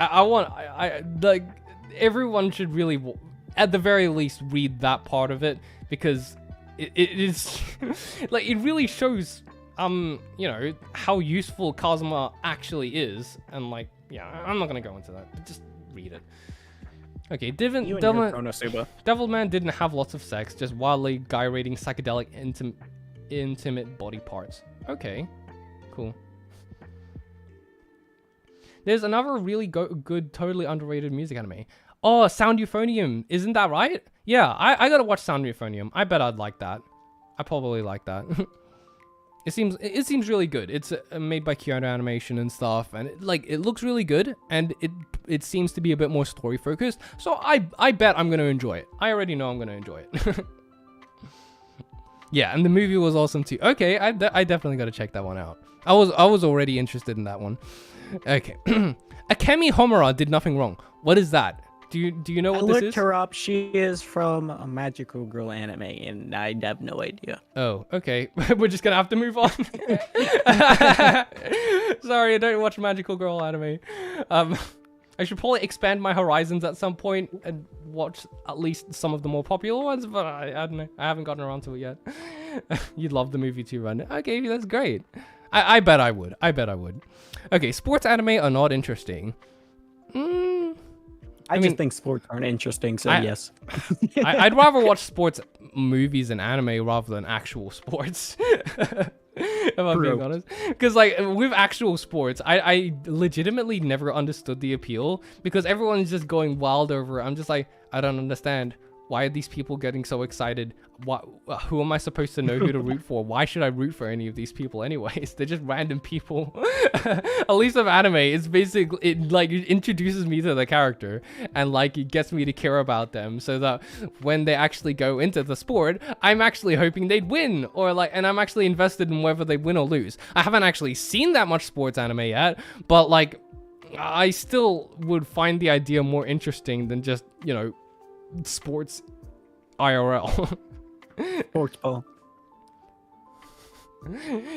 like everyone should really, at the very least, read that part of it, because it is like it really shows you know, how useful Kazuma actually is, and like, yeah, I'm not gonna go into that, but just read it. Okay, Devilman didn't have lots of sex, just wildly gyrating psychedelic intimate body parts. Okay, cool. There's another really good, totally underrated music anime. Oh, Sound Euphonium, isn't that right? Yeah, I gotta watch Sound Euphonium. I bet I'd like that. I probably like that. It seems really good. It's made by Kyoto Animation and stuff, and it looks really good, and it seems to be a bit more story focused. So I bet I'm gonna enjoy it. I already know I'm gonna enjoy it. Yeah, and the movie was awesome too. Okay, I definitely gotta check that one out. I was already interested in that one. Okay, Akemi Homura did nothing wrong. What is that? Do you know what this is? I looked her up. She is from a Magical Girl anime, and I have no idea. Oh, okay. We're just gonna have to move on. Sorry, I don't watch Magical Girl anime. I should probably expand my horizons at some point and watch at least some of the more popular ones, but I don't know. I haven't gotten around to it yet. You'd love the movie too, Run. Okay, that's great. I bet I would. Okay, sports anime are not interesting. I just think sports aren't interesting, so yes. I'd rather watch sports movies and anime rather than actual sports. If I'm being honest. Because like with actual sports, I legitimately never understood the appeal, because everyone's just going wild over it. I'm just like, I don't understand. Why are these people getting so excited? Who am I supposed to know who to root for? Why should I root for any of these people anyways? They're just random people. At least with anime, it's basically, it introduces me to the character, and like it gets me to care about them, so that when they actually go into the sport, I'm actually hoping they'd win, or like, and I'm actually invested in whether they win or lose. I haven't actually seen that much sports anime yet, but like, I still would find the idea more interesting than just, you know, sports IRL. Sports ball.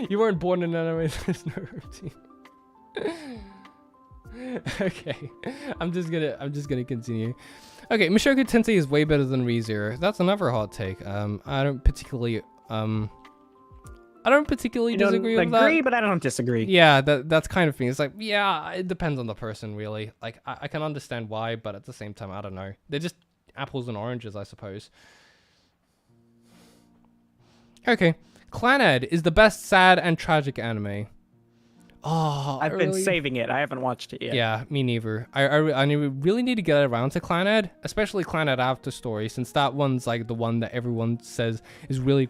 You weren't born in anime, there's no routine. Okay, I'm just gonna continue. Okay, Mushoku Tensei is way better than ReZero. That's another hot take. I don't particularly disagree with that. But I don't disagree. Yeah, that's kind of thing. It's like, yeah, it depends on the person, really. Like, I can understand why, but at the same time, I don't know. They're just apples and oranges, I suppose. Okay, Clannad is the best sad and tragic anime. Oh, I've been saving it. I haven't watched it yet. Yeah, me neither. I really need to get around to Clannad, especially Clannad After Story, since that one's like the one that everyone says is really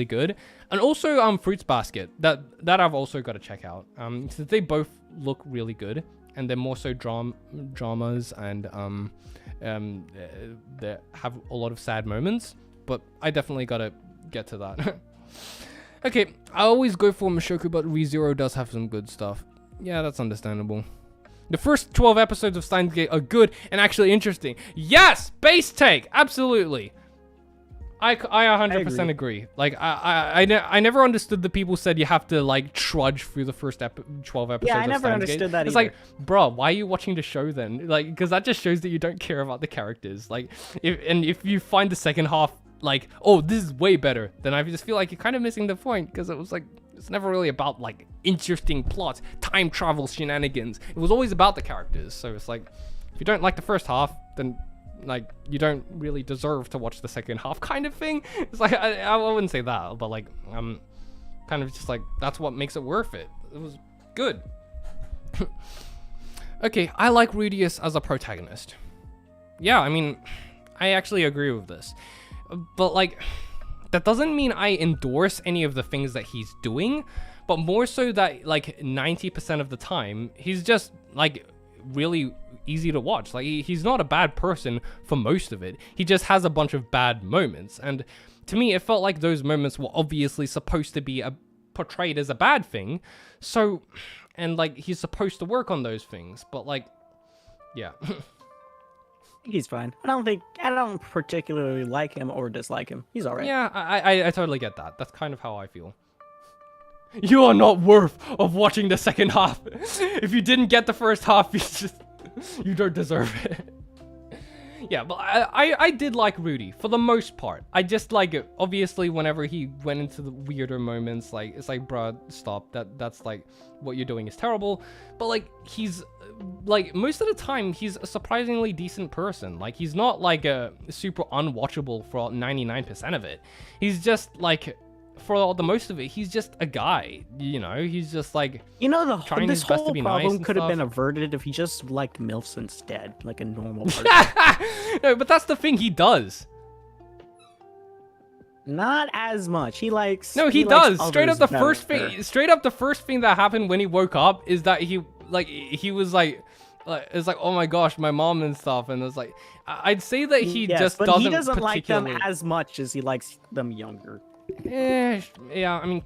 good. And also Fruits Basket, that I've also got to check out. Since they both look really good, and they're more so dramas and they have a lot of sad moments. But I definitely got to get to that. Okay, I always go for Mushoku, but ReZero does have some good stuff. Yeah, that's understandable. The first 12 episodes of Steins Gate are good and actually interesting. Yes! Base take! Absolutely. I 100% agree. Like, I never understood the people said you have to, like, trudge through the first 12 episodes Yeah, I of never Steins understood Gate. that It's either. like, bro, why are you watching the show then? Like, because that just shows that you don't care about the characters. Like, if you find the second half like, oh, this is way better, then I just feel like you're kind of missing the point, because it was like, it's never really about like interesting plots, time travel shenanigans. It was always about the characters. So it's like, if you don't like the first half, then like you don't really deserve to watch the second half, kind of thing. It's like, I wouldn't say that, but like kind of just like, that's what makes it worth it. It was good. Okay, I like Rudius as a protagonist. Yeah, I mean, I actually agree with this. But like, that doesn't mean I endorse any of the things that he's doing, but more so that like 90% of the time, he's just like really easy to watch. Like, he's not a bad person for most of it. He just has a bunch of bad moments. And to me, it felt like those moments were obviously supposed to be portrayed as a bad thing. So, and like, he's supposed to work on those things, but like, yeah. He's fine. I don't particularly like him or dislike him. He's alright. Yeah, I totally get that. That's kind of how I feel. You are not worth of watching the second half. If you didn't get the first half, you don't deserve it. Yeah, but I did like Rudy for the most part. I just like it. Obviously, whenever he went into the weirder moments, like, it's like, bruh, stop. That's like, what you're doing is terrible. But like, he's like, most of the time, he's a surprisingly decent person. Like, he's not like a super unwatchable for 99% of it. He's just like, for the most of it, he's just a guy, you know? He's just like, you know, his this best to whole be nice problem and could have been stuff. averted if he just liked MILFs instead, like a normal person. No, but that's the thing, he does. Not as much. He likes. No, he likes does. Straight up others the better. first thing that happened when he woke up is that he was like, it's like, oh my gosh, my mom and stuff, and it's like, I'd say that he Yes, just but doesn't he doesn't like them particularly- as much as he likes them younger. Yeah, I mean,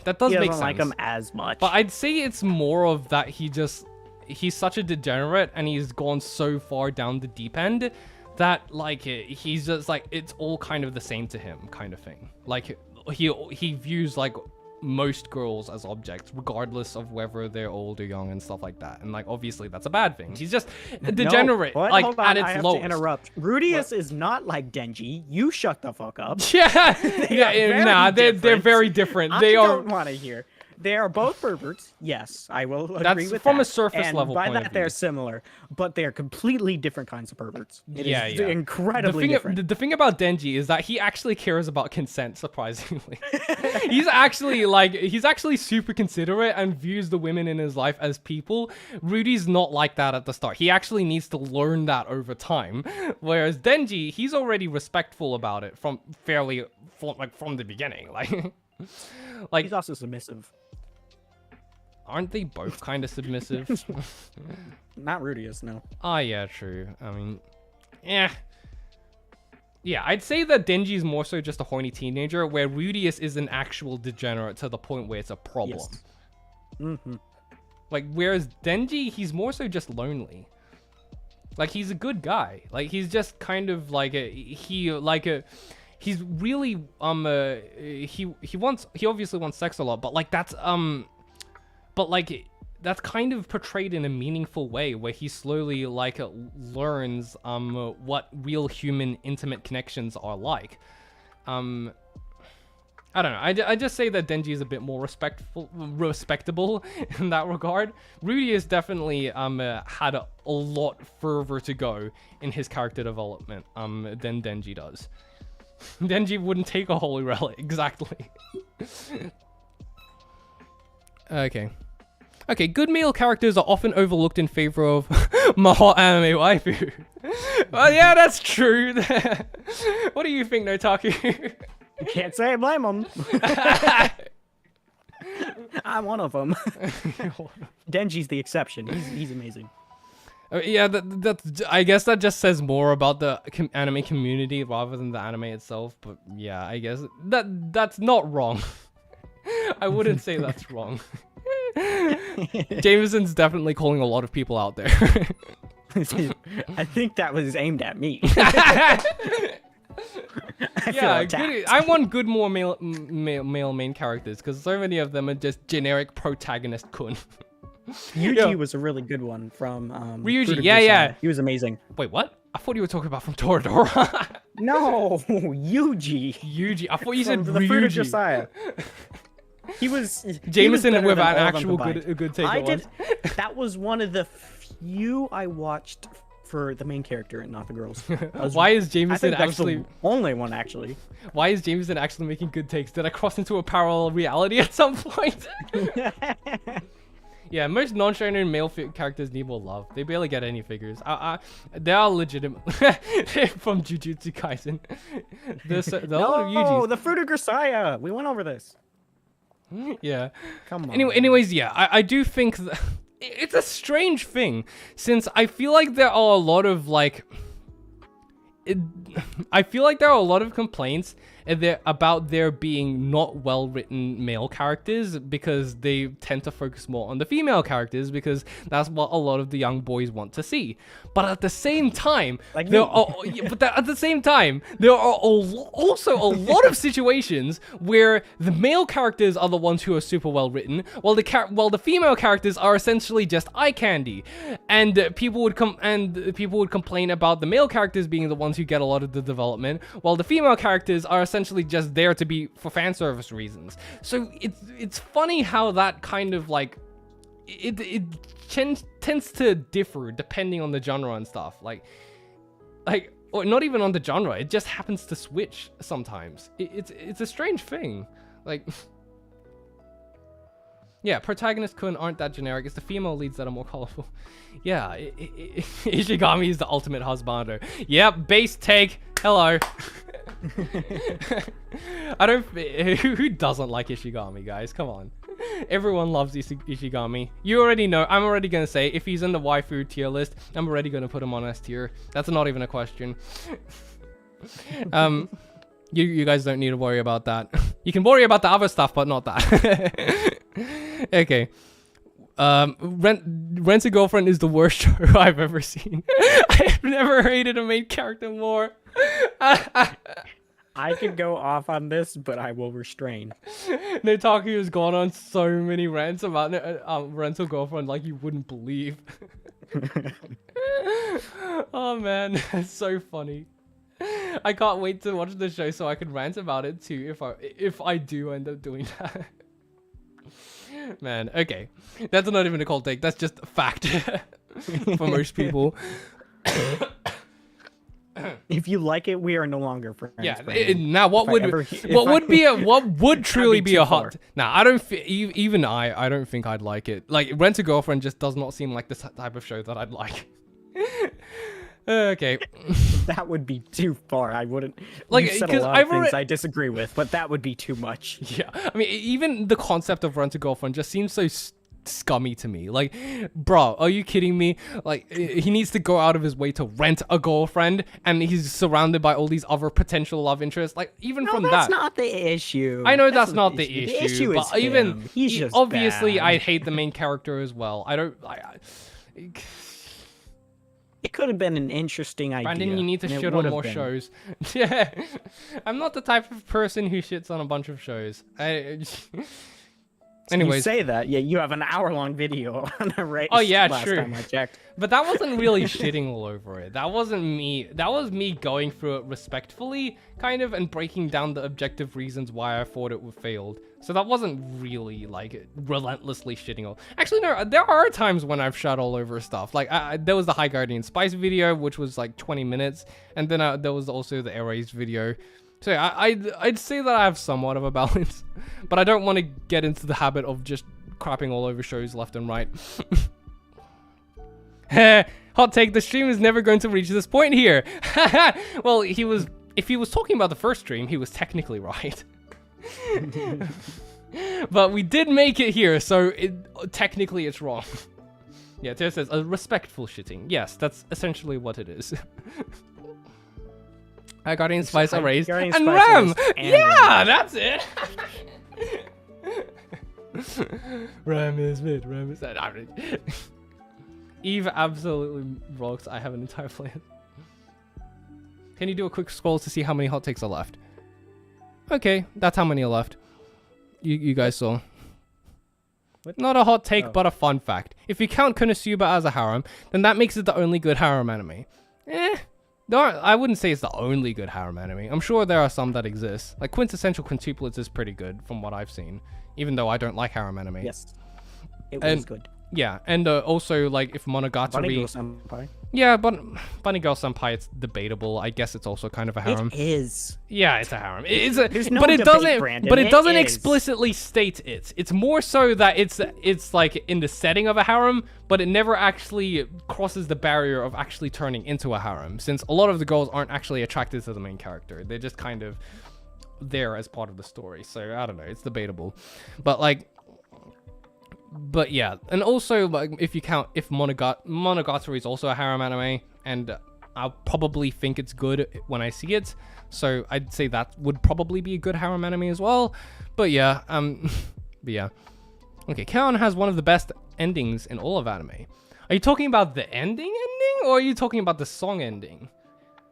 that does He make doesn't sense. like them as much. But I'd say it's more of that he's such a degenerate and he's gone so far down the deep end that like he's just like, it's all kind of the same to him, kind of thing. Like, he views like most girls as objects, regardless of whether they're old or young and stuff like that. And like, obviously that's a bad thing. He's just a degenerate, No, like, hold on, at I its have lowest. to interrupt. Rudius is not like Denji. You shut the fuck up. Yeah, very nah, they're different. very different. I They are. don't want to hear. They are both perverts. Yes, I will agree That's with from that. a surface and level by point that, of they're view. similar, but they're completely different kinds of perverts. It Yeah, is yeah. incredibly different. The thing about Denji is that he actually cares about consent, surprisingly. he's actually super considerate and views the women in his life as people. Rudy's not like that at the start. He actually needs to learn that over time. Whereas Denji, he's already respectful about it from the beginning. Like He's also submissive. aren't they both kind of submissive? Not Rudius, no. Ah, yeah, true. I mean, yeah. Yeah, I'd say that Denji's more so just a horny teenager, where Rudius is an actual degenerate to the point where it's a problem. Yes. Mm-hmm. Like, whereas Denji, he's more so just lonely. Like, he's a good guy. Like, he's just kind of like he's really he obviously wants sex a lot, but like that's kind of portrayed in a meaningful way where he slowly like learns what real human intimate connections are like. I don't know. I just say that Denji is a bit more respectable in that regard. Rudy has definitely had a lot further to go in his character development than Denji does. Denji wouldn't take a holy relic, exactly. Okay, good male characters are often overlooked in favor of my hot anime waifu. Well, yeah, that's true. What do you think, Nataku? Can't say I blame him. I'm one of them. Denji's the exception. He's amazing. Yeah, that's. I guess that just says more about the anime community rather than the anime itself. But yeah, I guess that's not wrong. I wouldn't say that's wrong. Jameson's definitely calling a lot of people out there. I think that was aimed at me. Yeah, good, I want good more male main characters because so many of them are just generic protagonist kun. Yuji was a really good one from Ryuji. Yeah. He was amazing. Wait, what? I thought you were talking about from Toradora. No, Yuji. I thought you said the Fruit of Ryuji. Josiah. He was Jameson with an actual good take. That was one of the few I watched for the main character and not the girls. Why is Jameson actually the only one actually? Why is Jameson actually making good takes? Did I cross into a parallel reality at some point? Yeah, most non-shonen male characters need more love. They barely get any figures. They are legitimate from Jujutsu Kaisen. No, the Fruit of Josiah. We went over this. Yeah. Come on. Anyways, yeah, I do think that it's a strange thing since I feel like there are a lot of complaints about there being not well-written male characters because they tend to focus more on the female characters because that's what a lot of the young boys want to see. But at the same time, there are also a lot of situations where the male characters are the ones who are super well-written, while the female characters are essentially just eye candy. And people would complain about the male characters being the ones who get a lot of the development, while the female characters are essentially just there to be for fan service reasons. So it's funny how that kind of like it tends to differ depending on the genre and stuff. Like or not even on the genre. It just happens to switch sometimes. It's a strange thing. Like. Yeah, protagonists aren't that generic. It's the female leads that are more colorful. Yeah, Ishigami is the ultimate husbander. Yep, base take. Hello. Who doesn't like Ishigami, guys? Come on. Everyone loves Ishigami. You already know. I'm already gonna say if he's in the waifu tier list, I'm already gonna put him on S tier. That's not even a question. You guys don't need to worry about that. You can worry about the other stuff, but not that. Okay. Rent a Girlfriend is the worst show I've ever seen. I've never hated a main character more. I could go off on this, but I will restrain. Nataku has gone on so many rants about Rent a Girlfriend like you wouldn't believe. Oh man, it's so funny. I can't wait to watch the show so I can rant about it too if I do end up doing that. Man, okay. That's not even a cold take. That's just a fact for most people. If you like it, we are no longer friends. Yeah. Now, what would truly be a hot? Now, I don't think I'd like it. Like, Rent a Girlfriend just does not seem like the type of show that I'd like. Okay. That would be too far. I wouldn't. Like, because I disagree with, but that would be too much. Yeah. I mean, even the concept of Rent a Girlfriend just seems so scummy to me. Like, bro, are you kidding me? Like, he needs to go out of his way to rent a girlfriend, and he's surrounded by all these other potential love interests. Like, even from that, that's not the issue. I know that's not the issue. The issue but is even him. He's just obviously, bad. I hate the main character as well. It could have been an interesting idea. Brandon, you need to and it shit would on have more been. shows. Yeah, I'm not the type of person who shits on a bunch of shows. Anyways, You say that, yeah, you have an hour-long video on a race. Oh, yeah, last true. time I checked. but that wasn't really shitting all over it. That wasn't me. That was me going through it respectfully, kind of, and breaking down the objective reasons why I thought it failed. So that wasn't really like relentlessly shitting all. Actually, no, there are times when I've shot all over stuff. Like there was the High Guardian Spice video, which was like 20 minutes, and then there was also the Erased video. So I'd say that I have somewhat of a balance, but I don't want to get into the habit of just crapping all over shows left and right. Hot take, the stream is never going to reach this point here. Well, if he was talking about the first stream, he was technically right. But we did make it here, so technically it's wrong. Yeah, Tara says, a respectful shitting. Yes, that's essentially what it is. Guardian Spice Erased Guardian and Spice Ram! Erased and Yeah, that's it! Ram is mid, Ram is average. Eve absolutely rocks. I have an entire plan. Can you do a quick scroll to see how many hot takes are left? Okay, that's how many are left. You guys saw. What? Not a hot take, but a fun fact. If you count Konosuba as a harem, then that makes it the only good harem anime. No, I wouldn't say it's the only good harem anime. I'm sure there are some that exist. Like Quintessential Quintuplets is pretty good from what I've seen, even though I don't like harem anime. Yes, it was good. Yeah, and also like if Monogatari. Bunny Girl Senpai. Yeah, but Bunny Girl Senpai, it's debatable. I guess it's also kind of a harem. It is. Yeah, it's a harem. It's a, There's no but it debate, doesn't. Brandon. But it It doesn't is. explicitly state it. It's more so that it's like in the setting of a harem, but it never actually crosses the barrier of actually turning into a harem. Since a lot of the girls aren't actually attracted to the main character, they're just kind of there as part of the story. So I don't know. It's debatable, but like. But yeah, and also like if you count if Monogatari is also a harem anime, and I'll probably think it's good when I see it, so I'd say that would probably be a good harem anime as well. But yeah, okay, Kaon has one of the best endings in all of anime. Are you talking about the ending, or are you talking about the song ending?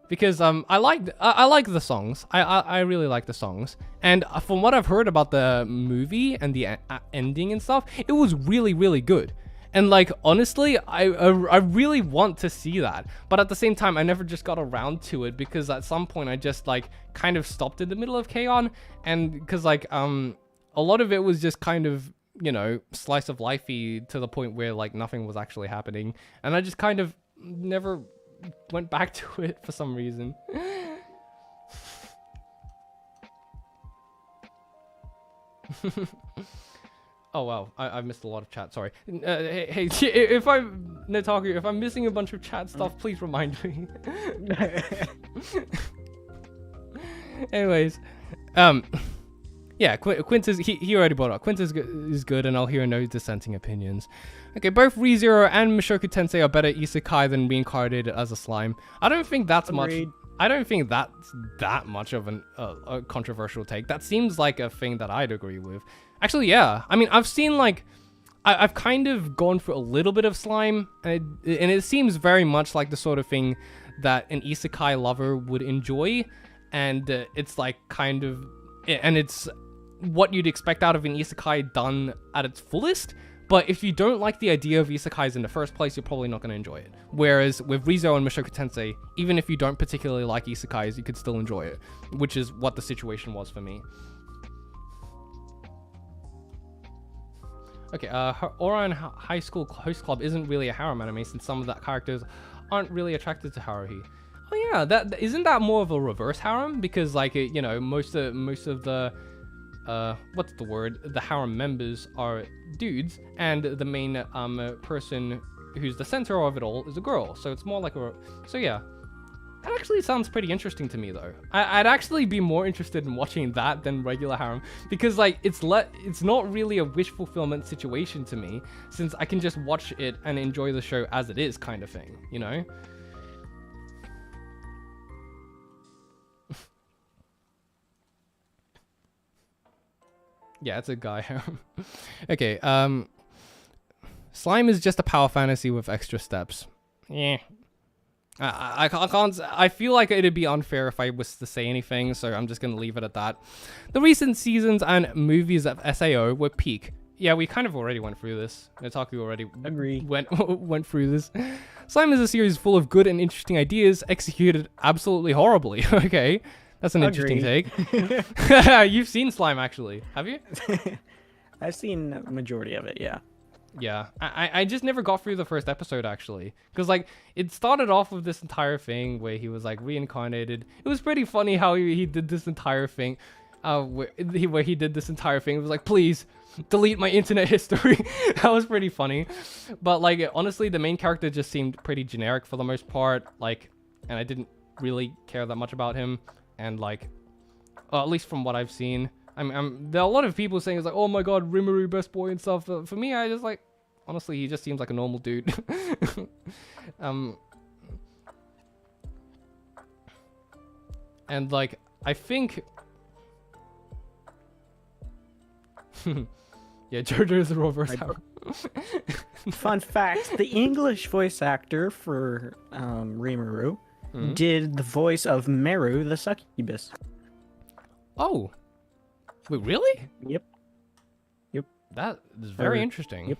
Because I like the songs. I really like the songs. And from what I've heard about the movie and the ending and stuff, it was really, really good. And like honestly, I really want to see that. But at the same time, I never just got around to it because at some point I just like kind of stopped in the middle of K-On! And because like a lot of it was just kind of, you know, slice of lifey to the point where like nothing was actually happening. And I just kind of never went back to it for some reason. Oh wow, I've missed a lot of chat. Sorry. Hey, if I'm Nataku, if I'm missing a bunch of chat stuff, please remind me. Anyways, yeah, Quint is he already brought up. Quint is good, and I'll hear no dissenting opinions. Okay, both ReZero and Mushoku Tensei are better isekai than reincarnated as a slime. I don't think that's Agreed. much. I don't think that's that much of a controversial take. That seems like a thing that I'd agree with. Actually, yeah. I mean, I've seen like, I've kind of gone for a little bit of slime, and it seems very much like the sort of thing that an isekai lover would enjoy, and it's like kind of, and it's what you'd expect out of an isekai done at its fullest. But if you don't like the idea of isekais in the first place, you're probably not going to enjoy it. Whereas with ReZero and Mushoku Tensei, even if you don't particularly like isekais, you could still enjoy it, which is what the situation was for me. Okay, Ouran High School Host Club isn't really a harem anime since some of the characters aren't really attracted to Haruhi. Oh yeah, that isn't that more of a reverse harem, because like you know, most of the what's the word? The harem members are dudes, and the main person who's the center of it all is a girl. So it's more like a. So yeah, That actually sounds pretty interesting to me, though. I'd actually be more interested in watching that than regular Harem, because like it's not really a wish fulfillment situation to me, since I can just watch it and enjoy the show as it is, kind of thing, you know? Yeah, it's a guy harem. Okay, slime is just a power fantasy with extra steps. Yeah. I can't. I feel like it'd be unfair if I was to say anything, so I'm just gonna leave it at that. The recent seasons and movies of SAO were peak. Yeah, we kind of already went through this. Nataku already went through this. Slime is a series full of good and interesting ideas, executed absolutely horribly. Okay, that's an interesting take. You've seen Slime, actually, have you? I've seen the majority of it, yeah. Yeah, I just never got through the first episode, actually, because like it started off with this entire thing where he was like reincarnated. It was pretty funny how he did this entire thing, where he did this entire thing. It was like, please delete my internet history. That was pretty funny, but like honestly, the main character just seemed pretty generic for the most part, like, and I didn't really care that much about him, and like, at least from what I've seen. There are a lot of people saying it's like, oh my god, Rimuru best boy and stuff. For me, I just like, honestly, he just seems like a normal dude. And like, I think, yeah, JoJo is the reverse. Fun fact: the English voice actor for Rimuru did the voice of Meru the succubus. Oh. Wait, really? Yep. That is very interesting. Yep.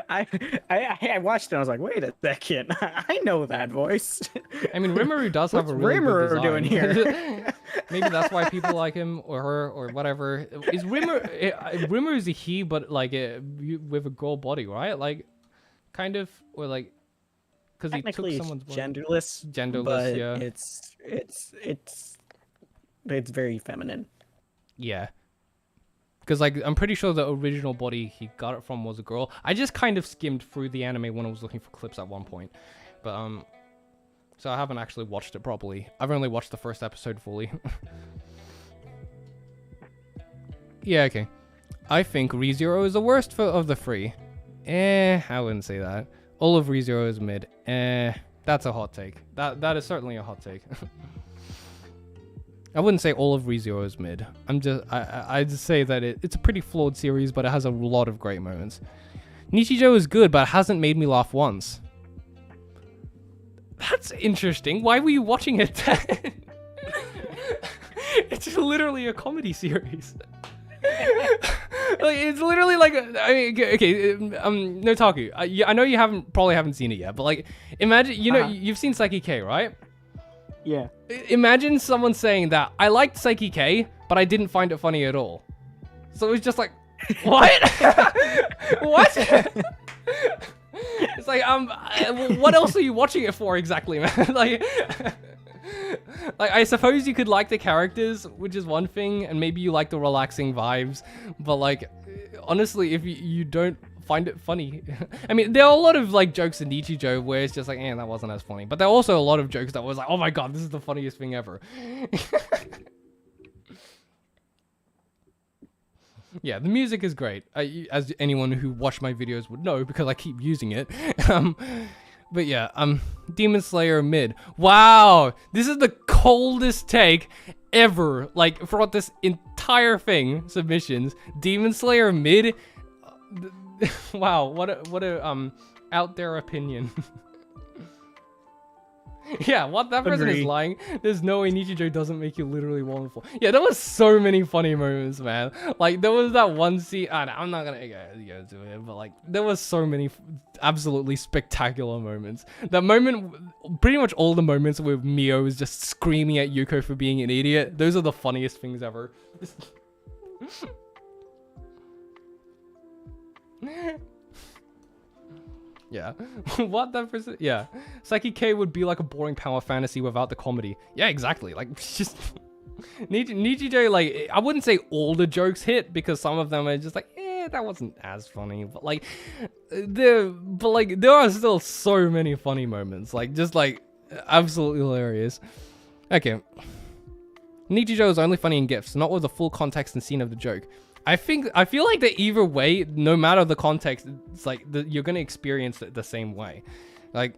I watched it and I was like, wait a second, I know that voice. I mean, Rimuru does have a really good design. doing here? Maybe that's why people like him or her or whatever. Is Rimuru is a he, but like with a girl body, right? Like, kind of, or like, because he took someone's body. Genderless, but yeah. It's very feminine. Yeah. Because, like, I'm pretty sure the original body he got it from was a girl. I just kind of skimmed through the anime when I was looking for clips at one point. But, so I haven't actually watched it properly. I've only watched the first episode fully. Yeah, okay. I think ReZero is the worst of the three. I wouldn't say that. All of ReZero is mid. That's a hot take. That is certainly a hot take. I wouldn't say all of ReZero is mid. I'd say that it's a pretty flawed series, but it has a lot of great moments. Nichijou is good, but it hasn't made me laugh once. That's interesting. Why were you watching it then? It's literally a comedy series. Like, it's literally like, I mean, okay, Nataku, I know you probably haven't seen it yet, but like, imagine, you know, you've seen Psyche K, right? Yeah. Imagine someone saying that I liked Psyche K, but I didn't find it funny at all. So it was just like, what? What? It's like, what else are you watching it for exactly, man? like, I suppose you could like the characters, which is one thing, and maybe you like the relaxing vibes, but like, honestly, if you don't find it funny. I mean, there are a lot of like jokes in Nichijou where it's just like, that wasn't as funny. But there are also a lot of jokes that was like, oh my god, this is the funniest thing ever. Yeah, the music is great, as anyone who watched my videos would know because I keep using it. But yeah, Demon Slayer mid. Wow, this is the coldest take ever. Like throughout this entire thing, submissions, Demon Slayer mid. Wow, what a out there opinion. Yeah, what that person is lying. There's no way Nichijou doesn't make you literally wonderful. Yeah, there was so many funny moments, man. Like there was that one scene. I'm not gonna go into it, but like there was so many absolutely spectacular moments. That moment, pretty much all the moments where Mio is just screaming at Yuko for being an idiot. Those are the funniest things ever. Yeah. What that person? Yeah. Psyche K would be like a boring power fantasy without the comedy. Yeah, exactly. Like, just Nichijou, like, I wouldn't say all the jokes hit because some of them are just like, that wasn't as funny, but like, there are still so many funny moments, like just like absolutely hilarious. Okay, Nichijou is only funny in GIFs, not with the full context and scene of the joke. I feel like that either way, no matter the context, it's like you're gonna experience it the same way. Like,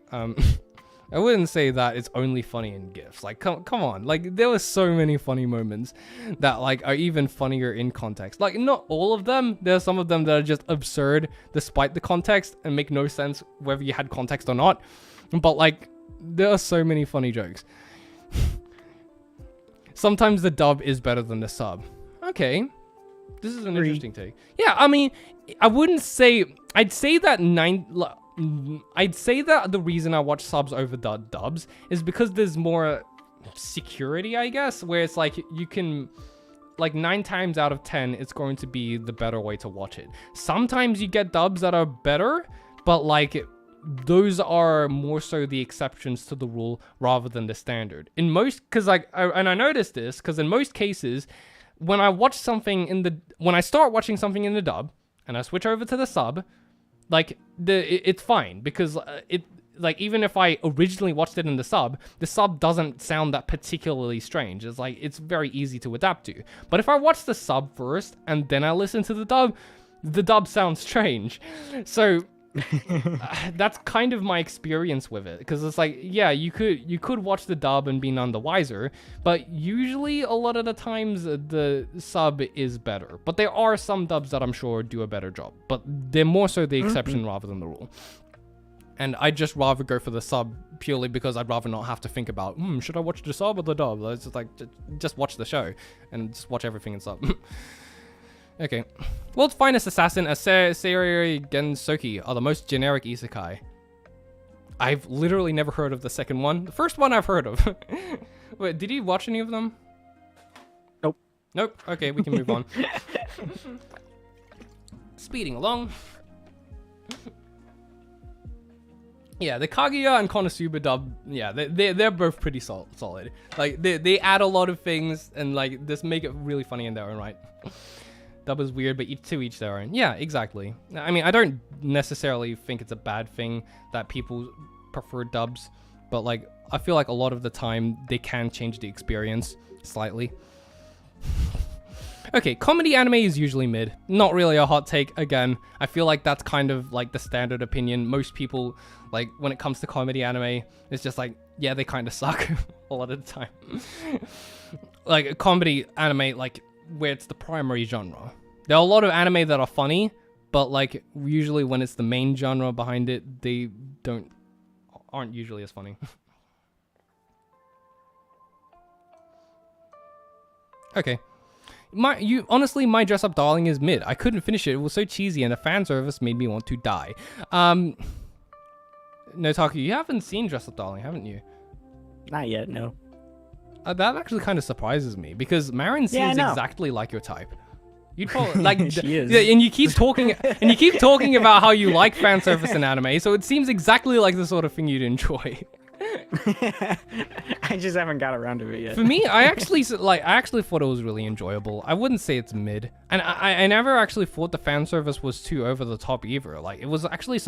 I wouldn't say that it's only funny in GIFs. Like, come on. Like, there were so many funny moments that, like, are even funnier in context. Like, not all of them. There are some of them that are just absurd despite the context and make no sense whether you had context or not. But, like, there are so many funny jokes. Sometimes the dub is better than the sub. Okay. This is an interesting take. Yeah, I mean, I wouldn't say... I'd say that the reason I watch subs over dubs is because there's more security, I guess, where it's like you can, like 9 times out of 10, it's going to be the better way to watch it. Sometimes you get dubs that are better, but like those are more so the exceptions to the rule rather than the standard. In most, because like, I noticed this because in most cases, when I watch something when I start watching something in the dub and I switch over to the sub, like it's fine because like even if I originally watched it in the sub doesn't sound that particularly strange. It's like it's very easy to adapt to. But if I watch the sub first and then I listen to the dub sounds strange. So that's kind of my experience with it, because it's like, yeah, you could watch the dub and be none the wiser, but usually a lot of the times the sub is better. But there are some dubs that I'm sure do a better job, but they're more so the exception rather than the rule. And I'd just rather go for the sub purely because I'd rather not have to think about, should I watch the sub or the dub? It's just like, just watch the show and just watch everything in sub. Okay. World's finest assassin, Seirei Gensoki, are the most generic isekai. I've literally never heard of the second one. The first one I've heard of. Wait, did you watch any of them? Nope. Nope. Okay, we can move on. Speeding along. Yeah, the Kaguya and Konosuba dub, yeah, they're both pretty solid. Like, they add a lot of things and, like, just make it really funny in their own right. Dub is weird, but to each their own. Yeah, exactly. I mean, I don't necessarily think it's a bad thing that people prefer dubs, but, like, I feel like a lot of the time they can change the experience slightly. Okay, comedy anime is usually mid. Not really a hot take. Again, I feel like that's kind of like the standard opinion. Most people, like, when it comes to comedy anime, it's just like, yeah, they kind of suck a lot of the time. Like, a comedy anime, like, where it's the primary genre. There are a lot of anime that are funny, but like usually when it's the main genre behind it, they aren't usually as funny. Okay. Honestly, my Dress Up Darling is mid. I couldn't finish it. It was so cheesy and the fan service made me want to die. Nataku, you haven't seen Dress Up Darling, haven't you? Not yet, no. That actually kind of surprises me because Marin seems exactly like your type. You'd probably like she is. Yeah, and you keep talking about how you like fan service in anime, so it seems exactly like the sort of thing you'd enjoy. I just haven't got around to it yet. For me, I actually thought it was really enjoyable. I wouldn't say it's mid, and I never actually thought the fan service was too over the top either. Like, it was actually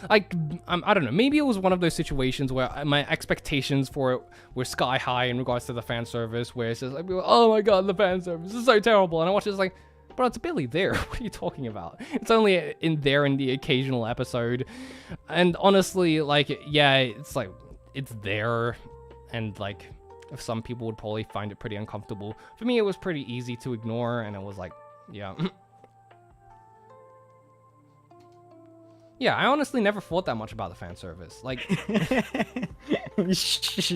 like, I don't know, maybe it was one of those situations where my expectations for it were sky high in regards to the fan service, where it's just like, oh my god, the fan service is so terrible, and I watch it, it's like, bro, it's barely there. What are you talking about? It's only in the occasional episode, and honestly, like, yeah, it's like, it's there, and like some people would probably find it pretty uncomfortable. For me, it was pretty easy to ignore, and it was like, yeah. Yeah, I honestly never thought that much about the fan service. Like, shush,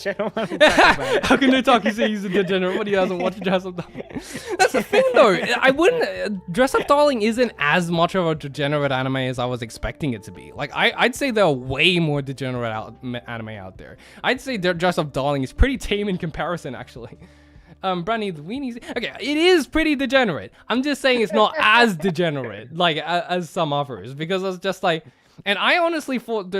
I don't want to talk about it. How can Nataku say he's a degenerate when he hasn't watched Dress Up Darling? That's the thing, though. I wouldn't. Dress Up Darling isn't as much of a degenerate anime as I was expecting it to be. Like, I'd say there are way more degenerate anime out there. I'd say Dress Up Darling is pretty tame in comparison, actually. Brandy, the weenies. Okay, it is pretty degenerate. I'm just saying it's not as degenerate, like, as some others, because it's just like, And I honestly thought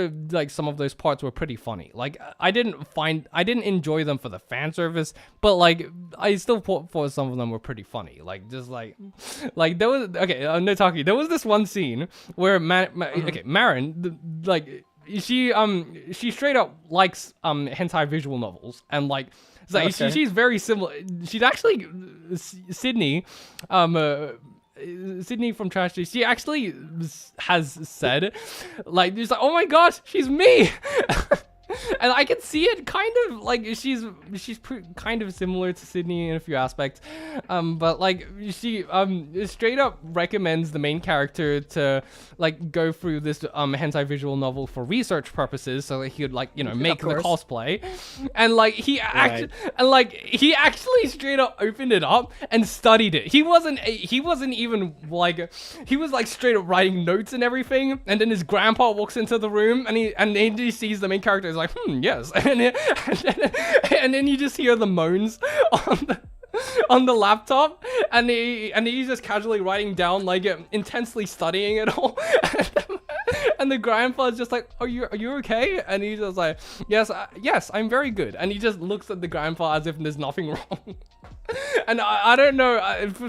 some of those parts were pretty funny. Like I didn't enjoy them for the fan service, but like I still thought some of them were pretty funny. Like just like there was Nataku, there was this one scene where Marin she straight up likes hentai visual novels, and like it's like she's very similar. She's actually Sydney Sydney from Trash Day, she actually has said, like, she's like, oh my gosh, she's me. And I can see it kind of like she's kind of similar to Sydney in a few aspects, but like she straight up recommends the main character to like go through this hentai visual novel for research purposes, so that he would like make the cosplay, and like he actually straight up opened it up and studied it. He wasn't even like, he was like straight up writing notes and everything, and then his grandpa walks into the room and he sees the main character. Like, yes, and then you just hear the moans on the laptop, and he's just casually writing down, like, intensely studying it all, and the grandpa's just like, are you okay? And he's just like, yes, I'm very good, and he just looks at the grandpa as if there's nothing wrong. And I don't know,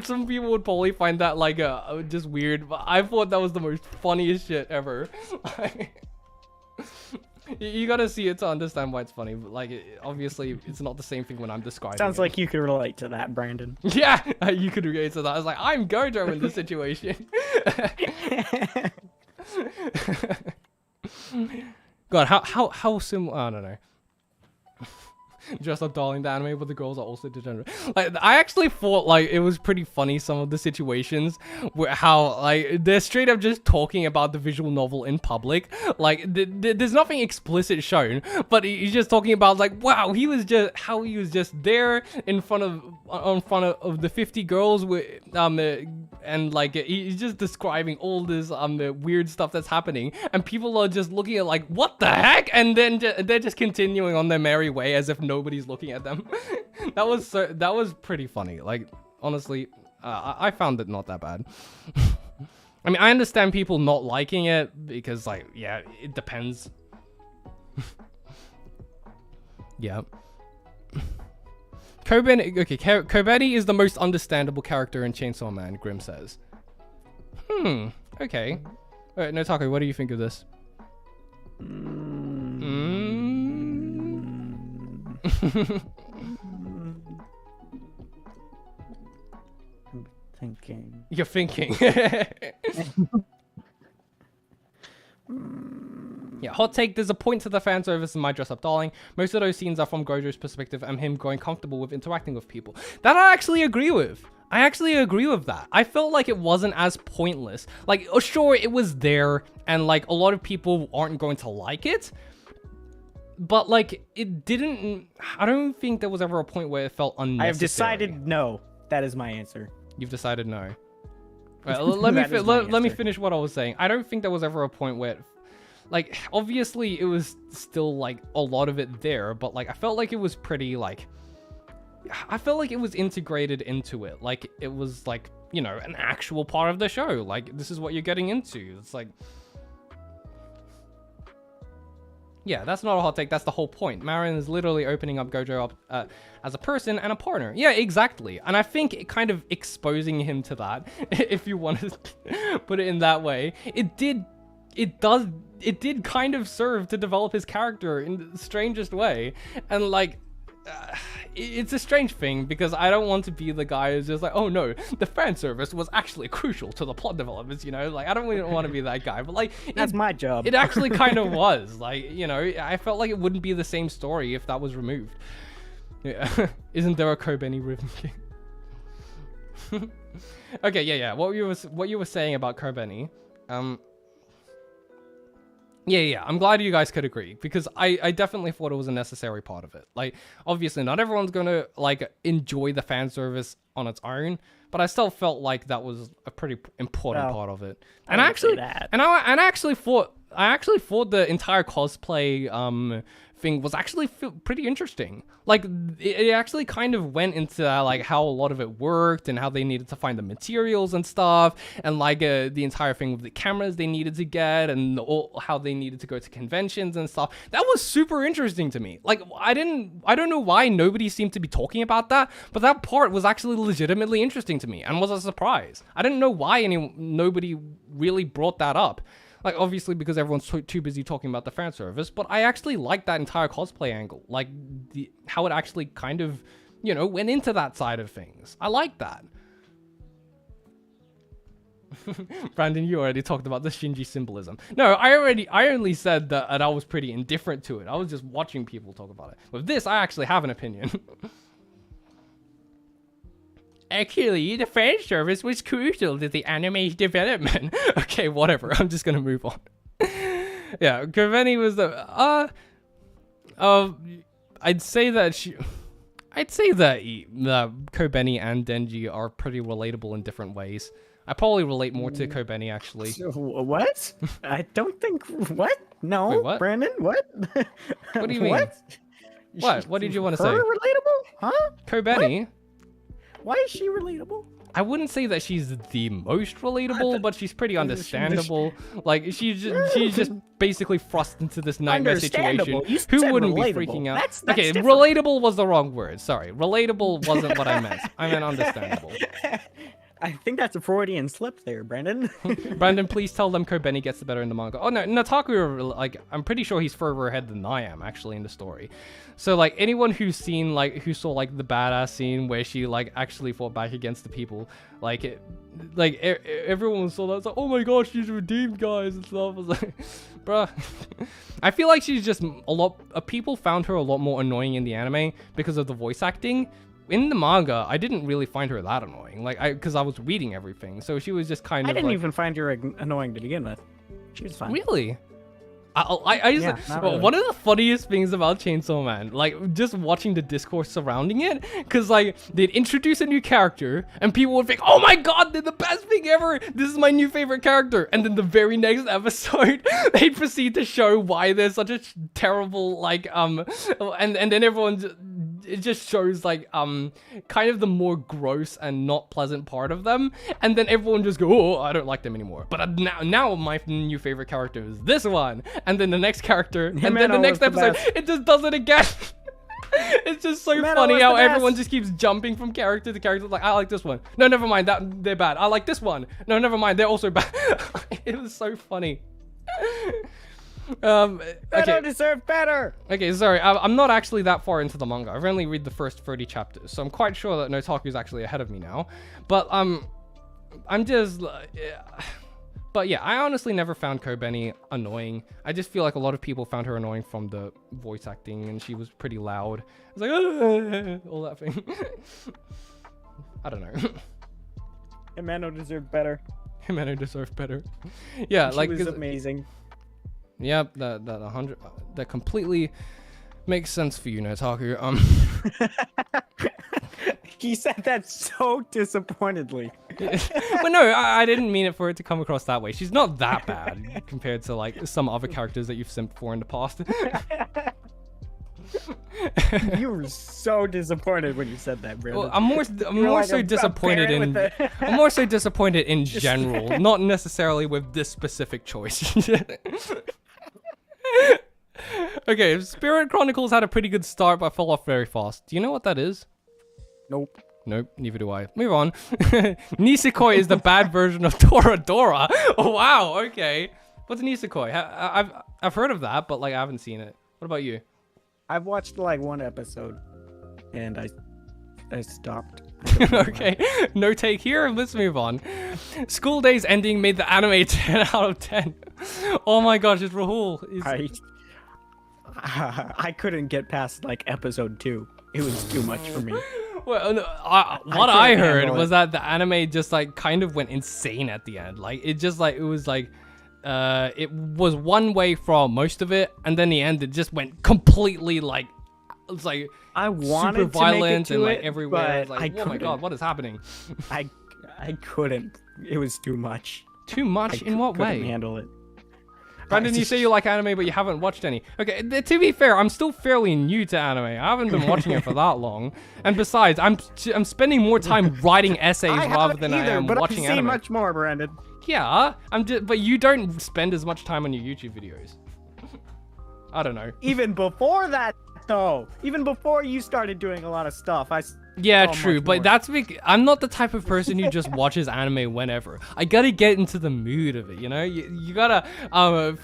some people would probably find that like just weird, but I thought that was the most funniest shit ever. You gotta see it to understand why it's funny, but like, obviously it's not the same thing when I'm describing Sounds it. like you could relate to that, Brandon. Yeah, you could relate to that. I was like, I'm Gojo in this situation. God, how similar? I don't know. Dress up darling the anime, but the girls are also degenerate. Like, I actually thought like it was pretty funny, some of the situations where how like they're straight up just talking about the visual novel in public. Like there's nothing explicit shown, but he's just talking about like, wow, he was just there in front of the 50 girls with and like he's just describing all this the weird stuff that's happening, and people are just looking at like, what the heck, and then they're just continuing on their merry way as if nobody's looking at them. That was pretty funny. Like, honestly, I found it not that bad. I mean, I understand people not liking it because, like, yeah, it depends. Yeah. Kobeni is the most understandable character in Chainsaw Man, Grim says. Okay. Alright, Nataku, what do you think of this? I'm thinking. You're thinking. Yeah, hot take, there's a point to the fan service in My Dress Up Darling. Most of those scenes are from Gojo's perspective and him growing comfortable with interacting with people. That I actually agree with. I actually agree with that. I felt like it wasn't as pointless. Like, oh, sure, it was there, and like a lot of people aren't going to like it, but like it didn't. I don't think there was ever a point where it felt unnecessary. I have decided no. That is my answer. You've decided no. Right, let me finish what I was saying. I don't think there was ever a point where, like, obviously it was still like a lot of it there, but like I felt like it was pretty like. I felt like it was integrated into it. Like it was like, you know, an actual part of the show. Like, this is what you're getting into. It's like, yeah, that's not a hot take. That's the whole point. Marin is literally opening up Gojo up as a person and a partner. Yeah, exactly. And I think it kind of exposing him to that, if you want to put it in that way, it did kind of serve to develop his character in the strangest way. And like, it's a strange thing because I don't want to be the guy who's just like, oh no, the fan service was actually crucial to the plot developments, you know? Like, I don't really want to be that guy, but like, that's my job. It actually kind of was. Like, you know, I felt like it wouldn't be the same story if that was removed. Yeah. Isn't there a Kobeni Rhythm King? Okay, yeah. What you were saying about Kobeni, Yeah, I'm glad you guys could agree, because I definitely thought it was a necessary part of it. Like, obviously not everyone's gonna like enjoy the fan service on its own, but I still felt like that was a pretty important part of it. And I actually thought the entire cosplay thing was actually pretty interesting. Like, it actually kind of went into like how a lot of it worked and how they needed to find the materials and stuff, and like the entire thing with the cameras they needed to get, and how they needed to go to conventions and stuff. That was super interesting to me. Like, I don't know why nobody seemed to be talking about that, but that part was actually legitimately interesting to me and was a surprise. I didn't know why nobody really brought that up. Like, obviously, because everyone's too busy talking about the fan service, but I actually like that entire cosplay angle. Like, how it actually kind of, you know, went into that side of things. I like that. Brandon, you already talked about the Shinji symbolism. No, I only said that I was pretty indifferent to it. I was just watching people talk about it. With this, I actually have an opinion. Actually, the fan service was crucial to the anime's development. Okay, whatever. I'm just gonna move on. Yeah, Kaveni was the I'd say that Kobeni and Denji are pretty relatable in different ways. I probably relate more to Kobeni, actually. What? I don't think. What? No. Wait, what? Brandon, what? What do you mean? What? What did you want to say? Relatable? Huh? Kobeni? Why is she relatable? I wouldn't say that she's the most relatable, but she's pretty understandable. Like, she's just basically thrust into this nightmare situation. Who wouldn't be freaking out? That's okay, different. Relatable was the wrong word. Sorry. Relatable wasn't what I meant. I meant understandable. I think that's a Freudian slip there, Brandon. Brandon, please tell them Kobeni gets the better in the manga. Oh no, Nataku, like, I'm pretty sure he's further ahead than I am, actually, in the story. So, like, anyone who saw, like, the badass scene where she, like, actually fought back against the people, like, everyone saw that. It's like, oh my gosh, she's redeemed, guys, and stuff. I was like, bruh. I feel like she's just people found her a lot more annoying in the anime because of the voice acting. In the manga, I didn't really find her that annoying, like, because I was reading everything, so she was just kind of. I didn't even find her annoying to begin with. She was fine. Really? I just, really. One of the funniest things about Chainsaw Man, like, just watching the discourse surrounding it, because, like, they'd introduce a new character, and people would think, oh my god, they're the best thing ever, this is my new favorite character, and then the very next episode, they'd proceed to show why they're such a terrible, like, and then it just shows, like, kind of the more gross and not pleasant part of them, and then everyone just go, oh, I don't like them anymore. But now my new favorite character is this one, and then the next character, and then the next episode, it just does it again. It's just so funny how everyone just keeps jumping from character to character. Like, I like this one. No, never mind, they're bad. I like this one. No, never mind, they're also bad. It was so funny. I don't deserve better. Okay, sorry, I'm not actually that far into the manga. I've only read the first 30 chapters, so I'm quite sure that Nataku's actually ahead of me now. But I'm just, but yeah, I honestly never found Kobeni annoying. I just feel like a lot of people found her annoying from the voice acting, and she was pretty loud. It's like all that thing. I don't know. Himeno deserved better. Himeno deserved better. Yeah, she was amazing. Yep, that completely makes sense for you, Nataku. He said that so disappointedly. But no, I didn't mean it for it to come across that way. She's not that bad compared to, like, some other characters that you've simped for in the past. You were so disappointed when you said that, Brandon. Well, I'm more so disappointed in general, not necessarily with this specific choice. Okay, Spirit Chronicles had a pretty good start, but fell off very fast. Do you know what that is? Nope. Nope, neither do I. Move on. Nisekoi is the bad version of Toradora. Oh, wow, okay. What's Nisekoi? I've heard of that, but, like, I haven't seen it. What about you? I've watched, like, one episode, and I stopped. Okay, no take here. Let's move on. School Days ending made the anime 10 out of 10. Oh my gosh, it's Rahul. I couldn't get past, like, episode 2. It was too much for me. Well, what I heard was that the anime just, like, kind of went insane at the end. Like, it just, like, it was like, it was one way for most of it, and then the end it just went completely, like, it's like I wanted super violent to and, make like, it, everywhere. but Like, oh my god, what is happening? I couldn't. It was too much. Too much in what couldn't way? handle it. Brandon, you say you like anime, but you haven't watched any. Okay, to be fair, I'm still fairly new to anime. I haven't been watching it for that long. And besides, I'm spending more time writing essays rather than I am watching anime. I've seen much more, Brandon. Yeah, but you don't spend as much time on your YouTube videos. I don't know. Even before that, though. Even before you started doing a lot of stuff, Yeah, true, but that's because I'm not the type of person who just watches anime whenever. I gotta get into the mood of it, you know? You gotta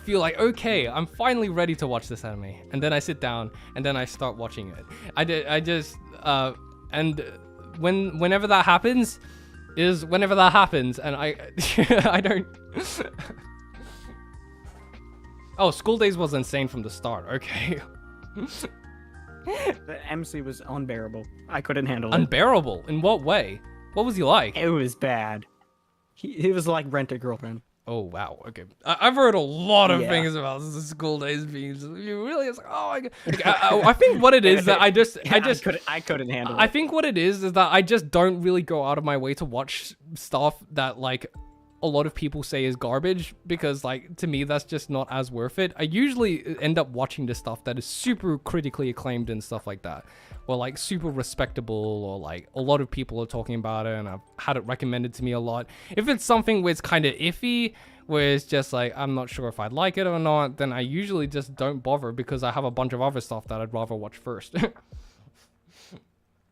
feel like, okay, I'm finally ready to watch this anime. And then I sit down, and then I start watching it. Whenever that happens, and I don't... Oh, School Days was insane from the start, okay. The MC was unbearable. I couldn't handle it. Unbearable? In what way? What was he like? It was bad. He was like Rent-A-Girlfriend. Oh, wow. Okay. I've heard a lot of things about the School Days being really, it's like, oh my god. Okay, I think what it is that I couldn't handle it. I think what it is that I just don't really go out of my way to watch stuff that like a lot of people say is garbage, because like to me that's just not as worth it. I usually end up watching the stuff that is super critically acclaimed and stuff like that, or like super respectable, or like a lot of people are talking about it and I've had it recommended to me a lot. If it's something where it's kind of iffy, where it's just like I'm not sure if I'd like it or not, then I usually just don't bother, because I have a bunch of other stuff that I'd rather watch first.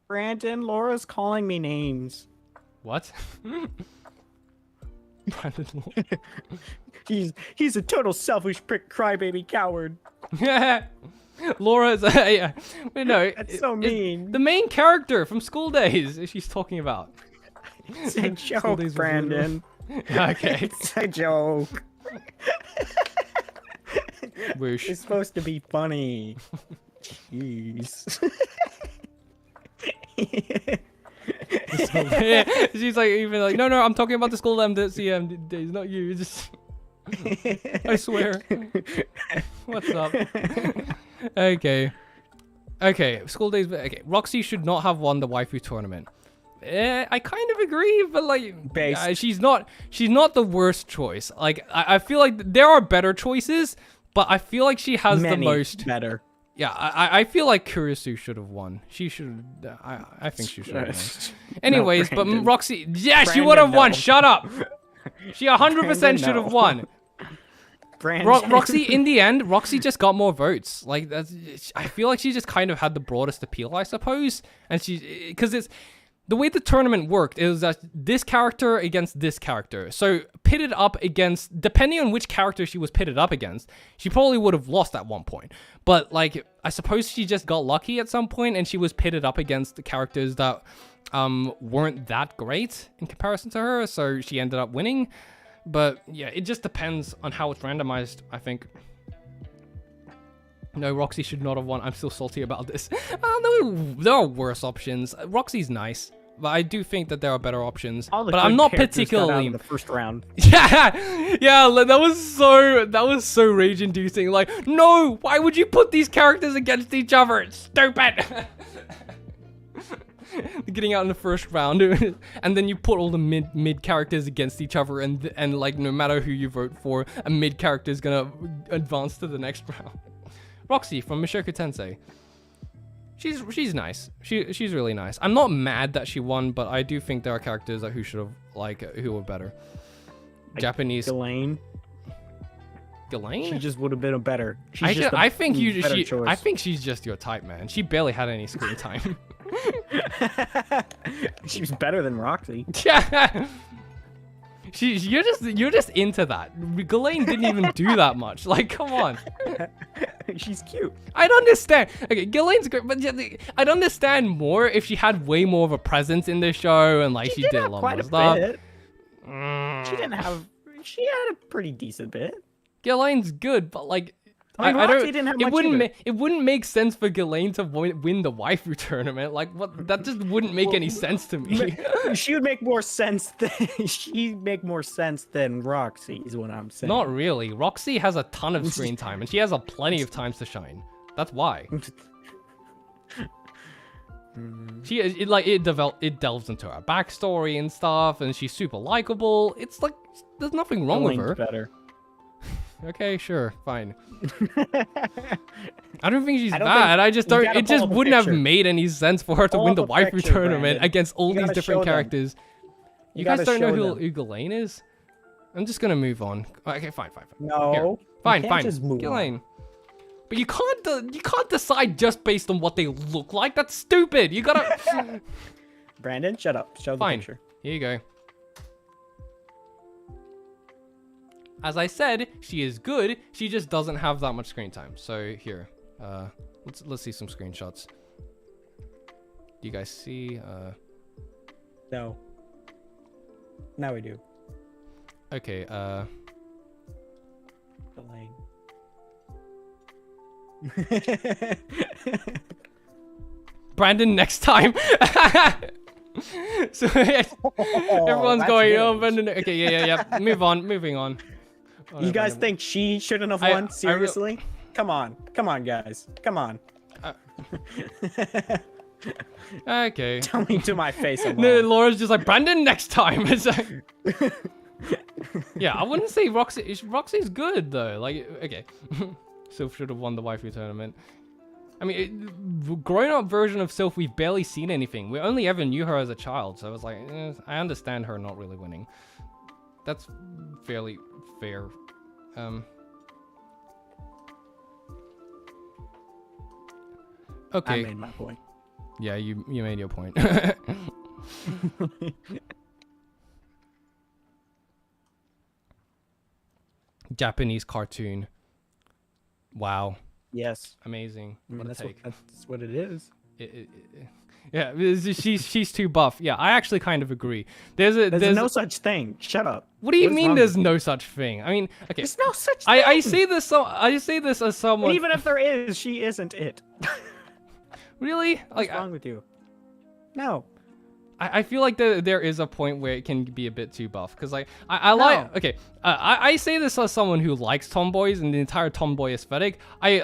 Brandon, Laura's calling me names. What? He's a total selfish prick, crybaby coward. Laura's yeah. No, That's so mean. The main character from School Days she's talking about. It's a joke, Brandon. Okay. It's a joke. Whoosh. It's supposed to be funny. Jeez. She's like, even like, no, I'm talking about the School CM days, not you. Just, I swear. What's up? Okay, School Days. Okay, Roxy should not have won the waifu tournament. I kind of agree, but like, she's not the worst choice. Like, I feel like there are better choices, but I feel like she has the most better. Yeah, I feel like Kurisu should have won. She should. I think she should have won. Anyways, but Roxy, yeah, she would have won. Shut up. She 100% should have won. Roxy, in the end, Roxy just got more votes. Like I feel like she just kind of had the broadest appeal, I suppose. And because it's the way the tournament worked, it was that this character against this character. So pitted up against, depending on which character she was pitted up against, she probably would have lost at one point. But like, I suppose she just got lucky at some point and she was pitted up against the characters that weren't that great in comparison to her. So she ended up winning. But yeah, it just depends on how it's randomized, I think. No, Roxy should not have won. I'm still salty about this. There are worse options. Roxy's nice, but I do think that there are better options. But I'm not particularly. In the first round. Yeah, that was so rage-inducing. Like, no, why would you put these characters against each other? It's stupid. Getting out in the first round, and then you put all the mid characters against each other, and like no matter who you vote for, a mid character is gonna advance to the next round. Roxy from Mushoku Tensei. She's nice. She's really nice. I'm not mad that she won, but I do think there are characters who should have who were better. Like Japanese. Ghislaine. She just would have been a better. I think she's just your type, man. She barely had any screen time. She was better than Roxy. Yeah. You're just into that. Ghislaine didn't even do that much. Like, come on. She's cute. I'd understand. Okay, Ghislaine's great, but I'd understand more if she had way more of a presence in the show and like she did a lot more stuff. She had a pretty decent bit. Ghislaine's good, but like I don't. Didn't have it wouldn't make sense for Ghislaine to win the waifu tournament. Like, what? That just wouldn't make any sense to me. She would make more sense than Roxy, is what I'm saying. Not really. Roxy has a ton of screen time, and she has plenty of times to shine. That's why. It delves into her backstory and stuff, and she's super likable. It's like there's nothing wrong with her. Better. Okay, sure, fine. I don't think she's I don't bad. think- I just you don't. gotta It just pull up a wouldn't have picture. made any sense for her to Pull win up the a waifu picture, tournament Brandon. against all You these gotta different show them. characters. You You guys gotta don't know show who Ghislaine is? I'm just gonna move on. Okay, fine. No. Here. you Fine, can't fine. Just move on. Ghislaine. But you can't decide just based on what they look like. That's stupid. You gotta. Brandon, shut up. Show the Fine. picture. Here you go. As I said, she is good. She just doesn't have that much screen time. So here, let's see some screenshots. Do you guys see? No. Now we do. Okay. Delaying. Brandon, next time. So everyone's that's going, yours. oh, Brandon. Okay, yeah. Moving on. Oh, no, You guys Brandon. think she shouldn't have I- won? I re- Seriously? Come on, guys. Come on. Okay. Tell me to my face. I'm No, wrong. Laura's just like, Brandon, next time. It's like, yeah, I wouldn't say Roxy. Roxy's good though. Like, okay, Sylph should have won the waifu tournament. I mean, grown-up version of Sylph, we've barely seen anything. We only ever knew her as a child, so I was like, I understand her not really winning. That's fairly fair. Okay. I made my point. Yeah, you made your point. Japanese cartoon. Wow. Yes. Amazing. I mean, What a that's take. what it is. Yeah, she's too buff. Yeah, I actually kind of agree. There's No such thing. Shut up. What do you What is mean wrong there's with no such thing? I mean, okay. There's no such thing. I say this as someone. And even if there is, she isn't it. Really? What's Like wrong with you? No. I feel like there is a point where it can be a bit too buff because like I like okay I say this as someone who likes tomboys and the entire tomboy aesthetic. I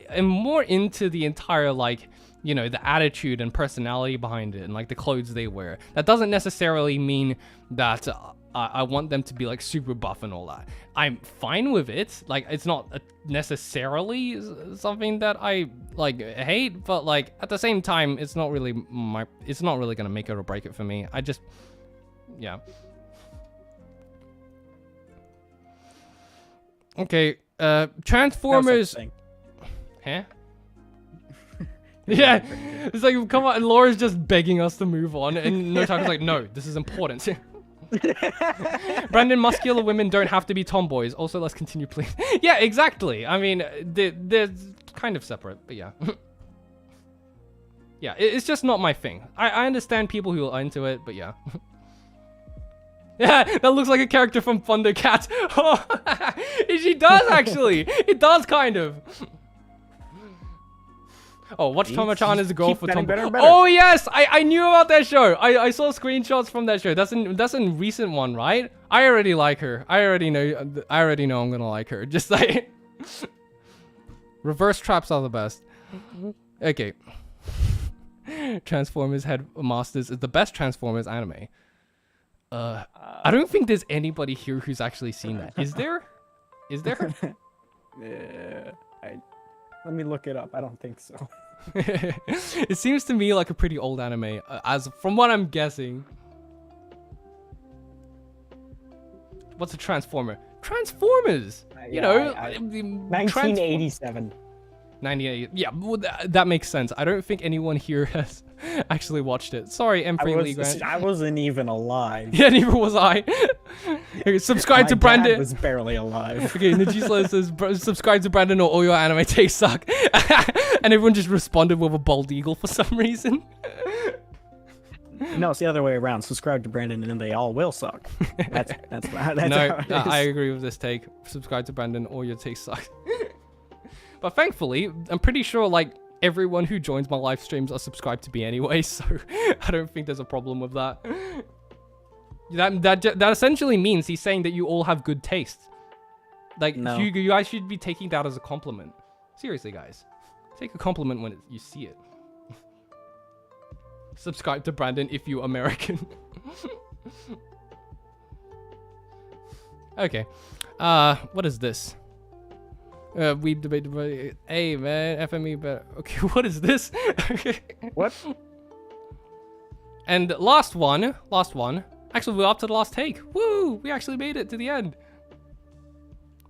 am more into the entire like, you know, the attitude and personality behind it and like the clothes they wear. That doesn't necessarily mean that I want them to be like super buff and all that. I'm fine with it. Like it's not necessarily something that I like hate, but like at the same time, it's not really gonna make it or break it for me. I just, yeah. Okay, Transformers. No such thing. Huh? Yeah, it's like, come on, Laura's just begging us to move on, and Nataku's like, no, this is important. Brandon, muscular women don't have to be tomboys. Also, let's continue, please. Yeah, exactly. I mean, they're kind of separate, but yeah. Yeah, it's just not my thing. I understand people who are into it, but yeah. Yeah, that looks like a character from Thundercats. Oh, she does actually. It does kind of. Oh, Watch Tama-chan is a girl for Tom. Oh yes, I knew about that show. I saw screenshots from that show. That's a recent one, right? I already like her. I already know I'm gonna like her. Just like reverse traps are the best. Okay. Transformers Headmasters is the best Transformers anime. I don't think there's anybody here who's actually seen that. Is there? Is there? Let me look it up. I don't think so. It seems to me like a pretty old anime, as from what I'm guessing. What's a Transformer? Transformers! You know, 1987. 98. Yeah, well, that makes sense. I don't think anyone here has actually watched it. Sorry, M3 Lee Grant. I wasn't even alive. Yeah, neither was I. Okay, subscribe to My Brandon. dad was barely alive. Okay, Najisla says, subscribe to Brandon or all your anime tastes suck. And everyone just responded with a bald eagle for some reason. No, it's the other way around. Subscribe to Brandon and then they all will suck. That's No, how it is. I agree with this take. Subscribe to Brandon or your tastes suck. But thankfully, I'm pretty sure like everyone who joins my live streams are subscribed to me anyway, so I don't think there's a problem with that. That essentially means he's saying that you all have good taste. Like, No. you guys should be taking that as a compliment. Seriously, guys. Take a compliment when you see it. Subscribe to Brandon if you're American. Okay. What is this? We debate the hey man, FME better. Okay, what is this? Okay. What? And last one. Actually, we're up to the last take. Woo! We actually made it to the end.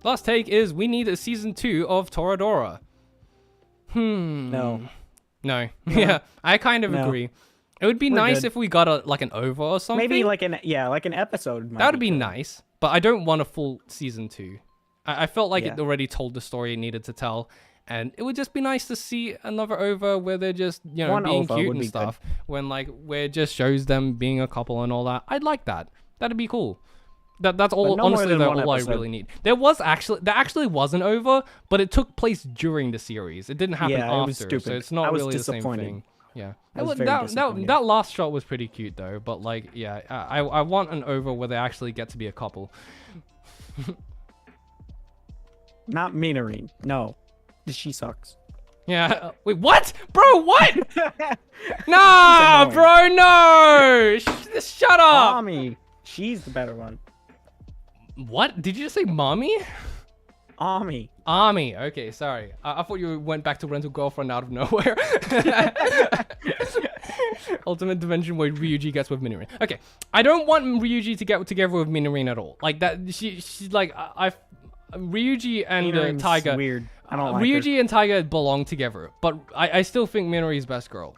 Last take is we need a season 2 of Toradora. No. No. Yeah, I kind of agree. It would be nice good. if we got an OVA or something. Maybe like an episode. That would be nice, but I don't want a full season 2. I felt like it already told the story it needed to tell, and it would just be nice to see another OVA where they're just, you know, being cute and stuff. When like where it just shows them being a couple and all that. I'd like that. That'd be cool. That's all. Honestly, that's all I really need. There actually wasn't OVA, but it took place during the series. It didn't happen after, it was stupid. So it's not really the same thing. Yeah, that last shot was pretty cute though. But like, yeah, I want an OVA where they actually get to be a couple. Not Minori. No, she sucks. Yeah. Wait, what, bro? What? Nah, bro, no. Shut up. Mommy, she's the better one. What? Did you just say mommy? Ami. Okay, sorry. I thought you went back to Rental Girlfriend out of nowhere. Ultimate Dimension where Ryuji gets with Minori. Okay, I don't want Ryuji to get together with Minori at all. Like that, she's like Ryuji and Taiga. Weird. I don't like Ryuji and Taiga belong together, but I still think Minori's best girl.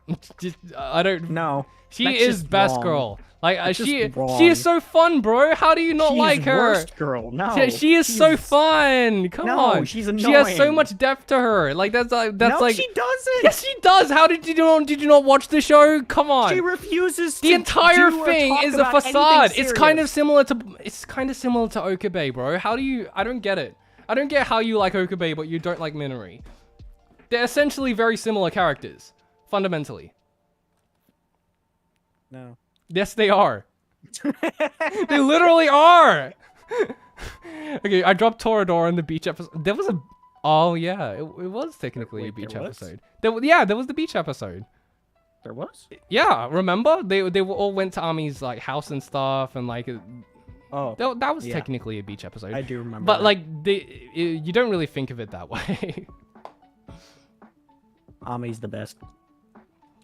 I don't. No. She is best girl. Like she is so fun, bro. How do you not like her? Worst girl. No. She is so fun. Come on. She's annoying. She has so much depth to her. Like that's no, like. she doesn't. Yes, she does. How did you not watch the show? Come on. She refuses. The entire thing is a facade. It's kind of similar to Okabe, bro. How do you? I don't get it. I don't get how you like Okabe, but you don't like Minori. They're essentially very similar characters, fundamentally. No. Yes, they are. They literally are. Okay, I dropped Toradora in the beach episode. There was a... Oh, yeah. It was technically a beach episode. There was the beach episode. There was? Yeah, remember? They all went to Ami's like house and stuff, and like... Oh. That was technically a beach episode. I do remember But that. like, you don't really think of it that way. Ami's the best.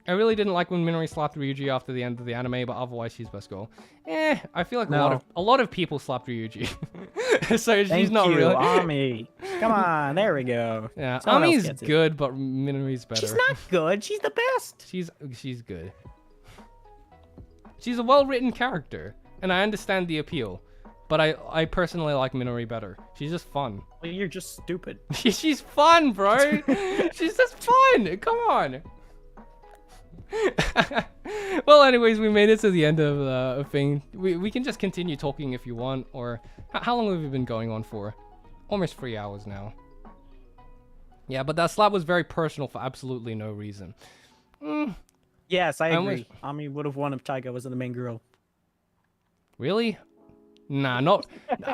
I really didn't like when Minori slapped Ryuji after the end of the anime, but otherwise she's best girl. I feel like a lot of people slapped Ryuji. So she's not really. Ami. Come on, there we go. Yeah, Ami's good, but Minori's better. She's not good. She's the best. She's good. She's a well-written character, and I understand the appeal. But I personally like Minori better. She's just fun. Well, you're just stupid. She's fun, bro. She's just fun. Come on. Well, anyways, we made it to the end of the thing. We can just continue talking if you want, or how long have we been going on for? Almost 3 hours now. Yeah, but that slap was very personal for absolutely no reason. Yes, I agree. Ami would have won if Taiga wasn't the main girl. Really? Nah, not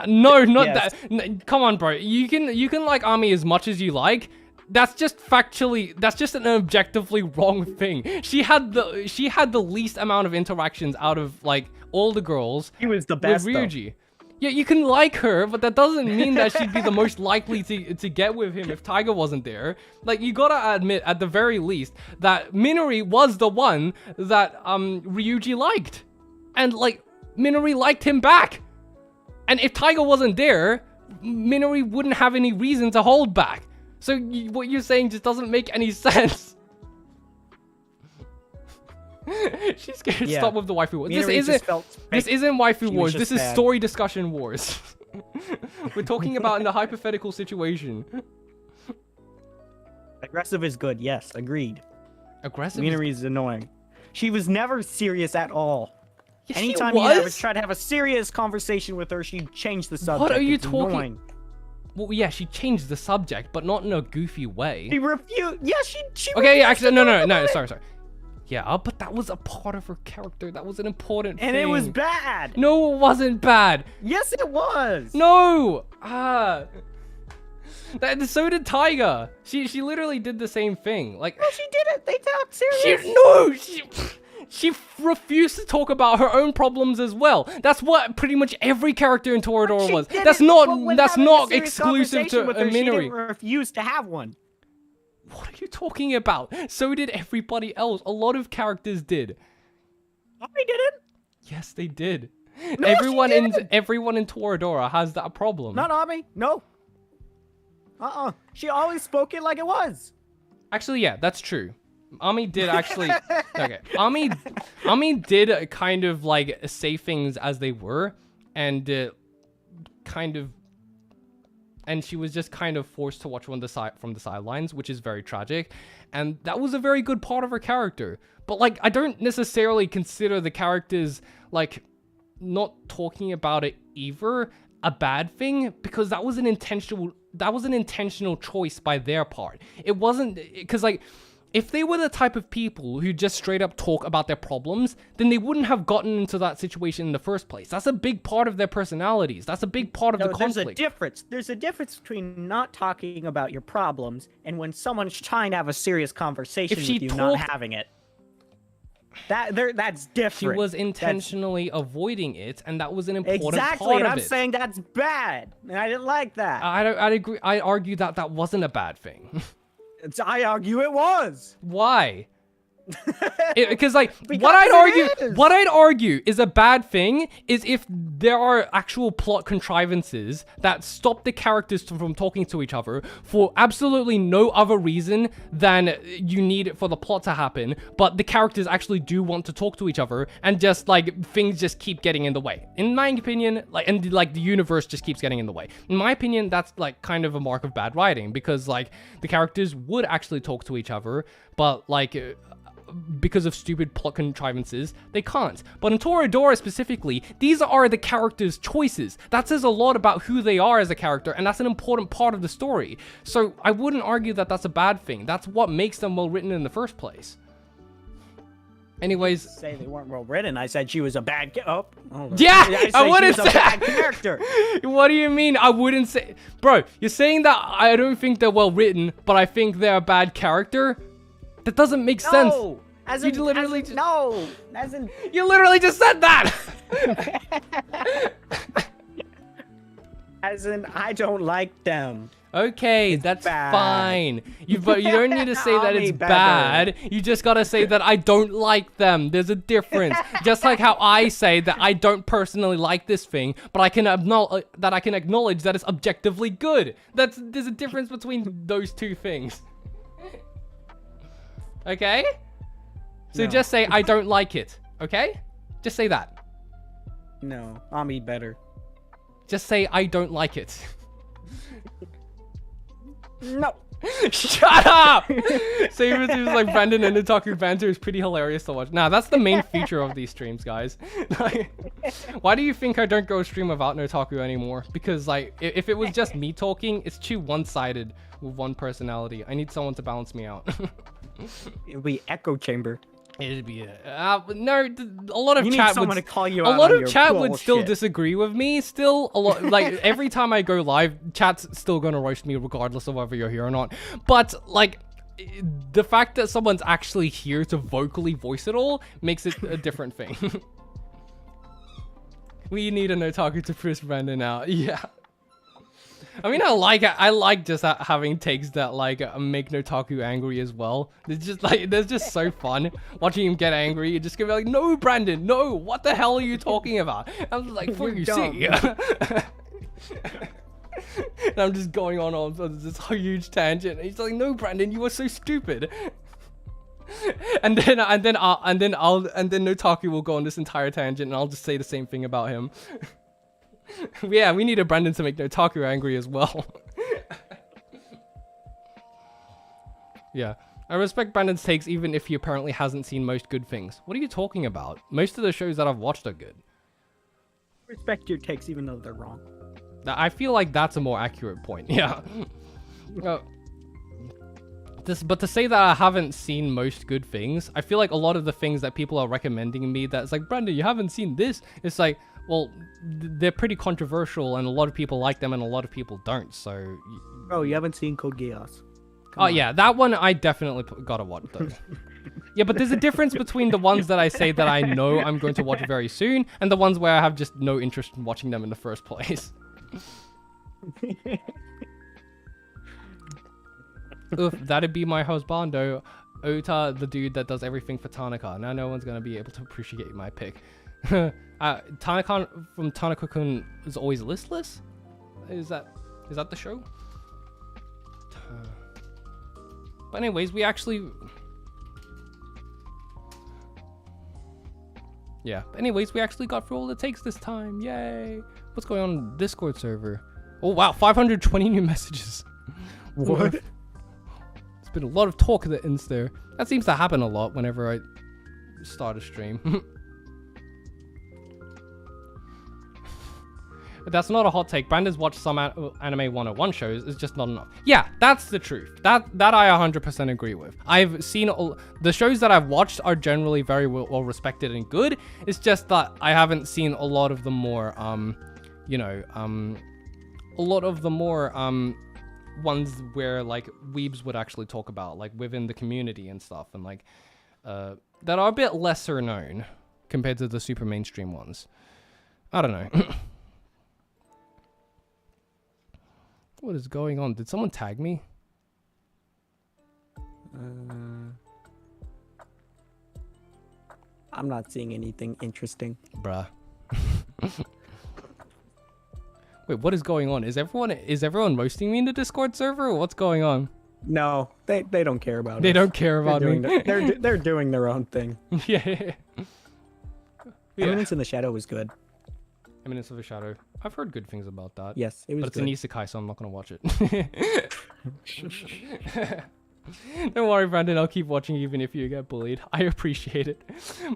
not Yes. that. Come on, bro. You can like Ami as much as you like. That's just an objectively wrong thing. She had the least amount of interactions out of like all the girls. She was the best with Ryuji. Yeah, you can like her, but that doesn't mean that she'd be the most likely to get with him if Taiga wasn't there. Like, you gotta admit, at the very least, that Minori was the one that Ryuji liked. And like, Minori liked him back. And if Taiga wasn't there, Minori wouldn't have any reason to hold back. So what you're saying just doesn't make any sense. She's scared. Stop with the waifu wars. This isn't waifu wars. This is story discussion wars. We're talking about in a hypothetical situation. Aggressive is good. Yes, agreed. Aggressive. Minori is annoying. She was never serious at all. Yes, anytime you try to have a serious conversation with her, she changed the subject. What are you it's talking? Annoying. Well, yeah, she changed the subject, but not in a goofy way. She refused. Yeah, she. Okay, yeah, actually, no. Sorry. Yeah, but that was a part of her character. That was an important thing. And it was bad. No, it wasn't bad. Yes, it was. No. So did Taiga. She literally did the same thing. Like. No, she did it. They talked serious. She refused to talk about her own problems as well. That's what pretty much every character in Toradora was. That's not exclusive to Minori. She didn't refuse to have one. What are you talking about? So did everybody else. A lot of characters did. Ami didn't. Yes, they did. No, everyone in Toradora has that problem. Not Ami. No. She always spoke it like it was. Actually, yeah, that's true. Ami did actually. Okay, Ami did kind of like say things as they were, and and she was just kind of forced to watch from the sidelines, which is very tragic, and that was a very good part of her character. But like, I don't necessarily consider the characters like not talking about it either a bad thing, because that was an intentional choice by their part. It wasn't, because like, if they were the type of people who just straight up talk about their problems, then they wouldn't have gotten into that situation in the first place. That's a big part of their personalities. That's a big part of the conflict. There's a difference. There's a difference between not talking about your problems and when someone's trying to have a serious conversation with you, not having it. That's different. She was intentionally avoiding it, and that was an important part of it. Exactly, and I'm saying that's bad, and I didn't like that. I'd agree. I argue that wasn't a bad thing. I argue it was. Why? Because like, what I'd argue is a bad thing is if there are actual plot contrivances that stop the characters from talking to each other for absolutely no other reason than you need it for the plot to happen, but the characters actually do want to talk to each other, and just like things just keep getting in the way. In my opinion, like the universe just keeps getting in the way. In my opinion, that's like kind of a mark of bad writing, because like the characters would actually talk to each other, but like because of stupid plot contrivances, they can't. But in Toradora specifically, these are the characters' choices. That says a lot about who they are as a character, and that's an important part of the story. So I wouldn't argue that that's a bad thing. That's what makes them well written in the first place. Anyways, say they weren't well written. I said she was a bad yeah, I wouldn't say she was a bad character. What do you mean? I wouldn't say, bro. You're saying that I don't think they're well written, but I think they're a bad character. That doesn't make sense. You literally just said that. As in, I don't like them. Okay, that's fine. But you don't need to say that it's bad. You just gotta say that I don't like them. There's a difference. Just like how I say that I don't personally like this thing, but I can acknowledge that it's objectively good. There's a difference between those two things. Okay? So No. Just say, I don't like it. Okay? Just say that. No, Ami better. Just say, I don't like it. No. Shut up! Saber seems like Brandon and Nataku banter is pretty hilarious to watch. Nah, that's the main feature of these streams, guys. Like, why do you think I don't go stream without Nataku anymore? Because like, if it was just me talking, it's too one-sided with one personality. I need someone to balance me out. It'll be echo chamber. It'd be no. A lot of you chat need someone would. to call you a out lot on of your chat would still bullshit. disagree with me. Still, a lot like every time I go live, chat's still gonna roast me regardless of whether you're here or not. But like, the fact that someone's actually here to vocally voice it all makes it a different thing. We need an otaku to push Brandon out. Yeah. I mean, I like just having takes that like make Nataku angry as well. It's just like, there's just so fun watching him get angry. You're just gonna be like, no, Brandon, no, what the hell are you talking about? I'm just like, for you see. And I'm just going on this huge tangent. And he's like, no, Brandon, you are so stupid. And then Nataku will go on this entire tangent, and I'll just say the same thing about him. Yeah, we need a Brandon to make Nataku angry as well. Yeah, I respect Brandon's takes even if he apparently hasn't seen most good things. What are you talking about? Most of the shows that I've watched are good. Respect your takes even though they're wrong. I feel like that's a more accurate point. Yeah. But to say that I haven't seen most good things, I feel like a lot of the things that people are recommending me that's like, Brandon, you haven't seen this. It's like, well, they're pretty controversial and a lot of people like them and a lot of people don't, so... Bro, you haven't seen Code Geass. Oh, yeah, that one I definitely gotta watch, though. Yeah, but there's a difference between the ones that I say that I know I'm going to watch very soon, and the ones where I have just no interest in watching them in the first place. Oof, that'd be my husbando. Ota, the dude that does everything for Tanaka. Now no one's gonna be able to appreciate my pick. Tanaka from Tanaka-kun is always listless? Is that the show? But anyways, we actually... Yeah, anyways, we actually got through all the takes this time. Yay! What's going on in the Discord server? Oh wow, 520 new messages. What? There's been a lot of talk that ends there. That seems to happen a lot whenever I start a stream. That's not a hot take. Brandon's watched some anime 101 shows. It's just not enough. Yeah, that's the truth. That I 100% agree with. I've seen the shows that I've watched are generally very well respected and good. It's just that I haven't seen a lot of the more, ones where like weebs would actually talk about, like within the community and stuff, and like that are a bit lesser known compared to the super mainstream ones. I don't know. What is going on? Did someone tag me? I'm not seeing anything interesting. Bruh. Wait, what is going on? Is everyone roasting me in the Discord server, or what's going on? No, they don't care about They us. don't care about me. They're doing their own thing. Yeah. Eminence in the Shadow was good. Eminence of the Shadow. I've heard good things about that. Yes, it was but it's good. an isekai, so I'm not gonna watch it. Don't worry, Brandon. I'll keep watching even if you get bullied. I appreciate it.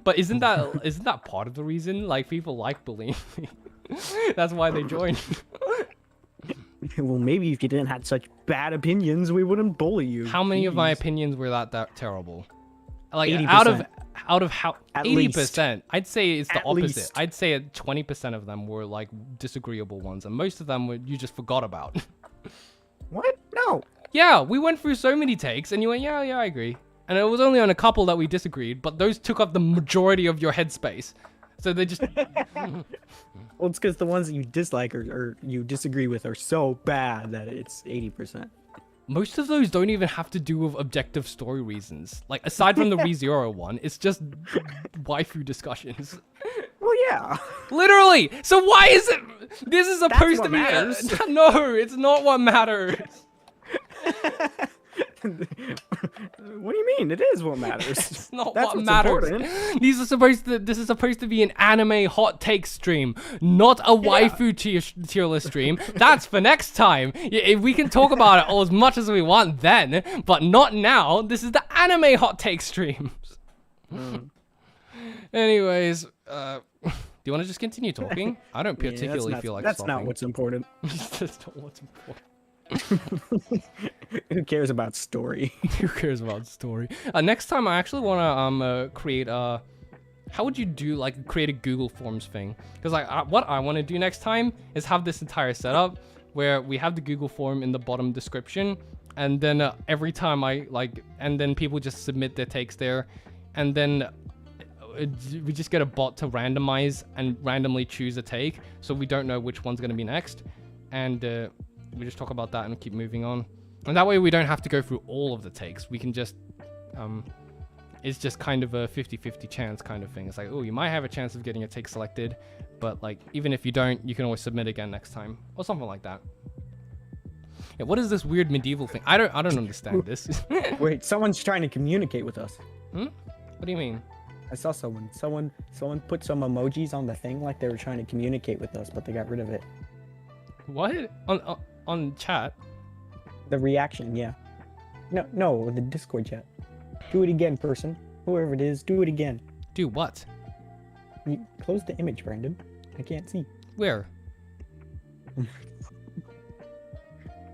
But isn't that part of the reason? Like, people like bullying me. That's why they join. Well, maybe if you didn't have such bad opinions, we wouldn't bully you. How many of my opinions were that terrible? Like 80%. out of how 80%, I'd say it's the At opposite. least. I'd say 20% of them were like disagreeable ones, and most of them were you just forgot about. What? No. Yeah, we went through so many takes, and you went, yeah, I agree. And it was only on a couple that we disagreed, but those took up the majority of your headspace. So they just... Well, it's because the ones that you dislike or you disagree with are so bad that it's 80%. Most of those don't even have to do with objective story reasons. Like, aside from the ReZero one, it's just waifu discussions. Well, yeah. Literally! So why is it... This is supposed to be... matters. No, it's not what matters. What do you mean? It is what matters. It's not That's what what's matters. important. This is supposed to be an anime hot take stream, not a waifu tier list stream. That's for next time. We can talk about it all as much as we want then, but not now. This is the anime hot take stream. Anyways, do you want to just continue talking? I don't particularly feel like that's stopping. not what's important. That's not what's important. Who cares about story? Who cares about story? Next time I actually want to create a... How would you do, like, create a Google Forms thing? Because what I want to do next time is have this entire setup where we have the Google form in the bottom description, and then every time and then people just submit their takes there, and then we just get a bot to randomize and randomly choose a take, so we don't know which one's going to be next, and we just talk about that and keep moving on. And that way we don't have to go through all of the takes. We can just, it's just kind of a 50-50 chance kind of thing. It's like, oh, you might have a chance of getting a take selected, but like, even if you don't, you can always submit again next time, or something like that. Yeah, what is this weird medieval thing? I don't understand this. Wait, someone's trying to communicate with us. Hmm? What do you mean? I saw someone put some emojis on the thing like they were trying to communicate with us, but they got rid of it. What? On chat? The reaction, yeah. No, the Discord chat. Do it again, person. Whoever it is, do it again. Do what? You close the image, Brandon. I can't see. Where?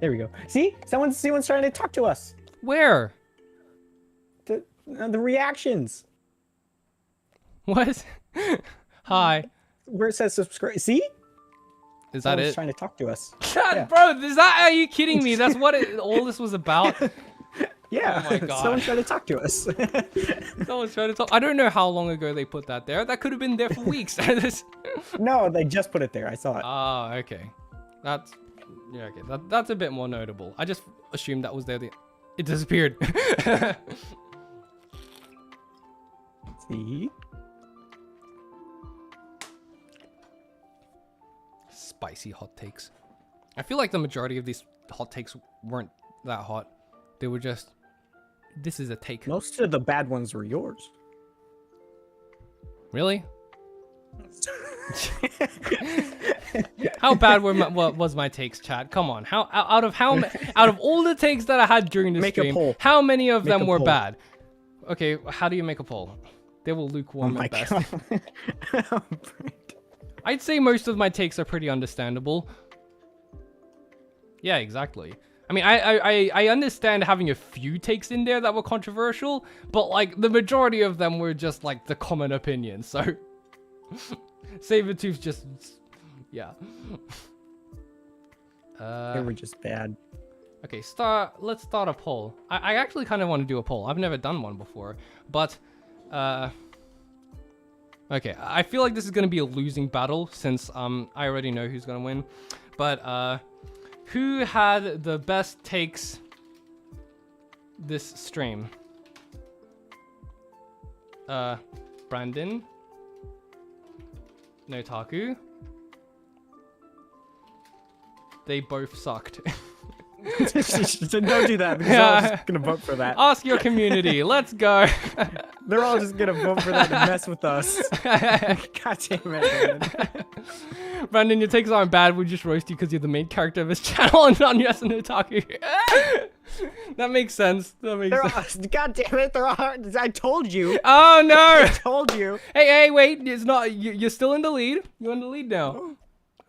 There we go. See? Someone's trying to talk to us. Where? The reactions. What? Hi. Where it says subscribe. See? Is that Someone's it? trying to talk to us. God, Yeah. bro, are you kidding me? That's what all this was about. Yeah, Oh my God. someone tried to talk to us. Someone's trying to talk. I don't know how long ago they put that there. That could have been there for weeks. No, they just put it there. I saw it. Ah, okay. That's yeah, okay. That's a bit more notable. I just assumed that was there. It disappeared. See? Spicy hot takes. I feel like the majority of these hot takes weren't that hot. They were just, this is a take. Most of the bad ones were yours. Really? How bad was my takes, chat? Come on. Out of all the takes that I had during the Make a stream, poll. how many of them a were poll. bad? Okay, how do you make a poll? They will lukewarm at best. God. I'd say most of my takes are pretty understandable. Yeah, exactly. I mean, I understand having a few takes in there that were controversial, but like the majority of them were just like the common opinion. So Sabertooth just, yeah. They were just bad. Okay, let's start a poll. I actually kind of want to do a poll. I've never done one before, but okay, I feel like this is going to be a losing battle since I already know who's going to win. But who had the best takes this stream? Brandon, Nataku. They both sucked. So don't do that because they're all just gonna vote for that. Ask your community. Let's go. They're all just gonna vote for that to mess with us. God damn it, man. Brandon, your takes aren't bad. We just roast you because you're the main character of this channel and not Yes and Nataku. That makes sense. That makes sense. God damn it, they're all. I told you. Oh no! I told you. Hey, wait! It's not. You're still in the lead. You're in the lead now.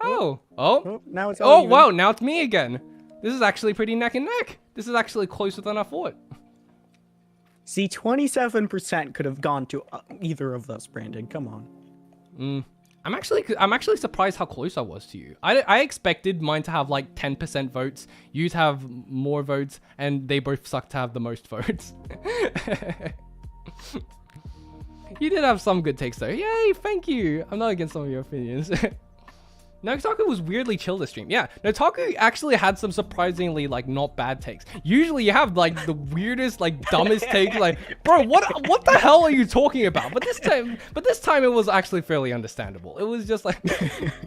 Oh. Oh, now it's. Oh wow! Now it's me again. This is actually pretty neck and neck. This is actually closer than I thought. See, 27% could have gone to either of us, Brandon. Come on. I'm actually surprised how close I was to you. I expected mine to have like 10% votes, you to have more votes, and they both suck to have the most votes. You did have some good takes though. Yay, thank you. I'm not against some of your opinions. Nataku was weirdly chill this stream. Yeah, Nataku actually had some surprisingly like not bad takes. Usually you have like the weirdest, like dumbest takes. Like, bro, what the hell are you talking about? But this time it was actually fairly understandable. It was just like,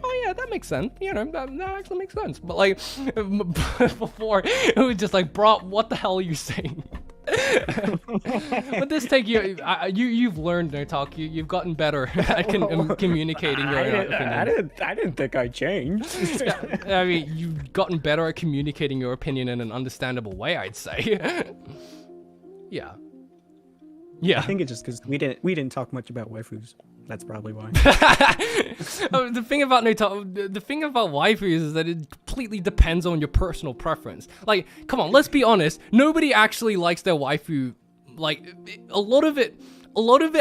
oh yeah, that makes sense. You know, that actually makes sense. But like before, it was just like, bro, what the hell are you saying? But this take you've learned, Nataku. You've gotten better at communicating your opinion. I didn't think I changed. I mean, you've gotten better at communicating your opinion in an understandable way, I'd say. Yeah. I think it's just because we didn't talk much about waifus. That's probably why. The thing about waifus is that it completely depends on your personal preference. Like, come on, let's be honest. Nobody actually likes their waifu. Like, a lot of it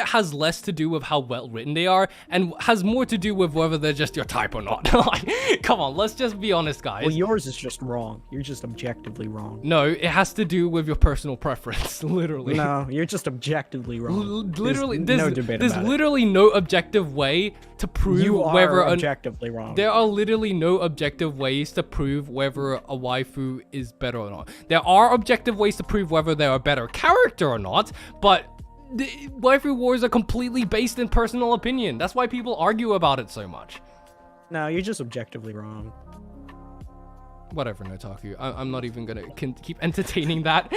has less to do with how well written they are and has more to do with whether they're just your type or not. Like, come on, let's just be honest, guys. Well, yours is just wrong. You're just objectively wrong. No, it has to do with your personal preference, literally. No, you're just objectively wrong. Literally, there's no debate there's about literally no objective way to prove you are whether objectively wrong. There are literally no objective ways to prove whether a waifu is better or not. There are objective ways to prove whether they're a better character or not, but the waifu wars are completely based in personal opinion. That's why people argue about it so much. No, you're just objectively wrong. Whatever, Nataku. I'm not even gonna keep entertaining that.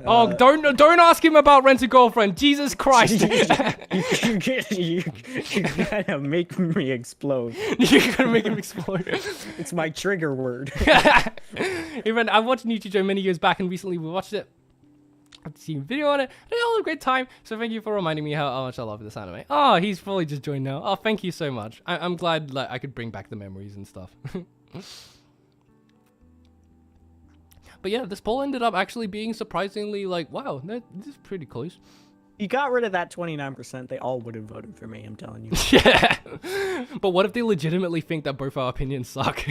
Oh, don't ask him about Rent a Girlfriend. Jesus Christ. You gotta make me explode. You're gonna make him explode. It's my trigger word. Even I watched Nichijou many years back, and recently we watched it. I've seen a video on it. I had a great time. So thank you for reminding me how much I love this anime. Oh, he's fully just joined now. Oh, thank you so much. I'm glad like I could bring back the memories and stuff. But yeah, this poll ended up actually being surprisingly like, wow, this is pretty close. You got rid of that 29%, they all would have voted for me, I'm telling you. Yeah. But what if they legitimately think that both our opinions suck?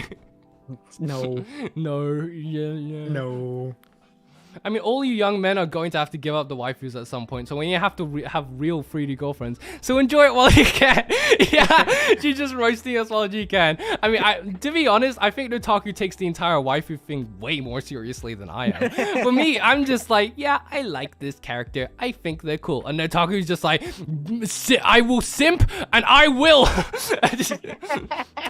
No. No, yeah. No. I mean, all you young men are going to have to give up the waifus at some point. So when you have to have real 3D girlfriends, so enjoy it while you can. Yeah, she's just roasting us while you can. I mean, to be honest, I think Nataku takes the entire waifu thing way more seriously than I am. For me, I'm just like, yeah, I like this character. I think they're cool. And Nataku's just like, I will simp and I will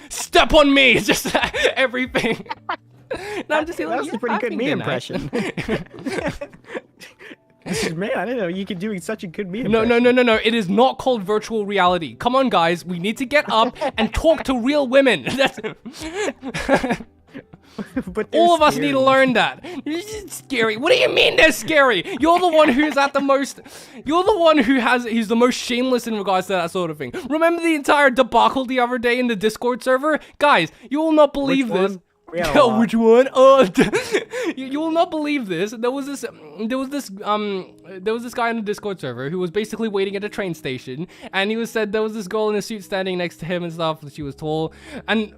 step on me. Just everything. No, I'm just saying, That was a pretty good me impression. Man, I didn't know you could do such a good me impression. No. It is not called virtual reality. Come on, guys. We need to get up and talk to real women. That's But all of us need to learn that. It's scary. What do you mean they're scary? You're the one who's at the most. You're the one who he's the most shameless in regards to that sort of thing. Remember the entire debacle the other day in the Discord server? Guys, you will not believe this. Which one? You will not believe this. There was this guy on the Discord server who was basically waiting at a train station, and he said there was this girl in a suit standing next to him and stuff. She was tall, and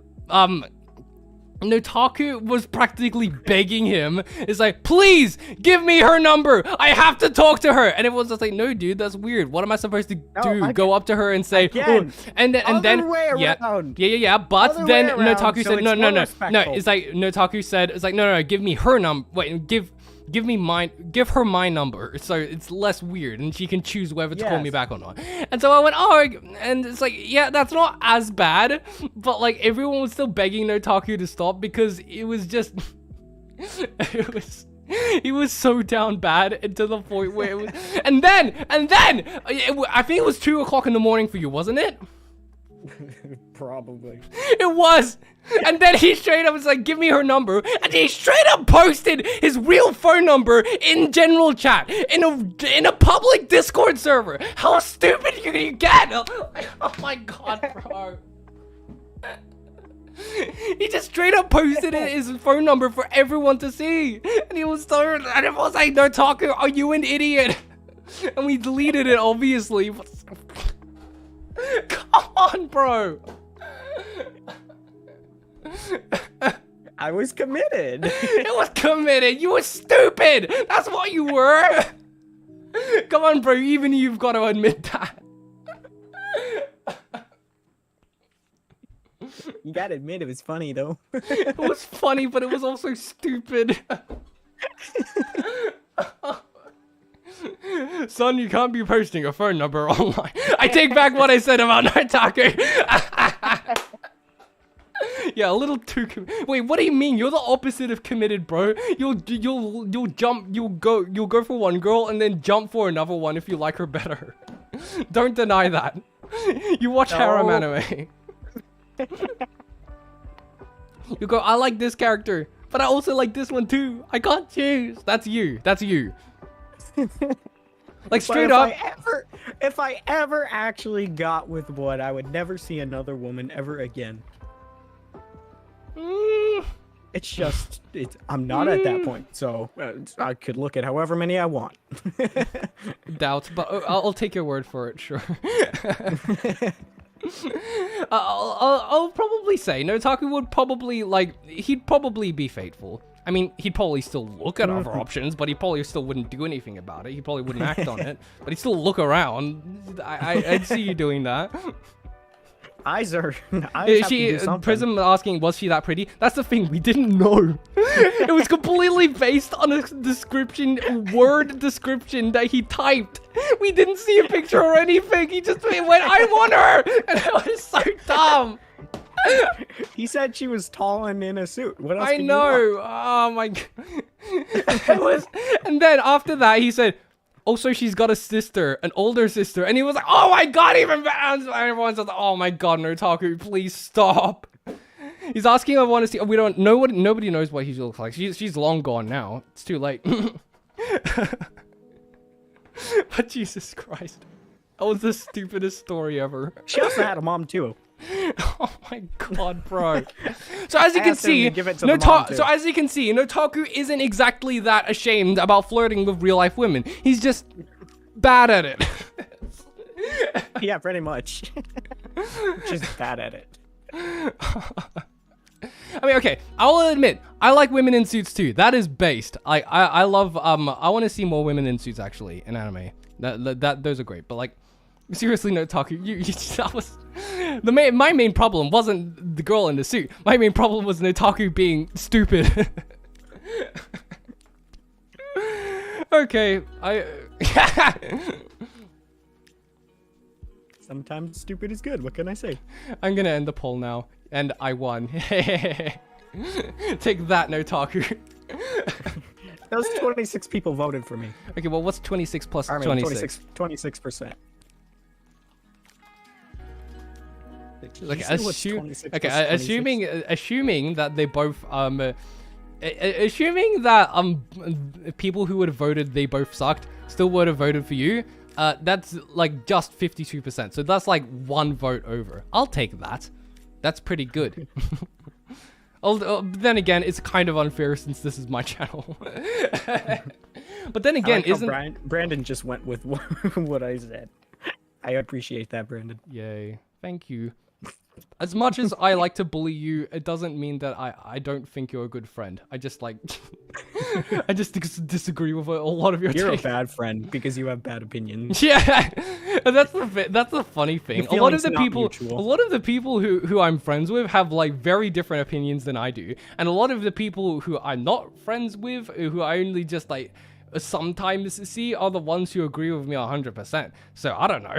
Nataku was practically begging him. It's like, please give me her number. I have to talk to her. And it was just like, no, dude, that's weird. What am I supposed to do? Go up to her and say, again, and then yeah. But then Nataku said, no. It's like Nataku said, it's like, no, give me her number. Wait, give her my number, so it's less weird, and she can choose whether to call me back or not. And so I went, and it's like, yeah, that's not as bad, but like everyone was still begging Nataku to stop because it was just, he was so down bad, and to the point where it was, and then I think it was 2 o'clock in the morning for you, wasn't it? Probably. It was. And then he straight up was like, give me her number. And he straight up posted his real phone number in general chat in a public Discord server. How stupid can you get? Oh my god, bro. He just straight up posted his phone number for everyone to see. And he was so, and it was like, Nataku, are you an idiot? And we deleted it, obviously. Come on, bro. I was committed. It was committed. You were stupid. That's what you were. Come on, bro. Even you've got to admit that. You gotta admit it was funny, though. It was funny, but it was also stupid. Son, you can't be posting a phone number online. I take back what I said about Nataku. Yeah, a little too. Wait, what do you mean? You're the opposite of committed, bro. You'll go for one girl and then jump for another one if you like her better. Don't deny that. You watch Harem anime. You go, I like this character, but I also like this one too. I can't choose. That's you. That's you. Like straight up. If I ever actually got with one, I would never see another woman ever again. It's just, I'm not at that point, so I could look at however many I want. Doubt, but I'll take your word for it, sure. I'll probably say Nataku would probably, he'd probably be faithful. I mean, he'd probably still look at other options, but he probably still wouldn't do anything about it. He probably wouldn't act on it, but he'd still look around. I'd see you doing that. Prism asking, was she that pretty? That's the thing, we didn't know. It was completely based on a word description that he typed. We didn't see a picture or anything. He just went, I want her! And it was so dumb. He said she was tall and in a suit. What else? I know. Oh my god. It was, and then after that, he said, also, she's got a sister, an older sister. And he was like, oh my god, even better. And everyone's like, oh my god, Nataku, please stop. He's asking, I want to see. We don't know what, nobody knows what he looks like. She's long gone now. It's too late. But Jesus Christ. That was the stupidest story ever. She also had a mom too. Oh my god, bro. So as you can see, Nataku isn't exactly that ashamed about flirting with real life women. He's just bad at it. Yeah, pretty much. Just bad at it. I I mean, okay, I'll admit, I like women in suits too. That is based. I love, I want to see more women in suits actually in anime. Those are great. But like, seriously, Nataku, that was, my main problem wasn't the girl in the suit. My main problem was Nataku being stupid. Okay, Sometimes stupid is good. What can I say? I'm gonna end the poll now, and I won. Take that, Nataku. Those 26 people voted for me. Okay, well, what's 26 plus I mean, 26? 26%. Okay, assuming that they both assuming that people who would have voted they both sucked still would have voted for you, that's like just 52%. So that's like 1 vote over. I'll take that. That's pretty good. Then again, it's kind of unfair since this is my channel. But then again, Brandon just went with what I said. I appreciate that, Brandon. Yay. Thank you. As much as I like to bully you, it doesn't mean that I don't think you're a good friend. I just like I just disagree with a lot of your takes. You're a bad friend because you have bad opinions. Yeah, that's the funny thing. A lot of the people who I'm friends with have like very different opinions than I do, and a lot of the people who I'm not friends with, who I only just like sometimes see, are the ones who agree with me 100%. So I don't know.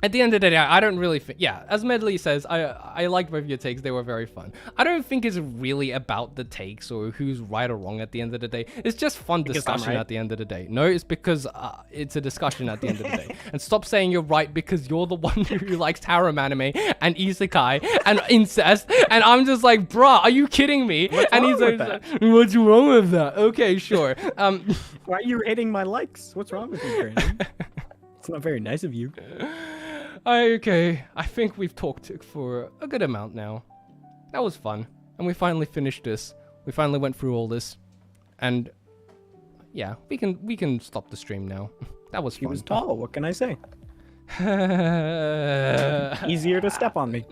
At the end of the day, I don't really think, yeah, as Medley says, I liked both your takes. They were very fun. I don't think it's really about the takes or who's right or wrong at the end of the day. It's just fun discussion at the end of the day. No, it's because it's a discussion at the end of the day. And stop saying you're right because you're the one who likes harem anime and isekai and incest. And I'm just like, bruh, are you kidding me? And he's like, what's wrong with that? Okay, sure. Why are you hating my likes? What's wrong with you, Brandon? It's not very nice of you. Okay, I think we've talked for a good amount now. That was fun. And we finally finished this. We finally went through all this. And yeah, we can stop the stream now. That was fun. He was tall, what can I say? Easier to step on me.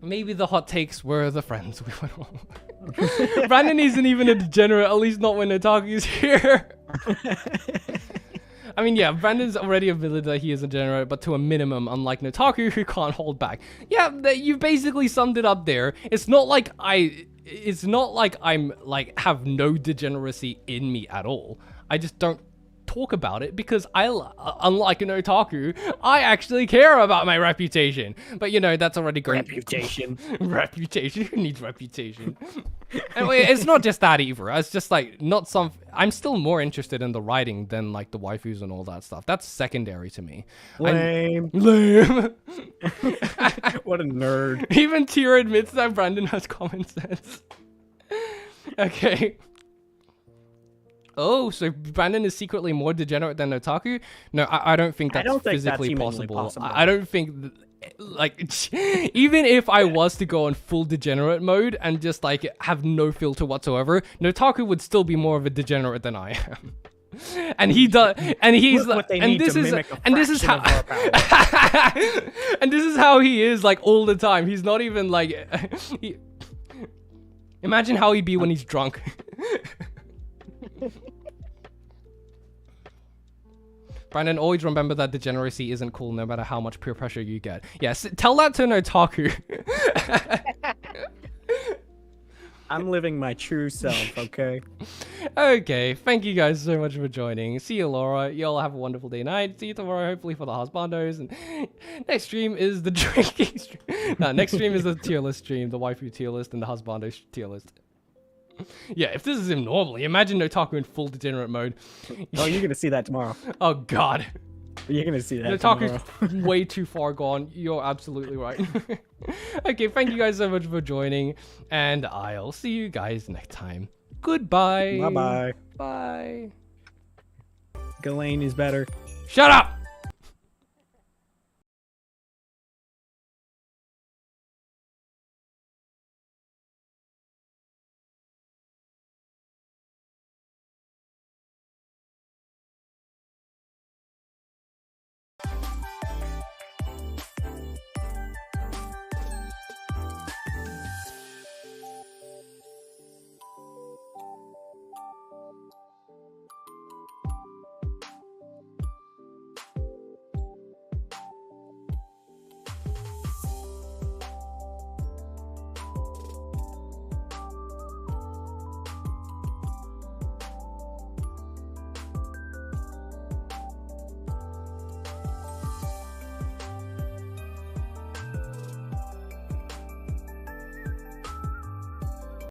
Maybe the hot takes were the friends we went on. Brandon isn't even a degenerate, at least not when Nataku's here. I mean, yeah, Brandon's already admitted that he is a degenerate, but to a minimum, unlike Nataku, who can't hold back. Yeah, you basically summed it up there. It's not like I'm like have no degeneracy in me at all. I just don't talk about it because unlike an otaku, I actually care about my reputation. But you know, that's already going. Reputation. Reputation. Who needs reputation? Anyway, it's not just that either. It's just like I'm still more interested in the writing than like the waifus and all that stuff. That's secondary to me. Lame. Lame. What a nerd. Even Tira admits that Brandon has common sense. Okay. Oh, so Brandon is secretly more degenerate than Nataku? No, I don't think that's physically possible. I don't think, like, even if I was to go on full degenerate mode and just, like, have no filter whatsoever, Nataku would still be more of a degenerate than I am. And he does, and he's like, and this is how, and this is how he is, like, all the time. He's not even, like, imagine how he'd be when he's drunk. Brandon, always remember that degeneracy isn't cool no matter how much peer pressure you get. Yes, tell that to Nataku. I'm living my true self, okay? Okay, thank you guys so much for joining. See you, Laura. You all have a wonderful day and night. See you tomorrow, hopefully, for the husbandos. And next stream is the drinking stream. No, next stream is the tier list stream, the waifu tier list, and the husbando tier list. Yeah, if this is him normally, imagine Nataku in full degenerate mode. Oh, you're gonna see that tomorrow. Oh god. You're gonna see that Nataku's way too far gone. You're absolutely right. Okay, thank you guys so much for joining, and I'll see you guys next time. Goodbye. Bye-bye. Bye. Ghislaine is better. Shut up!